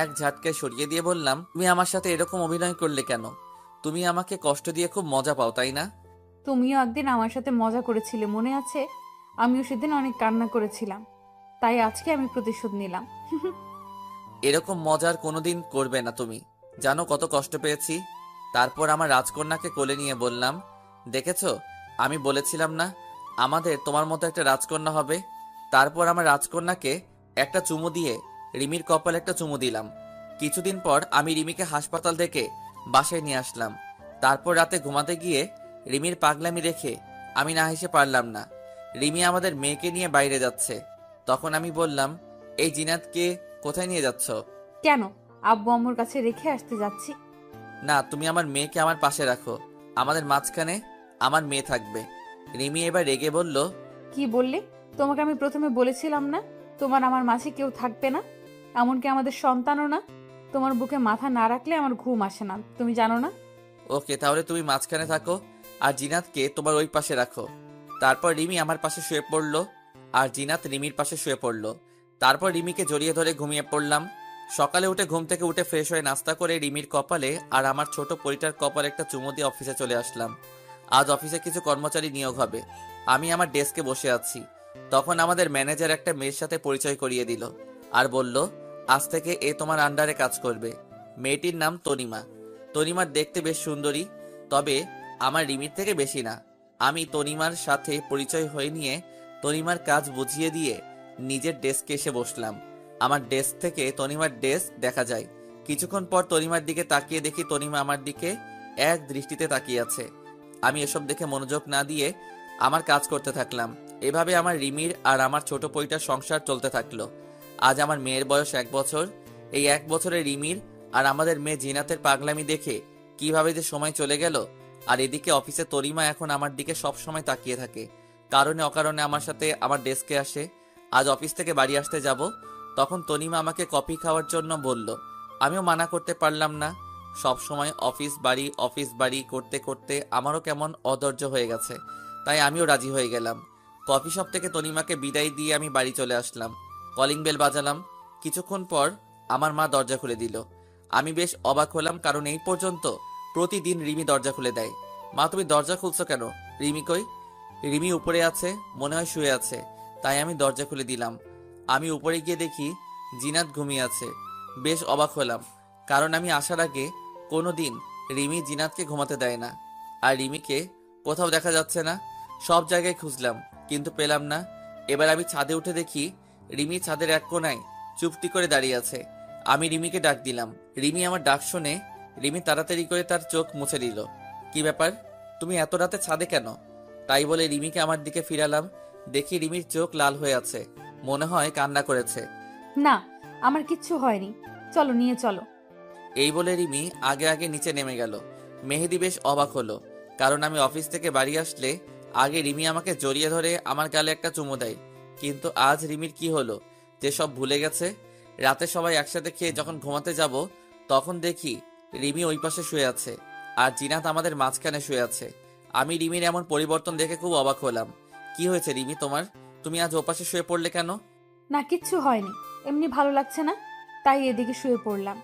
এক ঝাটকে সরিয়ে দিয়ে বললাম, তুমি আমার সাথে এরকম অভিনয় করলে কেন? তুমি আমাকে কষ্ট দিয়ে খুব মজা পাও, তাই না? তুমিও একদিন আমার সাথে মজা করেছিলে, মনে আছে? আমিও সেদিন অনেক কান্না করেছিলাম, তাই আজকে আমি প্রতিশোধ নিলাম। এরকম মজার কোনোদিন করবে না তুমি। জানো কত কষ্ট পেয়েছি। তারপর আমার রাজকন্যাকে কোলে নিয়ে বললাম, দেখেছো, আমি বলেছিলাম না আমাদের তোমার মতো একটা রাজকন্যা হবে? তারপর আমার রাজকন্যাকে একটা চুমু দিয়ে রিমির কপালে একটা চুমু দিলাম। কিছুদিন পর আমি রিমিকে হাসপাতাল থেকে বাসায় নিয়ে আসলাম। তারপর রাতে ঘুমাতে গিয়ে রিমির পাগলামি রেখে আমি না হেসে পারলাম না। রিমি আমাদের মেয়েকে নিয়ে বাইরে যাচ্ছে। তখন আমি বললাম, এই জিনাতকে কোথায় নিয়ে যাচ্ছ? কেন? আব্বু আম্মুর কাছে রেখে আসতে যাচ্ছি। না, তুমি আমার মেয়েকে আমার পাশে রাখো। আমাদের মাঝখানে আমার মেয়ে থাকবে। রিমি এবার রেগে বলল, কি বললে? তোমাকে আমি প্রথমে বলেছিলাম না তোমার আমার মাঝে কেউ থাকবে না, এমনকি আমাদের সন্তানও না। তোমার বুকে মাথা না রাখলে আমার ঘুম আসে না, তুমি জানো না? ওকে, তাহলে তুমি মাঝখানে থাকো আর জিনাতকে তোমার ওই পাশে রাখো। তারপর রিমি আমার পাশে শুয়ে পড়লো আর জিনাত রিমির পাশে শুয়ে পড়লো। তারপর রিমিকে জড়িয়ে ধরে ঘুমিয়ে পড়লাম। সকালে উঠে ঘুম থেকে উঠে ফ্রেশ হয়ে নাস্তা করে রিমির কপালে আর আমার ছোট পরিটার কপালে একটা চুমু দিয়ে অফিসে চলে আসলাম। আজ অফিসে কিছু কর্মচারী নিয়োগ হবে। আমি আমার ডেস্কে বসে আছি, তখন আমাদের ম্যানেজার একটা মেয়ের সাথে পরিচয় করিয়ে দিল আর বলল, আজ থেকে এ তোমার আন্ডারে কাজ করবে। মেয়েটির নাম তনিমা। তনিমার দেখতে বেশ সুন্দরী, তবে আমার রিমির থেকে বেশি না। আমি তনিমার সাথে পরিচয় হয়ে নিয়ে তনিমার কাজ বুঝিয়ে দিয়ে নিজের ডেস্কে এসে বসলাম। আমার ডেস্ক থেকে তনিমার ডেস্ক দেখা যায়। কিছুক্ষণ পর তনিমার দিকে তাকিয়ে দেখি তনিমা আমার দিকে এক দৃষ্টিতে তাকিয়ে আছে। আমি এসব দেখে মনোযোগ না দিয়ে আমার কাজ করতে থাকলাম। এভাবে আমার রিমির আর আমার ছোট পইটার সংসার চলতে থাকলো। আজ আমার মেয়ের বয়স 1 বছর। এই 1 বছরে রিমির আর আমাদের মেয়ে জিনাতের পাগলামি দেখে কিভাবে যে সময় চলে গেল। আর এদিকে অফিসে তরিমা এখন আমার দিকে সব সময় তাকিয়ে থাকে। কারণে অকারণে আমার সাথে আমার ডেস্কে আসে। আজ অফিস থেকে বাড়ি আসতে যাব, তখন তনিমা আমাকে কফি খাওয়ার জন্য বলল। আমিও মানা করতে পারলাম না। সব সময় অফিস বাড়ি করতে করতে আমারও কেমন অধৈর্য হয়ে গেছে, তাই আমিও রাজি হয়ে গেলাম। কফি শপ থেকে তনিমাকে বিদায় দিয়ে আমি বাড়ি চলে আসলাম। Calling bell বাজালাম। কিছুক্ষণ পর আমার মা দরজা খুলে দিল। আমি বেশ অবাক হলাম, কারণ এই পর্যন্ত প্রতিদিন রিমি দরজা খুলে দেয়। মা, তুমি দরজা খুলছো কেন? রিমি কই? রিমি উপরে আছে, মনে হয় শুয়ে আছে, তাই আমি দরজা খুলে দিলাম। আমি উপরে গিয়ে দেখি জিনাত ঘুমিয়ে আছে। বেশ অবাক হলাম, কারণ আমি আসার আগে কোনোদিন রিমি জিনাতকে ঘুমাতে দেয় না। আর রিমিকে কোথাও দেখা যাচ্ছে না। সব জায়গায় খুঁজলাম, কিন্তু পেলাম না। এবার আমি ছাদে উঠে দেখি রিমি ছাদের এক কোণায় চুপটি করে দাঁড়িয়ে আছে। আমি রিমিকে ডাক দিলাম। রিমি আমার ডাক শুনে রিমি তাড়াতাড়ি করে তার চোখ মুছে দিল। কি ব্যাপার, তুমি এত রাতে ছাদে কেন? তাই বলে রিমিকে আমার দিকে ফিরালাম। দেখি রিমির চোখ লাল হয়ে আছে, মনে হয় কান্না করেছে। না, আমার কিচ্ছু হয়নি, চলো নিয়ে চলো। এই বলে রিমি আগে আগে নিচে নেমে গেল। মেহেদি বেশ অবাক হলো, কারণ আমি অফিস থেকে বাড়ি আসলে আগে রিমি আমাকে জড়িয়ে ধরে আমার গালে একটা চুমু দেয়। কিন্তু আজ রিমির কি হলো যে সব ভুলে গেছে? রাতে সবাই একসাথে খেয়ে যখন ঘুমাতে যাব, তখন দেখি রিমি ওই পাশে শুয়ে আছে আর জিনাত আমাদের মাঝখানে শুয়ে আছে। আমি রিমির এমন পরিবর্তন দেখে খুব অবাক হলাম। কি হয়েছে রিমি তোমার? তুমি আজ ওপাশে শুয়ে পড়লে কেন? না, কিচ্ছু হয়নি, এমনি ভালো লাগছে না, তাই এদিকে শুয়ে পড়লাম।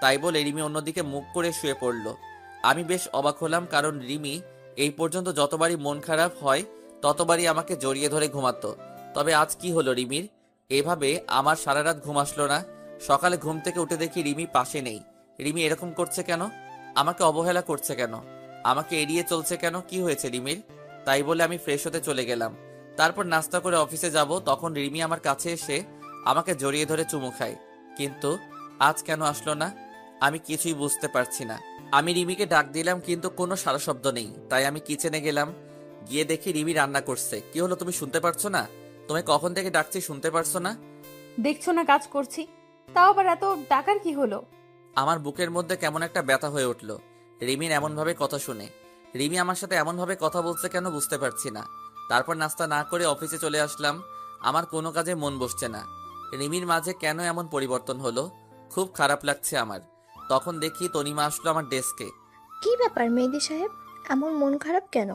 তাই বলে রিমি অন্যদিকে মুখ করে শুয়ে পড়ল। আমি বেশ অবাক হলাম, কারণ রিমি এই পর্যন্ত যতবারই মন খারাপ হয় ততবারই আমাকে জড়িয়ে ধরে ঘুমাতো। তবে আজ কি হলো রিমির? এভাবে আমার সারা রাত ঘুম আসলো না। সকালে ঘুম থেকে উঠে দেখি রিমি পাশে নেই। রিমি এরকম করছে কেন? আমাকে অবহেলা করছে কেন? আমাকে এড়িয়ে চলছে কেন? কি হয়েছে রিমির? তাই বলে আমি ফ্রেশ হতে চলে গেলাম। তারপর নাস্তা করে অফিসে যাব, তখন রিমি আমার কাছে এসে আমাকে জড়িয়ে ধরে চুমু খায়। কিন্তু আজ কেন আসলো না? আমি কিছুই বুঝতে পারছি না। আমি রিমিকে ডাক দিলাম, কিন্তু কোনো সারা শব্দ নেই। তাই আমি কিচেনে গেলাম, গিয়ে দেখি রিমি রান্না করছে। কি হলো, তুমি শুনতে পারছো না? তুমি কখন থেকে ডাকছি, শুনতে পারছো না? দেখছো না কাজ করছি, তাও আবার এত ডাকার কি হলো? আমার বুকের মধ্যে কেমন একটা ব্যথা হয়ে উঠলো রিমির এমনভাবে কথা শুনে। রিমি আমার সাথে এমনভাবে কথা বলছে কেন বুঝতে পারছি না। তারপর নাস্তা না করে অফিসে চলে আসলাম। আমার কোনো কাজে মন বসছে না। রিমির মাঝে কেন এমন পরিবর্তন হলো, খুব খারাপ লাগছে আমার। তখন দেখি তনিমা আসলো আমার ডেস্কে। কি ব্যাপার মেহেদি সাহেব, এমন মন খারাপ কেন?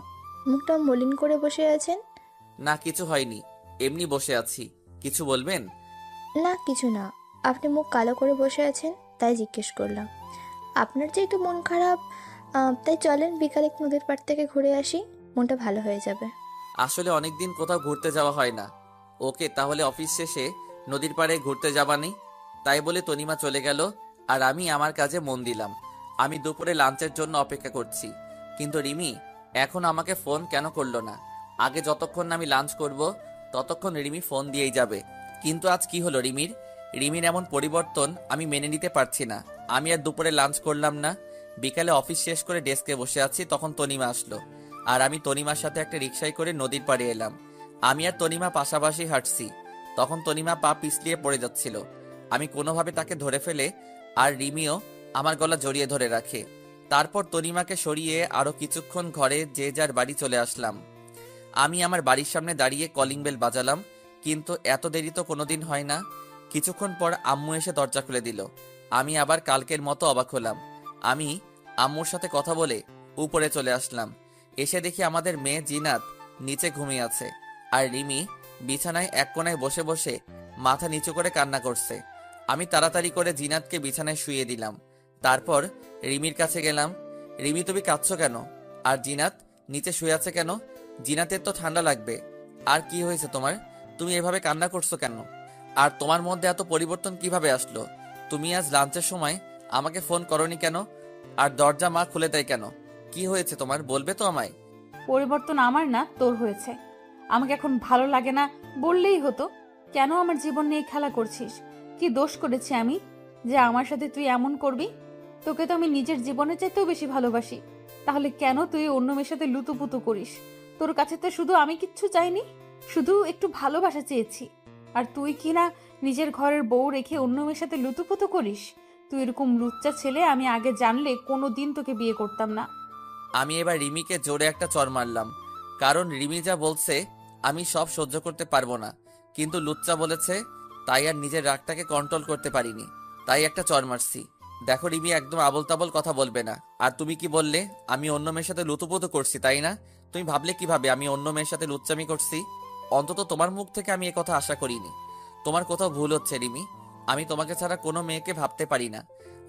মুখটা মলিন করে বসে আছেন। না, কিছু হয়নি, এমনি বসে আছি। কিছু বলবেন? না কিছু না, আপনি মুখ কালো করে বসে আছেন তাই জিজ্ঞেস করলাম। আপনার যেহেতু মন খারাপ, তাই চলেন বিকালে নদীর পাড় থেকে ঘুরে আসি, মনটা ভালো হয়ে যাবে। আসলে অনেকদিন কোথাও ঘুরতে যাওয়া হয় না। ওকে, তাহলে অফিস শেষে নদীর পাড়ে ঘুরতে যাবানি। তাই বলে তনিমা চলে গেল আর আমি আমার কাজে মন দিলাম। আমি দুপুরে লাঞ্চের জন্য অপেক্ষা করছি, কিন্তু রিমি এখন আমাকে ফোন কেন করলো না? আগে যতক্ষণ না আমি লাঞ্চ করব ততক্ষণ রিমি ফোন দিয়েই যাবে। কিন্তু আজ কি হলো রিমির? রিমির এমন পরিবর্তন আমি মেনে নিতে পারছি না। আমি আর দুপুরে লাঞ্চ করলাম না। বিকালে অফিস শেষ করে ডেস্কে বসে আছি, তখন তনিমা আসলো আর আমি তনিমার সাথে একটা রিকশায় করে নদীর পাড়ে এলাম। আমি আর তনিমা পাশাপাশি হাঁটছি, তখন তনিমা পা পিছলিয়ে পড়ে যাচ্ছিল। আমি কোনোভাবে তাকে ধরে ফেলে আর রিমিও আমার গলা জড়িয়ে ধরে রাখে। তারপর তনিমাকে সরিয়ে আরো কিছুক্ষণ ঘরে যে যার বাড়ি চলে আসলাম। আমি আমার বাড়ির সামনে দাঁড়িয়ে কলিং বেল বাজালাম, কিন্তু এত দেরি তো কোনোদিন হয় না। কিছুক্ষণ পর আম্মু এসে দরজা খুলে দিল। আমি আবার কালকের মতো অবাক হলাম। আমি আম্মুর সাথে কথা বলে উপরে চলে আসলাম। এসে দেখি আমাদের মেয়ে জিনাত নিচে ঘুমিয়ে আছে, আর রিমি বিছানায় এক কোণায় বসে বসে মাথা নিচু করে কান্না করছে। আমি তাড়াতাড়ি করে জিনাতকে বিছানায় শুইয়ে দিলাম। তারপর রিমির কাছে গেলাম। রিমি, তুমি কাঁদছো কেন? আর জিনাত নিচে শুয়ে আছে কেন? জিনাতের তো ঠান্ডা লাগবে। আর কি হয়েছে তোমার? তুমি এভাবে কান্না করছো কেন? আর তোমার মধ্যে এত পরিবর্তন কিভাবে আসলো? তুমি আজ লাঞ্চের সময় আমাকে ফোন করনি কেন? আর দরজা মা খুলে দেয় কেন? কি হয়েছে তোমার, বলবে তো আমায়? পরিবর্তন আমার না, তোর হয়েছে। আমাকে এখন ভালো লাগে না বললেই হতো। কেন আমার জীবন নিয়ে খেলা করছিস? কি দোষ করেছি আমি যে আমার সাথে তুই এমন করবি? তোকে তো আমি নিজের জীবনের চাইতেও বেশি ভালোবাসি। তাহলে কেন তুই অন্য মেয়ের সাথে লুতুপুতু করিস? তোর কাছে তো শুধু আমি কিচ্ছু চাইনি, শুধু একটু ভালোবাসা চেয়েছি। আর তুই কি না নিজের ঘরের বউ রেখে অন্য মেয়ের সাথে লুতুপুতু করিস? তুই এরকম লুচ্চা ছেলে আমি আগে জানলে কোনো দিন তোকে বিয়ে করতাম না। আমি এবার রিমিকে জোরে একটা চড় মারলাম, কারণ রিমি যা বলছে আমি সব সহ্য করতে পারবো না। কিন্তু লুচ্চা বলেছে, তাই আর নিজের রাগটাকে কন্ট্রোল করতে পারিনি, তাই একটা চড় মারছি। দেখো রিমি, একদম আবল তাবল কথা বলবে না। আর তুমি কি বললে? আমি অন্য মেয়ের সাথে লুতুপুতু করছি, তাই না? তুমি ভাবলে কিভাবে আমি অন্য মেয়ের সাথে লুচ্চামি করছি? অন্তত তোমার মুখ থেকে আমি কথা আশা করিনি। তোমার কোথাও ভুল হচ্ছে রিমি। আমি তোমাকে ছাড়া কোনো মেয়েকে ভাবতে পারি না।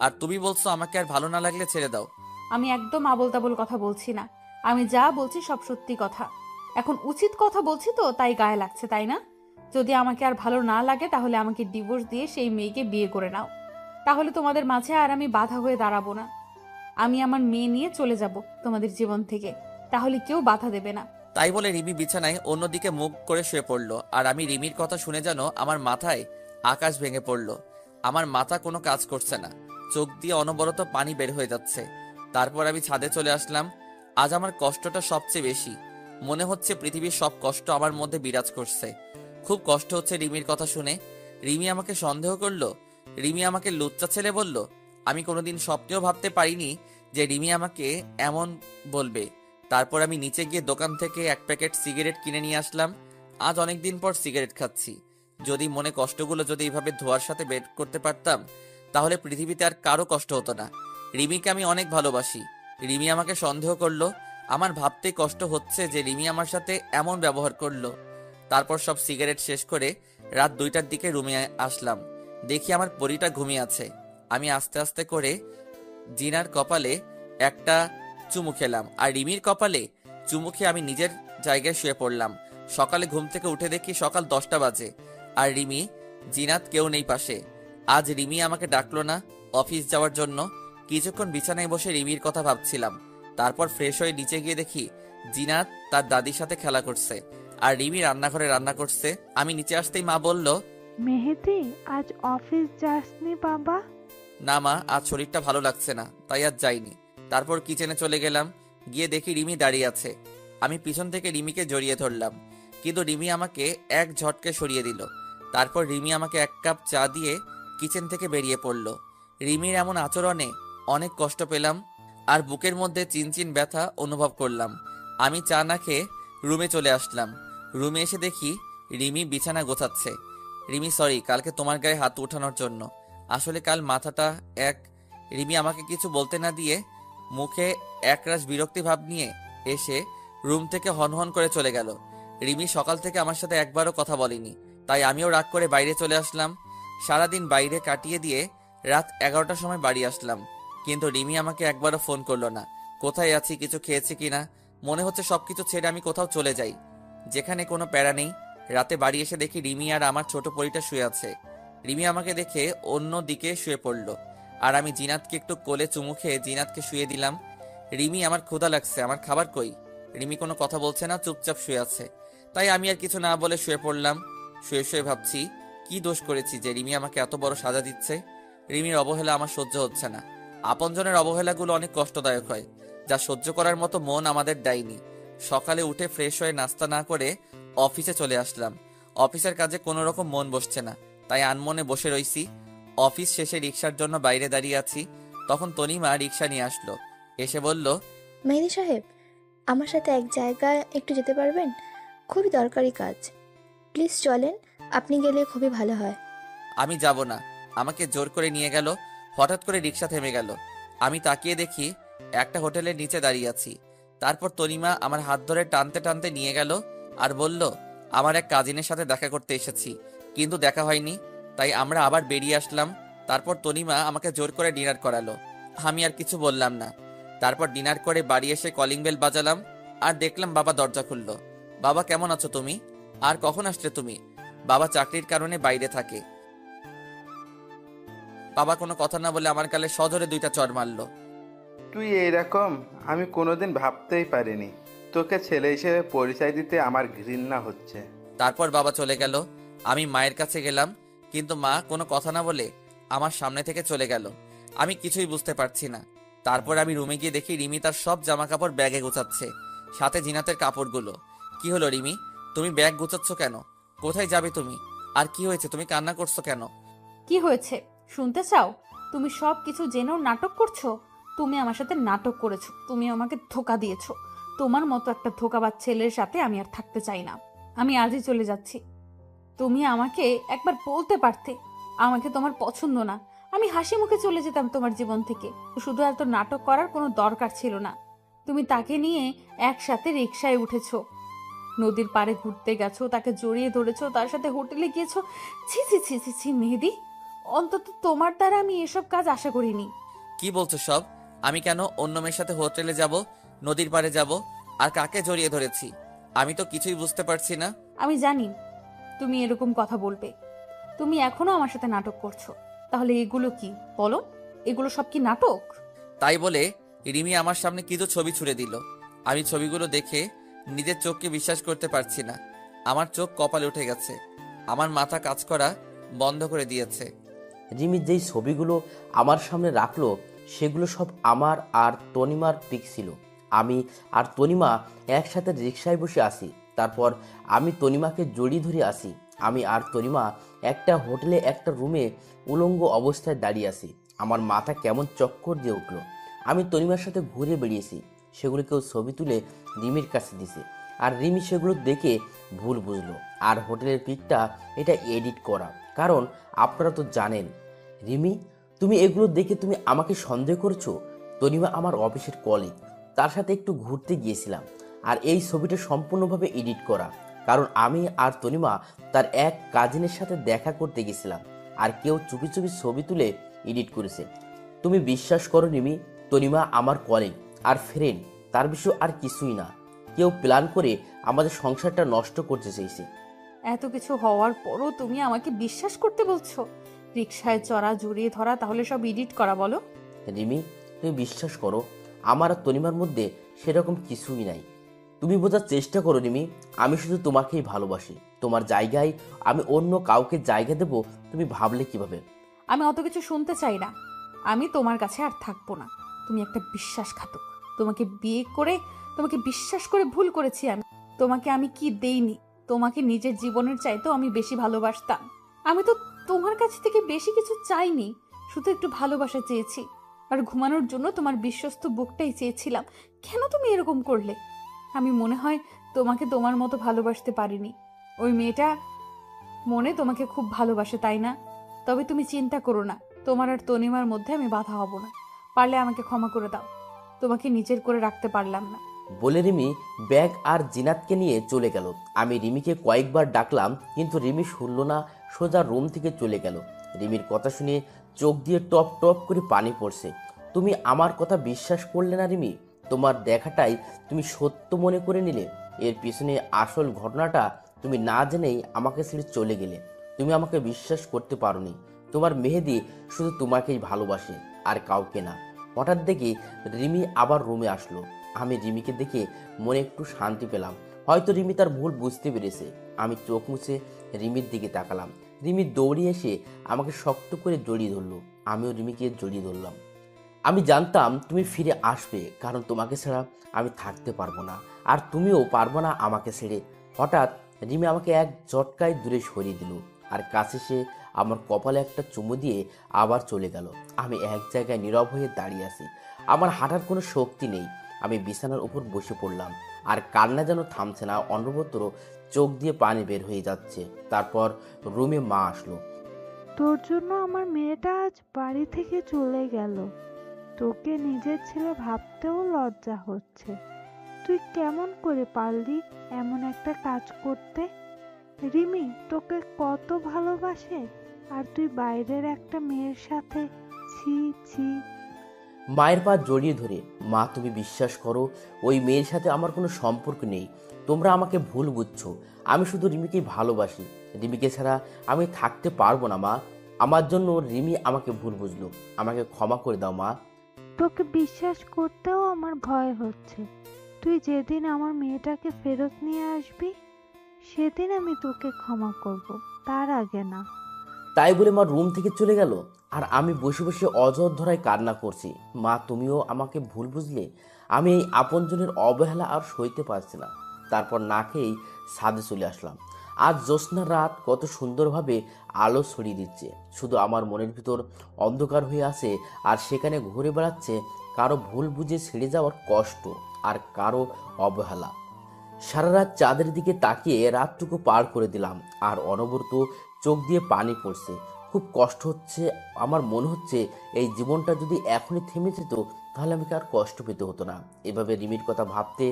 আর তুমি বলছো আমাকে আর ভালো না লাগলে ছেড়ে দাও। আমি একদম আবোল তাবোল কথা বলছি না। আমি যা বলছি সব সত্যি কথা। এখন উচিত কথা বলছি তো, তাই গায়ে লাগছে, তাই না? যদি আমাকে আর ভালো না লাগে তাহলে আমাকে ডিভোর্স দিয়ে সেই মেয়েকে বিয়ে করে নাও। তাহলে তোমাদের মাঝে আর আমি বাধা হয়ে দাঁড়াবো না। আমি আমার মেয়ে নিয়ে চলে যাব তোমাদের জীবন থেকে, তাহলে কেউ বাধা দেবে না। তাই বলে রিমি বিছানায় অন্যদিকে মুখ করে শুয়ে পড়ল। আর আমি রিমির কথা শুনে যেন আমার মাথায় আকাশ ভেঙে পড়ল। আমার মাথা কোনো কাজ করছে না, চোখ দিয়ে অনবরত পানি বের হয়ে যাচ্ছে। তারপর আমি ছাদে চলে আসলাম। আজ আমার কষ্টটা সবচেয়ে বেশি। মনে হচ্ছে পৃথিবীর সব কষ্ট আমার মধ্যে বিরাজ করছে। খুব কষ্ট হচ্ছে রিমির কথা শুনে। রিমি আমাকে সন্দেহ করলো, রিমি আমাকে লুচ্চা ছেলে বলল। আমি কোনোদিন স্বপ্নেও ভাবতে পারিনি যে রিমি আমাকে এমন বলবে। তারপর আমি নিচে গিয়ে দোকান থেকে এক প্যাকেট সিগারেট কিনে নিয়ে আসলাম। আজ অনেকদিন পর সিগারেট খাচ্ছি। যদি মনে কষ্টগুলো যদি এইভাবে ধোয়ার সাথে বের করতে পারতাম, তাহলে পৃথিবীতে আর কারো কষ্ট হতো না। রিমিকে আমি অনেক ভালোবাসি। রিমি আমাকে সন্দেহ করলো। আমার ভাবতে কষ্ট হচ্ছে যে রিমি আমার সাথে এমন ব্যবহার করলো। তারপর সব সিগারেট শেষ করে রাত 2টার দিকে রুমে আসলাম। দেখি আমার পরীটা ঘুমিয়ে আছে। আমি আস্তে আস্তে করে জিনার কপালে একটা চুমু খেলাম, আর রিমির কপালে চুমু খেয়ে আমি নিজের জায়গায় শুয়ে পড়লাম। সকালে ঘুম থেকে উঠে দেখি সকাল 10টা বাজে, আর রিমি, জিনাত কেউ নেই পাশে। আজ রিমি আমাকে ডাকলো না অফিস যাওয়ার জন্য। কিছুক্ষণ বিছানায় বসে রিমির কথা ভাবছিলাম। তারপর ফ্রেশ হয়ে নিচে গিয়ে দেখি জিনাত তার দাদির সাথে খেলা করছে, আর রিমি রান্নাঘরে রান্না করছে। আমি নিচে আসতেই মা বলল, মেহেদি, আজ অফিস যাসনি বাবা? না মা, আজ শরীরটা ভালো লাগছে না, তাই আজ যাইনি। তারপর কিচেনে চলে গেলাম। গিয়ে দেখি রিমি দাঁড়িয়ে আছে। আমি পিছন থেকে রিমিকে জড়িয়ে ধরলাম, কিন্তু রিমি আমাকে এক ঝটকে সরিয়ে দিল। তারপর রিমি আমাকে 1 কাপ চা দিয়ে কিচেন থেকে বেরিয়ে পড়ল। রিমির এমন আচরণে অনেক কষ্ট পেলাম, আর বুকের মধ্যে চিনচিন ব্যথা অনুভব করলাম। আমি চা না খেয়ে রুমে চলে আসলাম। রুমে এসে দেখি রিমি বিছানা গোছাচ্ছে। রিমি, সরি কালকে তোমার গায়ে হাত উঠানোর জন্য। আসলে কাল মাথাটা এক। রিমি আমাকে কিছু বলতে না দিয়ে মুখে একরাশ বিরক্তি ভাব নিয়ে এসে রুম থেকে হনহন করে চলে গেল। রিমি সকাল থেকে আমার সাথে একবারও কথা বলেনি, তাই আমিও রাগ করে বাইরে চলে আসলাম। সারাদিন বাইরে কাটিয়ে দিয়ে রাত 11টার সময় বাড়ি আসলাম, কিন্তু রিমি আমাকে একবারও ফোন করলো না। কোথায় আছি, কিছু খেয়েছি কিনা। মনে হচ্ছে সবকিছু ছেড়ে আমি কোথাও চলে যাই, যেখানে কোনো প্যারা নেই। রাতে বাড়ি এসে দেখি রিমি আর আমার ছোট পরীটা শুয়ে আছে। রিমি আমাকে দেখে অন্য দিকে শুয়ে পড়ল, আর আমি জিনাতকে একটু কোলে চুমু খেয়ে জিনাতকে শুয়ে দিলাম। রিমি, আমার ক্ষুধা লাগছে, আমার খাবার কই? রিমি কোনো কথা বলছে না, চুপচাপ শুয়ে আছে। তাই আমি আর কিছু না বলে শুয়ে পড়লাম। শুয়ে শুয়ে ভাবছি কি দোষ করেছি যে রিমি আমাকে এত বড় সাজা দিচ্ছে। রিমির অবহেলা আমার সহ্য হচ্ছে না। আপনজনের অবহেলাগুলো অনেক কষ্টদায়ক হয়, যা সহ্য করার মতো মন আমাদের দেয়নি। সকালে উঠে ফ্রেশ হয়ে নাস্তা না করে অফিসে চলে আসলাম। অফিসের কাজে কোনো রকম মন বসছে না, তাই আনমনে বসে রইছি। অফিস শেষে রিক্সার জন্য বাইরে দাঁড়িয়ে আছি, তখন তনিমা রিক্সা নিয়ে আসলো। এসে বলল, মেহেদি সাহেব, আমার সাথে এক জায়গায় একটু যেতে পারবেন? খুবই দরকারি কাজ। প্লিজ চলেন, আপনি গেলে খুবই ভালো হয়। আমি যাব না। আমাকে জোর করে নিয়ে গেল। হঠাৎ করে রিক্সা থেমে গেল। আমি তাকিয়ে দেখি একটা হোটেলের নিচে দাঁড়িয়ে আছি। তারপর তনিমা আমার হাত ধরে টানতে টানতে নিয়ে গেল আর বলল, আমার এক কাজিনের সাথে দেখা করতে এসেছি, কিন্তু দেখা হয়নি, তাই আমরা আবার বেরিয়ে আসলাম। তারপর তনিমা আমাকে জোর করে ডিনার করালো। আমি আর কিছু বললাম না। তারপর ডিনার করে বাড়ি এসে কলিং বেল বাজালাম আর দেখলাম বাবা দরজা খুললো। বাবা, কেমন আছো তুমি? আর কখন আসলে তুমি? বাবা চাকরির কারণে বাইরে থাকে। বাবা কোনো কথা না বলে আমার গালে সজোরে 2টা চড় মারলো। তুই এইরকম আমি কোনোদিন ভাবতেই পারিনি। তোকে ছেলে হিসেবে পরিচয় দিতে আমার ঘৃণা হচ্ছে। তারপর বাবা চলে গেল। আমি মায়ের কাছে গেলাম, কিন্তু মা কোনো কথা না বলে আমার সামনে থেকে চলে গেল। আমি কিছুই বুঝতে পারছি না। তারপর আমি রুমে গিয়ে দেখি রিমি তার সব জামা কাপড় ব্যাগে গুছাচ্ছে, সাথে জিনাতের কাপড়গুলো। কি হলো রিমি, তুমি ব্যাগ গুছাচ্ছ কেন? কোথায় যাবে তুমি? আর কি হয়েছে, তুমি কান্না করছো কেন? কি হয়েছে শুনতে চাও? তুমি সব কিছু জেনেও নাটক করছো। তুমি আমার সাথে নাটক করেছো, তুমি আমাকে ধোকা দিয়েছো। তোমার মতো একটা ধোকাবাজ ছেলের সাথে আমি আর থাকতে চাই না। আমি আজই চলে যাচ্ছি। তুমি আমাকে একবার বলতে পারতে আমাকে তোমার পছন্দ না। আমি হাসি মুখে চলে যেতাম তোমার জীবন থেকে। শুধু এত নাটক করার কোনো দরকার ছিল না। তুমি তাকে নিয়ে একসাথে রিকশায় উঠেছো, নদীর পাড়ে ঘুরতে গেছো, তাকে জড়িয়ে ধরেছো, তার সাথে হোটেলে গিয়েছো। ছি ছি ছি ছি ছি মেহেদি, অন্তত তোমার দ্বারা আমি এসব কাজ আশা করিনি। কি বলছো সব? আমি কেন অন্য মেয়ের সাথে হোটেলে যাব, নদীর পাড়ে যাব, আর কাকে জড়িয়ে ধরেছি? আমি তো কিছুই বুঝতে পারছি না। আমি জানি তুমি এরকম কথা বলবে। তুমি এখনো আমার সাথে নাটক করছো। তাহলে এগুলো কি বলো? এগুলো সব কি নাটক? তাই বলে রিমি আমার সামনে কিছু ছবি ছুড়ে দিল। আমি ছবিগুলো দেখে নিজের চোখকে বিশ্বাস করতে পারছি না। আমার চোখ কপালে উঠে গেছে। আমার মাথা কাজ করা বন্ধ করে দিয়েছে। রিমি যেই ছবিগুলো আমার সামনে রাখলো সেগুলো সব আমার আর তনিমার পিক ছিল। আমি আর তনিমা একসাথে রিকশায় বসে আসি। তারপর আমি তনিমাকে জড়িয়ে ধরে আসি। আমি আর তনিমা একটা হোটেলে একটা রুমে উলঙ্গ অবস্থায় দাঁড়িয়ে আসি। আমার মাথা কেমন চক্কর দিয়ে উঠলো। আমি তনিমার সাথে ঘুরে বেরিয়েছি। সেগুলো কেউ ছবি তুলে রিমির কাছে দিছে, আর রিমি সেগুলো দেখে ভুল বুঝলো। আর হোটেলের পিকটা এটা এডিট করা। কারণ আপনারা তো জানেন রিমি, তুমি এগুলো দেখে তুমি আমাকে সন্দেহ করেছো। তনিমা আমার অফিসের কলিগ, তার সাথে একটু ঘুরতে গিয়েছিলাম। আর এই ছবিটা সম্পূর্ণভাবে এডিট করা, কারণ আমি আর তনিমা তার এক কাজিনের সাথে দেখা করতে গেছিলাম। আর কেউ চুপি চুপি ছবি তুলে এডিট করেছে। তুমি বিশ্বাস করো রিমি, তনিমা আমার কলিগ আর ফ্রেন্ড, তার বিষয় আর কিছুই না। কেউ প্ল্যান করে আমাদের সংসারটা নষ্ট করতে চাইছে। এত কিছু হওয়ার পরও তুমি আমাকে বিশ্বাস করতে বলছো? রিকশায় চড়া, জড়িয়ে ধরা, তাহলে সব এডিট করা বলো? রিমি, তুমি বিশ্বাস করো, আমার আর তনিমার মধ্যে সেরকম কিছুই নাই। তুমি বোঝার চেষ্টা করো রিমি, আমি শুধু তোমাকেই ভালোবাসি। তোমার জায়গায় আমি অন্য কাউকে জায়গা দেব তুমি ভাবলে কিভাবে? আমি অত কিছু শুনতে চাই না। আমি তোমার কাছে আর থাকবো না। তুমি একটা বিশ্বাসঘাতক। তোমাকে বিয়ে করে, তোমাকে বিশ্বাস করে ভুল করেছি আমি। তোমাকে আমি কি দেইনি? তোমাকে নিজের জীবনের চাইতেও আমি বেশি ভালোবাসতাম। আমি তো তোমার কাছ থেকে বেশি কিছু চাইনি, শুধু একটু ভালোবাসা চেয়েছি। আর ঘুমানোর জন্য তোমার বিশ্বস্ত বুকটাই চেয়েছিলাম। কেন তুমি এরকম করলে? আমি মনে হয় তোমাকে তোমার মতো ভালোবাসতে পারিনি। ওই মেয়েটা মনে তোমাকে খুব ভালোবাসে, তাই না? তবে তুমি চিন্তা করো না, তোমার আর তনিমার মধ্যে আমি বাধা হব না। পারলে আমাকে ক্ষমা করে দাও। তোমাকে নিজের করে রাখতে পারলাম না। বলে রিমি ব্যাগ আর জিনাতকে নিয়ে চলে গেল। আমি রিমিকে কয়েকবার ডাকলাম, কিন্তু রিমি শুনল না, সোজা রুম থেকে চলে গেল। রিমির কথা শুনে চোখ দিয়ে টপ টপ করে পানি পড়ছে। তুমি আমার কথা বিশ্বাস করলে না রিমি, তোমার দেখাটাই তুমি সত্য মনে করে নিলে। এর পিছনে আসল ঘটনাটা তুমি না জেনেই আমাকে ছেড়ে চলে গেলে। তুমি আমাকে বিশ্বাস করতে পারোনি। তোমার মেহেদি শুধু তোমাকেই ভালোবাসে, আর কাউকে না। হঠাৎ দেখি রিমি আবার রুমে আসলো। আমি রিমিকে দেখে মনে একটু শান্তি পেলাম। হয়তো রিমি তার ভুল বুঝতে পেরেছে। আমি চোখ মুছে রিমির দিকে তাকালাম। রিমি দৌড়িয়ে এসে আমাকে শক্ত করে জড়িয়ে ধরলো। আমিও রিমিকে জড়িয়ে ধরলাম। আমি জানতাম তুমি ফিরে আসবে, কারণ তোমাকে ছাড়া আমি থাকতে পারবো না, আর তুমিও পারবো না আমাকে ছেড়ে। হঠাৎ রিমি আমাকে এক ঝটকায় দূরে সরিয়ে দিল, আর কাছে সে আমার কপালে একটা চুমু দিয়ে আবার চলে গেল। আমি এক জায়গায় নীরব হয়ে দাঁড়িয়ে আছি। আমার হাঁটার কোনো শক্তি নেই। আমি বিছানার উপর বসে পড়লাম, আর কান্না যেন থামছে না, অনবরত চোখ দিয়ে পানি বের হয়ে যাচ্ছে। তারপর রুমে মা আসলো। তোর জন্য আমার মেয়েটা আজ বাড়ি থেকে চলে গেল। তোকে নিজের ছেলে ভাবতেও লজ্জা হচ্ছে। তুই কেমন করে পারলি এমন একটা কাজ করতে? রিমি তোকে কত ভালোবাসে, আর তুই বাইরের একটা মেয়ের সাথে। ছি ছি। মায়ের পা জড়িয়ে ধরে, মা তুমি বিশ্বাস করো, ওই মেয়ের সাথে আমার কোনো সম্পর্ক নেই। তোমরা আমাকে ভুল বুঝছো। আমি শুধু রিমিকেই ভালোবাসি। রিমিকে ছাড়া আমি থাকতে পারবো না মা। আমার জন্য রিমি আমাকে ভুল বুঝলো। আমাকে ক্ষমা করে দাও মা। তোকে বিশ্বাস করতেও আমার ভয় হচ্ছে। তুই যেদিন আমার মেয়েটাকে ফেরত নিয়ে আসবি সেদিন আমি তোকে ক্ষমা করব, তার আগে না। তাই বলে মা রুম থেকে চলে গেল। আর আমি বসে বসে অযথরায় কান্না করছি। মা তুমিও আমাকে ভুল বুঝলে। আমি এই আপনজনের অবহেলা আর সইতে পারছি না। তারপর না খেয়েই ছাদে চলে আসলাম। আজ জ্যোৎস্নার রাত কত সুন্দরভাবে আলো ছড়িয়ে দিচ্ছে। শুধু আমার মনের ভিতর অন্ধকার হয়ে আছে, আর সেখানে ঘুরে বেড়াচ্ছে কারো ভুল বুঝে ছেড়ে যাওয়ার কষ্ট আর কারো অবহেলা। সারা রাত চাঁদের দিকে তাকিয়ে রাতটুকু পার করে দিলাম, আর অনবরত চোখ দিয়ে পানি পড়ছে। খুব কষ্ট হচ্ছে। আমার মনে হচ্ছে এই জীবনটা যদি এখনই থেমে যেত তাহলে আমাকে আর কষ্ট পেতে হতো না। এভাবে রিমির কথা ভাবতে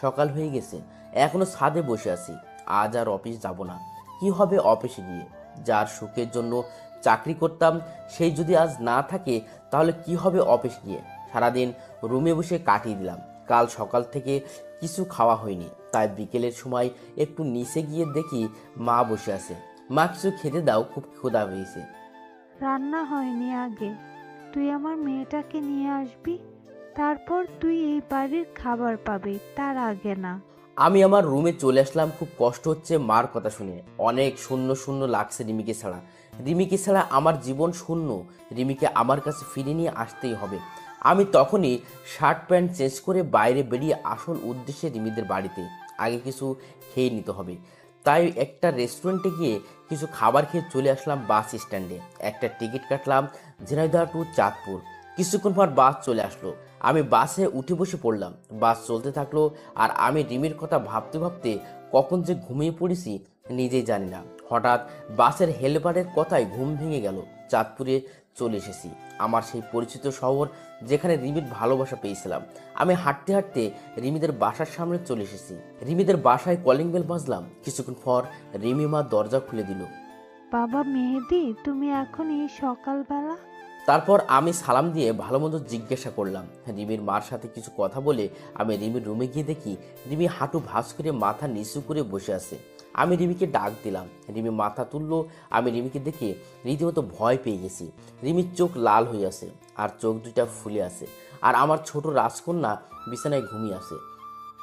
সকাল হয়ে গেছে। এখনো ছাদে বসে আছি। আজ আর অফিস যাব না। কি হবে অফিসে গিয়ে? যার সুখের জন্য চাকরি করতাম সেই যদি আজ না থাকে তাহলে কি হবে অফিস গিয়ে? সারাদিন রুমে বসে কাটিয়ে দিলাম। কাল সকাল থেকে কিছু খাওয়া হয়নি, তাই বিকেলের সময় একটু নিচে গিয়ে দেখি মা বসে আছে। মা কিছু খেতে দাও, খুব ক্ষুধা হয়েছে। রান্না হয়নি আগে। তুই আমার মেয়েটাকে নিয়ে আসবি, তারপর তুই এই বাড়ির খাবার পাবি, তার আগে না। আমি আমার রুমে চলে আসলাম। খুব কষ্ট হচ্ছে মার কথা শুনে। অনেক শূন্য শূন্য লাগছে রিমিকে ছাড়া। রিমিকে ছাড়া আমার জীবন শূন্য। রিমিকে আমার কাছে ফিরে নিয়ে আসতেই হবে। আমি তখনই শার্ট প্যান্ট চেঞ্জ করে বাইরে বেরিয়ে আসল উদ্দেশ্যে রিমিদের বাড়িতে আগে কিছু খেয়ে নিতে হবে। তাই একটা রেস্টুরেন্টে গিয়ে কিছু খাবার খেয়ে চলে আসলাম বাস স্ট্যান্ডে। একটা টিকিট কাটলাম ঝিনাইদহ টু চাঁদপুর। কিছুক্ষণ পর বাস চলে আসলো। আমি বাসে উঠে বসে পড়লাম। বাস চলতে থাকলো, আর আমি রিমির কথা ভাবতে ভাবতে কখন যে ঘুমিয়ে পড়েছি নিজেই জানি না। হঠাৎ বাসের হেলপারের কথায় ঘুম ভেঙে গেল। চাঁদপুরে চলে এসেছি, আমার সেই পরিচিত শহর যেখানে রিমির ভালোবাসা পেয়েছিলাম। আমি হাঁটতে হাঁটতে রিমিদের বাসার সামনে চলে এসেছি। রিমিদের বাসায় কলিং বেল বাজলাম। কিছুক্ষণ পর রিমি মা দরজা খুলে দিল। বাবা মেহেদি, তুমি এখন এই সকালবেলা? তারপর আমি সালাম দিয়ে ভালো মন্দ জিজ্ঞাসা করলাম। রিমির মার সাথে কিছু কথা বলে আমি রিমির রুমে গিয়ে দেখি রিমি হাঁটু ভাঁজ করে মাথা নিচু করে বসে আছে। আমি রিমিকে ডাক দিলাম। রিমি মাথা তুললো। আমি রিমিকে দেখে রীতিমতো ভয় পেয়ে গেছি। রিমির চোখ লাল হয়ে আছে, আর চোখ দুটা ফুলে আছে, আর আমার ছোট রাজকন্যা বিছানায় ঘুমিয়ে আছে।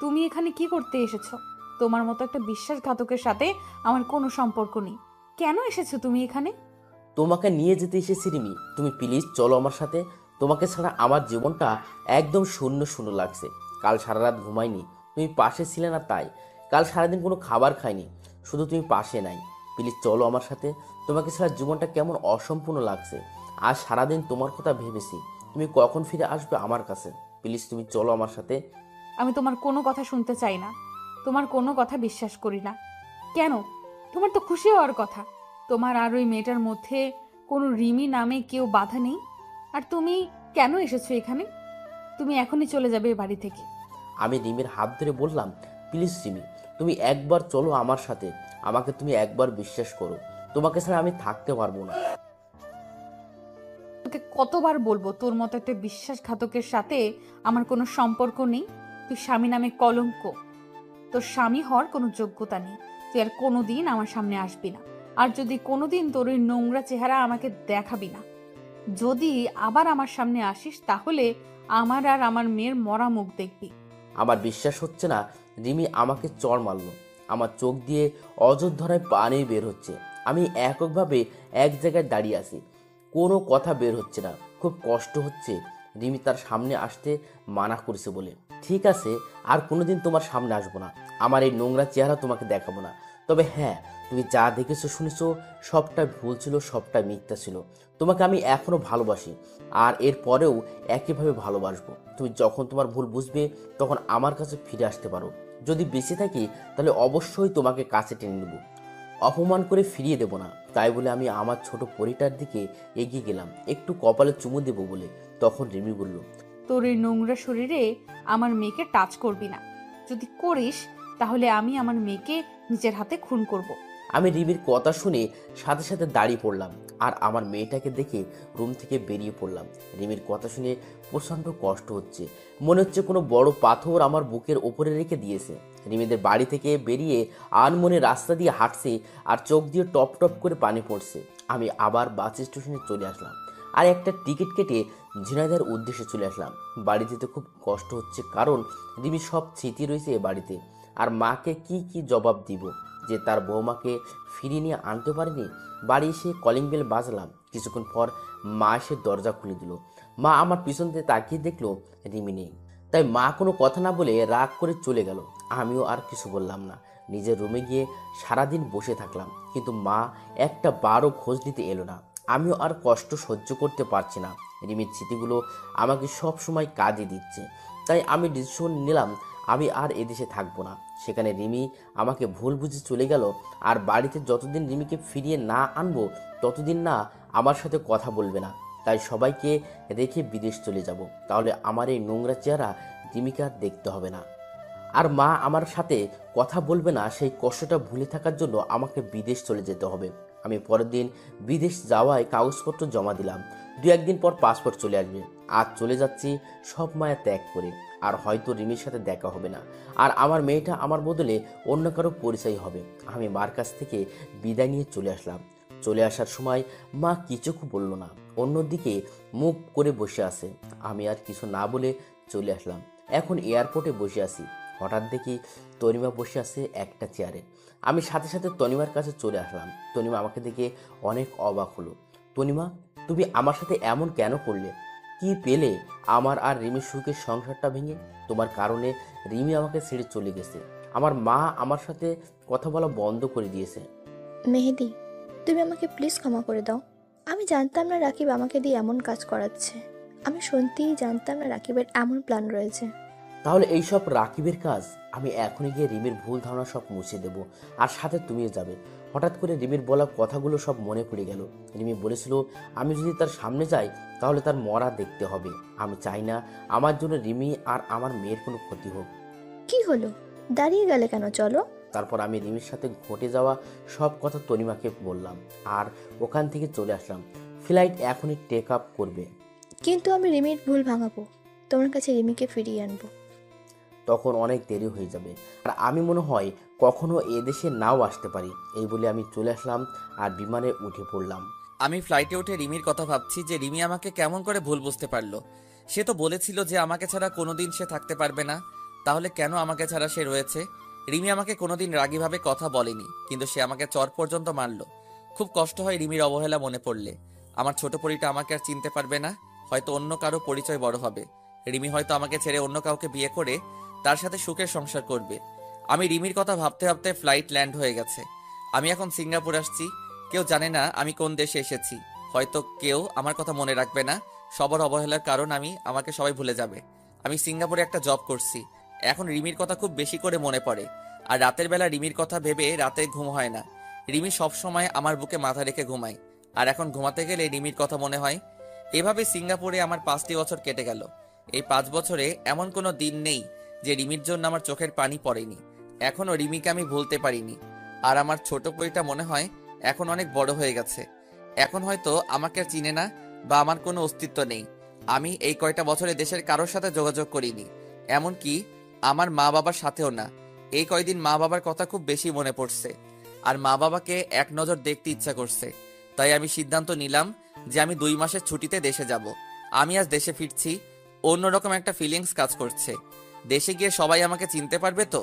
তুমি এখানে কি করতে এসেছো? তোমার মতো একটা বিশ্বাসঘাতকের সাথে আমার কোনো সম্পর্ক নেই। কেন এসেছো তুমি এখানে? তোমাকে নিয়ে যেতে এসেছি রিমি। তুমি প্লিজ চলো আমার সাথে। তোমাকে ছাড়া আমার জীবনটা একদম শূন্য শূন্য লাগছে। কাল সারা রাত ঘুমাইনি, তুমি পাশে ছিলে না তাই। কাল সারাদিন কোনো খাবার খাইনি, শুধু তুমি পাশে নাই। প্লিজ চলো আমার সাথে। তোমাকে ছাড়া জীবনটা কেমন অসম্পূর্ণ লাগছে। আজ সারাদিন তোমার কথা ভেবেছি, তুমি কখন ফিরে আসবে আমার কাছে। প্লিজ তুমি চলো আমার সাথে। আমি তোমার কোনো কথা শুনতে চাই না, তোমার কোনো কথা বিশ্বাস করি না। কেন? তোমার তো খুশি হওয়ার কথা। তোমার আর ওই মেয়েটার মধ্যে কোনো রিমি নামে কেউ বাধা নেই। আর তুমি কেন এসেছো এখানে? তুমি এখনই চলে যাবে এ বাড়ি থেকে। আমি রিমির হাত ধরে বললাম, প্লিজ রিমি, তুমি একবার চলো আমার সাথে। আমাকে তুমি একবার বিশ্বাস করো। তোমাকে ছাড়া আমি থাকতে পারবো না। তোকে কতবার বলবো তোর মতো একটা বিশ্বাসঘাতকের সাথে আমার কোনো সম্পর্ক নেই। তুই স্বামী নামে কলঙ্ক। তোর স্বামী হওয়ার কোনো যোগ্যতা নেই। তুই আর কোনোদিন আমার সামনে আসবি না। আর যদি কোনোদিন তোর ওই নোংরা চেহারা আমাকে দেখাবি না। যদি আবার আমার সামনে আসিস তাহলে আমার আর আমার মেয়ের মরা মুখ দেখবি। আমার বিশ্বাস হচ্ছে না রিমি আমাকে চড় মারলো। আমার চোখ দিয়ে অযোধ্যায় পানি বের হচ্ছে। আমি এককভাবে এক জায়গায় দাঁড়িয়ে আছি, কোনো কথা বের হচ্ছে না। খুব কষ্ট হচ্ছে। রিমি তার সামনে আসতে মানা করেছে বলে। ঠিক আছে, আর কোনোদিন তোমার সামনে আসবো না। আমার এই নোংরা চেহারা তোমাকে দেখাবো না। তবে হ্যাঁ, তুমি যা দেখেছো শুনেছো সবটা ভুল ছিল, সবটা মিথ্যা ছিল। তোমাকে আমি এখনো ভালোবাসি, আর এর পরেও একইভাবে ভালোবাসবো। তুমি যখন তোমার ভুল বুঝবে তখন আমার কাছে ফিরে আসতে পারো। যদি বেঁচে থাকি তাহলে অবশ্যই তোমাকে কাছে টেনে নেব, অপমান করে ফিরিয়ে দেব না। তাই বলে আমি আমার ছোট পরিটার দিকে এগিয়ে গেলাম একটু কপালে চুমু দেব বলে। তখন রিমি বলল, তোর এই নোংরা শরীরে আমার মেয়েকে টাচ করবি না। যদি করিস তাহলে আমি আমার মেয়েকে নিজের হাতে খুন করব। আমি রিমির কথা শুনে সাথে সাথে দাঁড়িয়ে পড়লাম আর আমার মেয়েটাকে দেখে রুম থেকে বেরিয়ে পড়লাম। রিমির কথা শুনে প্রচণ্ড কষ্ট হচ্ছে, মনে হচ্ছে কোনো বড় পাথর আমার বুকের ওপরে রেখে দিয়েছে। রিমিদের বাড়ি থেকে বেরিয়ে আনমনে রাস্তা দিয়ে হাঁটছে আর চোখ দিয়ে টপ টপ করে পানি পড়ছে। আমি আবার বাস স্টেশনে চলে আসলাম আর একটা টিকিট কেটে ঝিনাইদার উদ্দেশ্যে চলে আসলাম। বাড়ি যেতে খুব কষ্ট হচ্ছে, কারণ রিমির সব স্মৃতি রয়েছে এ বাড়িতে। আর মাকে কি জবাব দিব যে তার বৌমাকে ফিরিয়ে নিয়ে আনতে পারেনি। বাড়ি এসে কলিং বেল বাজলাম। কিছুক্ষণ পর মা এসে দরজা খুলে দিল। মা আমার পিছন দিয়ে তাকিয়ে দেখলো রিমি নেই, তাই মা কোনো কথা না বলে রাগ করে চলে গেল। আমিও আর কিছু বললাম না, নিজের রুমে গিয়ে সারাদিন বসে থাকলাম, কিন্তু মা একটা বারও খোঁজ নিতে এলো না। আমিও আর কষ্ট সহ্য করতে পারছি না। রিমির স্মৃতিগুলো আমাকে সব সময় কাজে দিচ্ছে, তাই আমি ডিসিশন নিলাম আমি আর এদেশে থাকবো না। সেখানে রিমি আমাকে ভুল বুঝে চলে গেল, আর বাড়িতে যতদিন রিমিকে ফিরিয়ে না আনবো ততদিন না আমার সাথে কথা বলবে না। তাই সবাইকে রেখে বিদেশ চলে যাব, তাহলে আমার এই নোংরা চেহারা রিমিকে আর দেখতে হবে না। আর মা আমার সাথে কথা বলবে না, সেই কষ্টটা ভুলে থাকার জন্য আমাকে বিদেশ চলে যেতে হবে। আমি পরের দিন বিদেশ যাওয়ায় কাগজপত্র জমা দিলাম। 2-1 দিন পর পাসপোর্ট চলে আসবে। আজ চলে যাচ্ছি সব মায়া ত্যাগ করে, আর হয়তো রিমির সাথে দেখা হবে না, আর আমার মেয়েটা আমার বদলে অন্য কারো পরিচয় হবে। আমি মার কাছ থেকে বিদায় নিয়ে চলে আসলাম। চলে আসার সময় মা কিছু বলল না, অন্যদিকে মুখ করে বসে আছে। আমি আর কিছু না বলে চলে আসলাম। এখন এয়ারপোর্টে বসে আছি, হঠাৎ দেখি তনিমা বসে আছে একটা চেয়ারে। আমি সাথে সাথে তনিমার কাছে চলে আসলাম। তনিমা আমাকে দেখে অনেক অবাক হলো। তনিমা, তুমি আমার সাথে এমন কেন করলে? কি পেলে আমার আর রিমির সুখের সংসারটা ভেঙে? তোমার কারণে রিমি আমাকে ছেড়ে চলে গেছে, আমার মা আমার সাথে কথা বলা বন্ধ করে দিয়েছে। মেহেদি, তুমি আমাকে প্লিজ ক্ষমা করে দাও। আমি জানতাম না রাকিব আমাকে দিয়ে এমন কাজ করাচ্ছে। আমি সত্যিই জানতাম না রাকিবের এমন প্ল্যান রয়েছে। তাহলে এইসব রাকিবের কাজ? আমি এখনই গিয়ে রিমির ভুল ধারণা সব মুছে দেব, আর সাথে তুমিও যাবে। হঠাৎ করে রিমির বলা কথাগুলো সব মনে পড়ে গেল। রিমি বলেছিল আমি যদি তার সামনে যাই তাহলে তার মরা দেখতে হবে। আমি চাই না আমার জন্য রিমি আর আমার মেয়ের কোনো ক্ষতি হোক। কি হলো, দাঁড়িয়ে গেলে কেন? চলো। তারপর আমি রিমির সাথে ঘটে যাওয়া সব কথা তনিমাকে বললাম, আর ওখান থেকে চলে আসলাম। ফ্লাইট এখনই টেক আপ করবে, কিন্তু আমি রিমির ভুল ভাঙাবো, তোমার কাছে রিমিকে ফিরিয়ে আনবো। তখন অনেক দেরি হয়ে যাবে, আর আমি মনে হয় কখনো এদেশে নাও আসতে পারি। এই বলে আমি চলে আসলাম আর বিমানে উঠে পড়লাম। আমি ফ্লাইটে উঠে রিমির কথা ভাবছি যে রিমি আমাকে কেমন করে ভুল বুঝতে পারলো। সে তো বলেছিল যে আমাকে ছাড়া কোনোদিন সে থাকতে পারবে না, তাহলে কেন আমাকে ছাড়া সে রয়েছে? রিমি আমাকে কোনোদিন রাগীভাবে কথা বলেনি, কিন্তু সে আমাকে চর পর্যন্ত মারলো। খুব কষ্ট হয় রিমির অবহেলা মনে পড়লে। আমার ছোট পরিটা আমাকে আর চিনতে পারবে না, হয়তো অন্য কারো পরিচয় বড় হবে। রিমি হয়তো আমাকে ছেড়ে অন্য কাউকে বিয়ে করে তার সাথে সুখের সংসার করবে। আমি রিমির কথা ভাবতে ভাবতে ফ্লাইট ল্যান্ড হয়ে গেছে। আমি এখন সিঙ্গাপুর আসছি। কেউ জানে না আমি কোন দেশে এসেছি। হয়তো কেউ আমার কথা মনে রাখবে না, সবার অবহেলার কারণ আমাকে সবাই ভুলে যাবে। আমি সিঙ্গাপুরে একটা জব করছি। এখন রিমির কথা খুব বেশি করে মনে পড়ে, আর রাতের বেলা রিমির কথা ভেবে রাতে ঘুম হয় না। রিমি সব সময় আমার বুকে মাথা রেখে ঘুমায়, আর এখন ঘুমাতে গেলে রিমির কথা মনে হয়। এভাবে সিঙ্গাপুরে আমার 5টি বছর কেটে গেল। এই 5 বছরে এমন কোনো দিন নেই যে রিমির জন্য আমার চোখের পানি পড়েনি। এখনো রিমিকে আমি ভুলতে পারিনি। আর আমার ছোট পরিটা মনে হয় এখন অনেক বড় হয়ে গেছে। এখন হয়তো আমাকে আর চিনে না, বা আমার কোনো অস্তিত্ব নেই। আমি এই কয়টা বছরে দেশের কারোর সাথে যোগাযোগ করিনি, এমনকি আমার মা বাবার সাথেও না। এই কয়দিন মা বাবার কথা খুব বেশি মনে পড়ছে, আর মা বাবাকে এক নজর দেখতে ইচ্ছা করছে। তাই আমি সিদ্ধান্ত নিলাম যে আমি 2 মাসের ছুটিতে দেশে যাব। আমি আজ দেশে ফিরছি, অন্যরকম একটা ফিলিংস কাজ করছে। দেশে গিয়ে সবাই আমাকে চিনতে পারবে তো।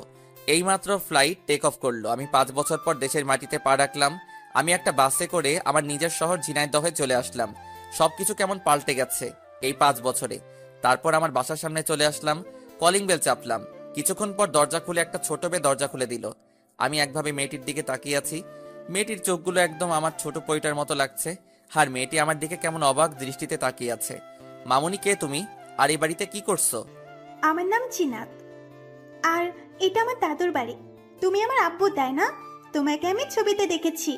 এইমাত্র ফ্লাইট টেক অফ করলো। আমি 5 বছর পর দেশের মাটিতে পা রাখলাম। আমি একটা বাসে করে আমার নিজের শহর ঝিনাইদহে চলে আসলাম। সবকিছু কেমন পাল্টে গেছে এই 5 বছরে। তারপর আমার বাসার সামনে চলে আসলাম, কলিং বেল চাপলাম। কিছুক্ষণ পর দরজা খুলে একটা ছোট মেয়ে দরজা খুলে দিল। আমি একভাবে মেয়েটির দিকে তাকিয়ে আছি। মেয়েটির চোখগুলো একদম আমার ছোট পরিটার মতো লাগছে, আর মেয়েটি আমার দিকে কেমন অবাক দৃষ্টিতে তাকিয়ে আছে। মামুনি, কে তুমি? আর এই বাড়িতে কি করছো? আমার নাম চিনাত। আর এটা আমার দাদুর বাড়ি। তুমি আমার আব্বু, তাই না? তোমাকে আমি ছবিতে দেখেছি।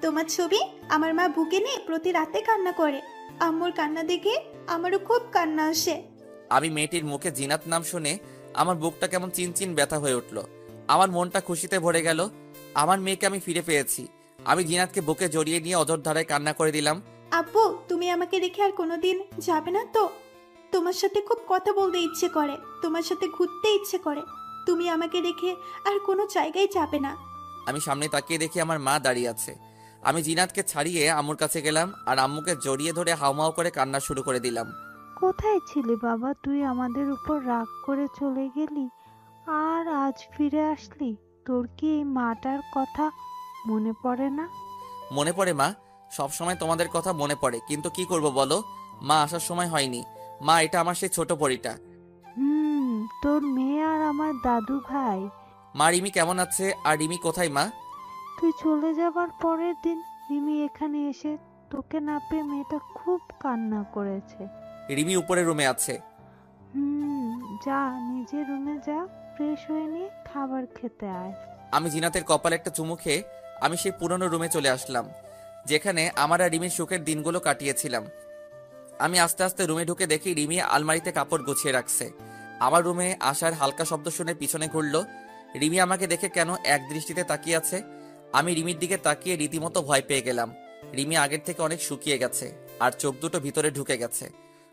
তোমার ছবি আমার মা বুকে নিয়ে প্রতি রাতে কান্না করে। আম্মুর কান্না দেখে আমারও খুব কান্না আসে। আমি মেয়েটির মুখে জিনাত নাম শুনে আমার বুকটা কেমন চিনচিন ব্যথা হয়ে উঠল। আমার মনটা খুশিতে ভরে গেল। আমার মেয়েকে আমি ফিরে পেয়েছি। আমি জিনাতকে বুকে জড়িয়ে নিয়ে অঝোর ধারায় কান্না করে দিলাম। আব্বু, তুমি আমাকে রেখে আর কোনোদিন যাবে না তো? তোমার সাথে খুব কথা বলতে ইচ্ছে করে, তোমার সাথে ঘুরতে ইচ্ছে করে। তুমি আমাকে রেখে আর কোনো জায়গায় যাবে না। আমি সামনে তাকিয়ে দেখি আমার মা দাঁড়িয়ে আছে। আমি জিনাতকে ছাড়িয়ে আম্মুর কাছে গেলাম আর আম্মুকে জড়িয়ে ধরে হাউমাউ করে কান্না শুরু করে দিলাম। কোথায় ছিলি বাবা? তুই আমাদের উপর রাগ করে চলে গেলি আর আজ ফিরে আসলি। তোর কি এই মাটার কথা মনে পড়ে না? মনে পড়ে মা, সব সময় তোমাদের কথা মনে পড়ে, কিন্তু কি করব বলো, মা আসার সময় হয়নি। মা, এটা আমার সেই ছোট পরীটা। তোর মেয়ে আর আমার দাদু ভাই। মা, রিমি কেমন আছে? আর রিমি কোথায় মা? তুই চলে যাবার পরের দিন রিমি এখানে এসে তোকে না পেয়ে মেয়েটা খুব কান্না করেছে। রিমি উপরের রুমে আছে। যা নিজের রুমে যা, ফ্রেশ হয়ে নিয়ে খাবার খেতে আয়। আমি জিনাতের কপালে একটা চুমু খেয়ে আমি সেই পুরনো রুমে চলে আসলাম, যেখানে আমার আর রিমির সুখের দিনগুলো কাটিয়েছিলাম। আমি আস্তে আস্তে রুমে ঢুকে দেখি রিমি আলমারিতে কাপড় গুছিয়ে রাখছে। আমার রুমে আসার হালকা শব্দ শুনে পিছনে ঘুরল। রিমি আমাকে দেখে কেন এক দৃষ্টিতে তাকিয়ে আছে। আমি রিমির দিকে তাকিয়ে রীতিমতো ভয় পেয়ে গেলাম। রিমি আগের থেকে অনেক শুকিয়ে গেছে আর চোখ দুটো ভিতরে ঢুকে গেছে।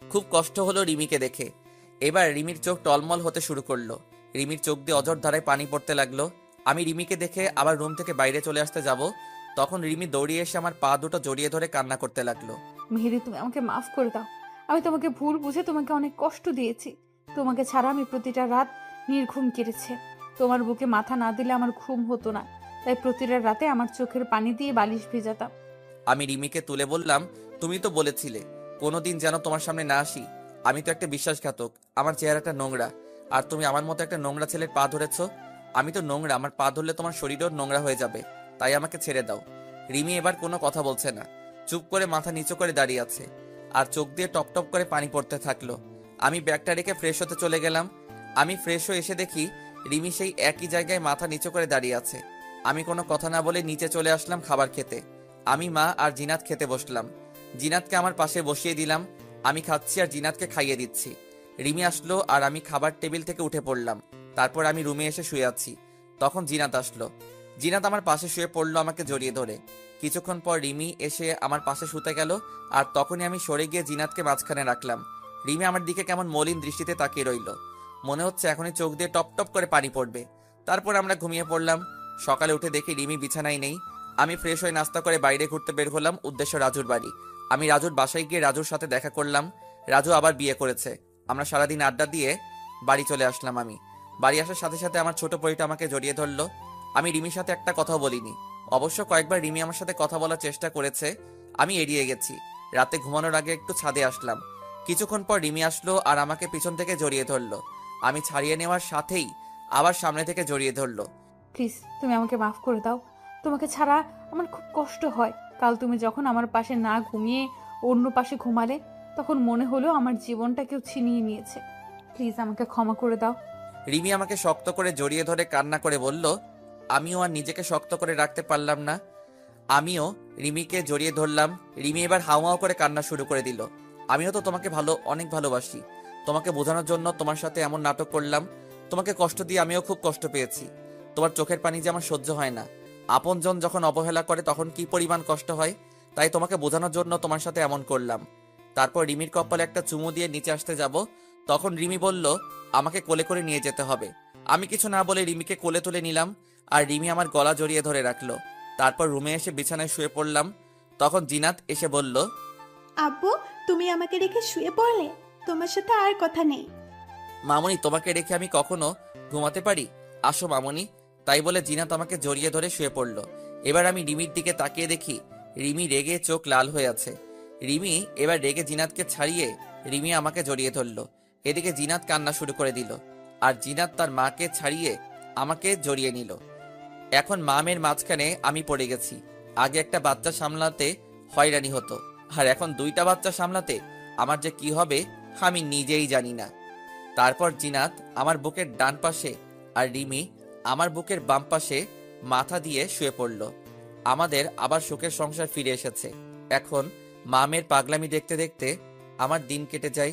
খুব কষ্ট হলো রিমিকে দেখে। এবার রিমির চোখ টলমল হতে শুরু করলো। রিমির চোখ দিয়ে অঝোর ধারায় পানি পড়তে লাগলো। আমি রিমিকে দেখে আবার রুম থেকে বাইরে চলে আসতে যাব, তখন রিমি দৌড়িয়ে এসে আমার পা দুটো জড়িয়ে ধরে কান্না করতে লাগলো। মেহেদি, তুমি আমাকে মাফ করে দাও। আমি তোমাকে ভুল বুঝে তোমাকে অনেক কষ্ট দিয়েছি। তোমাকে ছাড়া আমি প্রতিটা রাত নির্ঘুম কেটেছে। তোমার বুকে মাথা না দিলে আমার ঘুম হতো না, তাই প্রতিটা রাতে আমার চোখের পানি দিয়ে বালিশ ভেজাতাম। আমি রিমিকে তুলে বললাম, তুমি তো বলেছিলে কোনোদিন যেন তোমার সামনে না আসি। আমি তো একটা বিশ্বাসঘাতক, আমার চেহারাটা নোংরা, আর তুমি আমার মতো একটা নোংরা ছেলের পা ধরেছ। আমি তো নোংরা, আমার পা ধরলে তোমার শরীরও নোংরা হয়ে যাবে, তাই আমাকে ছেড়ে দাও। রিমি এবার কোনো কথা বলছে না, চুপ করে মাথা নিচু করে দাঁড়িয়ে আছে, আর চোখ দিয়ে টপ টপ করে পানি পড়তে থাকলো। আমি ব্যাগটা রেখে ফ্রেশ হতে চলে গেলাম। আমি ফ্রেশ হয়ে এসে দেখি রিমি সেই একই জায়গায় মাথা নিচু করে দাঁড়িয়ে আছে। আমি কোনো কথা না বলে নিচে চলে আসলাম খাবার খেতে। আমি, মা আর জিনাত খেতে বসলাম। জিনাতকে আমার পাশে বসিয়ে দিলাম। আমি খাচ্ছি আর জিনাতকে খাইয়ে দিচ্ছি। রিমি আসলো আর আমি খাবার টেবিল থেকে উঠে পড়লাম। তারপর আমি রুমে এসে শুয়ে আছি। তখন জিনাত আসলো। জিনাত আমার পাশে শুয়ে পড়লো আমাকে জড়িয়ে ধরে। কিছুক্ষণ পর রিমি এসে আমার পাশে শুতে গেল, আর তখনই আমি সরে গিয়ে জিনাতকে মাঝখানে রাখলাম। রিমি আমার দিকে কেমন মলিন দৃষ্টিতে তাকিয়ে রইল। মনে হচ্ছে এখনই চোখ দিয়ে টপ টপ করে পানি পড়বে। তারপর আমরা ঘুমিয়ে পড়লাম। সকালে উঠে দেখি রিমি বিছানায় নেই। আমি ফ্রেশ হয়ে নাস্তা করে বাইরে ঘুরতে বের হলাম, উদ্দেশ্য রাজুর বাড়ি। আমি রাজুর বাসায় গিয়ে রাজুর সাথে দেখা করলাম। রাজু আবার বিয়ে করেছে। আমরা সারাদিন আড্ডা দিয়ে বাড়ি চলে আসলাম। আমি বাড়ি আসার সাথে সাথে আমার ছোট পরিটা আমাকে জড়িয়ে ধরলো। আমি রিমির সাথে একটা কথাও বলিনি। অবশ্য কয়েকবার রিমি আমার সাথে কথা বলার চেষ্টা করেছে, আমি এড়িয়ে গেছি। রাতে ঘুমানোর আগে একটু ছাদে আসলাম। কিছুক্ষণ পর রিমি আসলো আর আমাকে পিছন থেকে জড়িয়ে ধরলো। আমি ছাড়িয়ে নেওয়ার সাথেই আবার সামনে থেকে জড়িয়ে ধরলো। প্লিজ, তুমি আমাকে মাফ করে দাও। তোমাকে ছাড়া আমার খুব কষ্ট হয়। কাল তুমি যখন আমার পাশে না ঘুমিয়ে অন্য পাশে ঘুমালে, তখন মনে হলো আমার জীবনটা কেউ ছিনিয়ে নিয়েছে। প্লিজ আমাকে ক্ষমা করে দাও। রিমি আমাকে শক্ত করে জড়িয়ে ধরে কান্না করে বলল। আমিও আর নিজেকে শক্ত করে রাখতে পারলাম না। আমিও রিমিকে জড়িয়ে ধরলাম। রিমি এবার হাওয়াও করে কান্না শুরু করে দিল। আমিও তো তোমাকে অনেক ভালোবাসি। তোমাকে বোঝানোর জন্য তোমার সাথে এমন নাটক করলাম। তোমাকে কষ্ট দিয়ে আমিও খুব কষ্ট পেয়েছি। তোমার চোখের পানি যে আমার সহ্য হয় না। আপনজন যখন অবহেলা করে তখন কি পরিমাণ কষ্ট হয়, তাই তোমাকে বোঝানোর জন্য তোমার সাথে এমন করলাম। তারপর রিমির কপালে একটা চুমু দিয়ে নিচে আসতে যাব, তখন রিমি বলল আমাকে কোলে করে নিয়ে যেতে হবে। আমি কিছু না বলে রিমিকে কোলে তুলে নিলাম, আর রিমি আমার গলা জড়িয়ে ধরে রাখলো। তারপর রুমে এসে বিছানায় শুয়ে পড়লাম। তখন জিনাত এসে বলল, আব্বু, তুমি আমাকে রেখে শুয়ে পড়লে? তোমার সাথে আর কথা নেই। মামুনি, তোমাকে রেখে আমি কখনো ঘুমাতে পারি? আসো মামুনি। তাই বলে জিনাত আমাকে জড়িয়ে ধরে শুয়ে পড়ল। এবার আমি রিমির দিকে তাকিয়ে দেখি রিমি রেগে চোখ লাল হয়ে আছে। রিমি এবার রেগে জিনাতকে ছাড়িয়ে রিমি আমাকে জড়িয়ে ধরল। এদিকে জিনাত কান্না শুরু করে দিল, আর জিনাত তার মাকে ছাড়িয়ে আমাকে জড়িয়ে নিল। এখন মামের মাঝখানে আমি পড়ে গেছি। আগে একটা বাচ্চা সামলাতে হয়রানি হতো, আর এখন দুইটা বাচ্চা সামলাতে আমার যে কি হবে আমি নিজেই জানি না। তারপর জিনাত আমার বুকের ডান পাশে আর রিমি আমার বুকের বাম পাশে মাথা দিয়ে শুয়ে পড়ল। আমাদের আবার সুখের সংসার ফিরে এসেছে। এখন মামের পাগলামি দেখতে দেখতে আমার দিন কেটে যায়।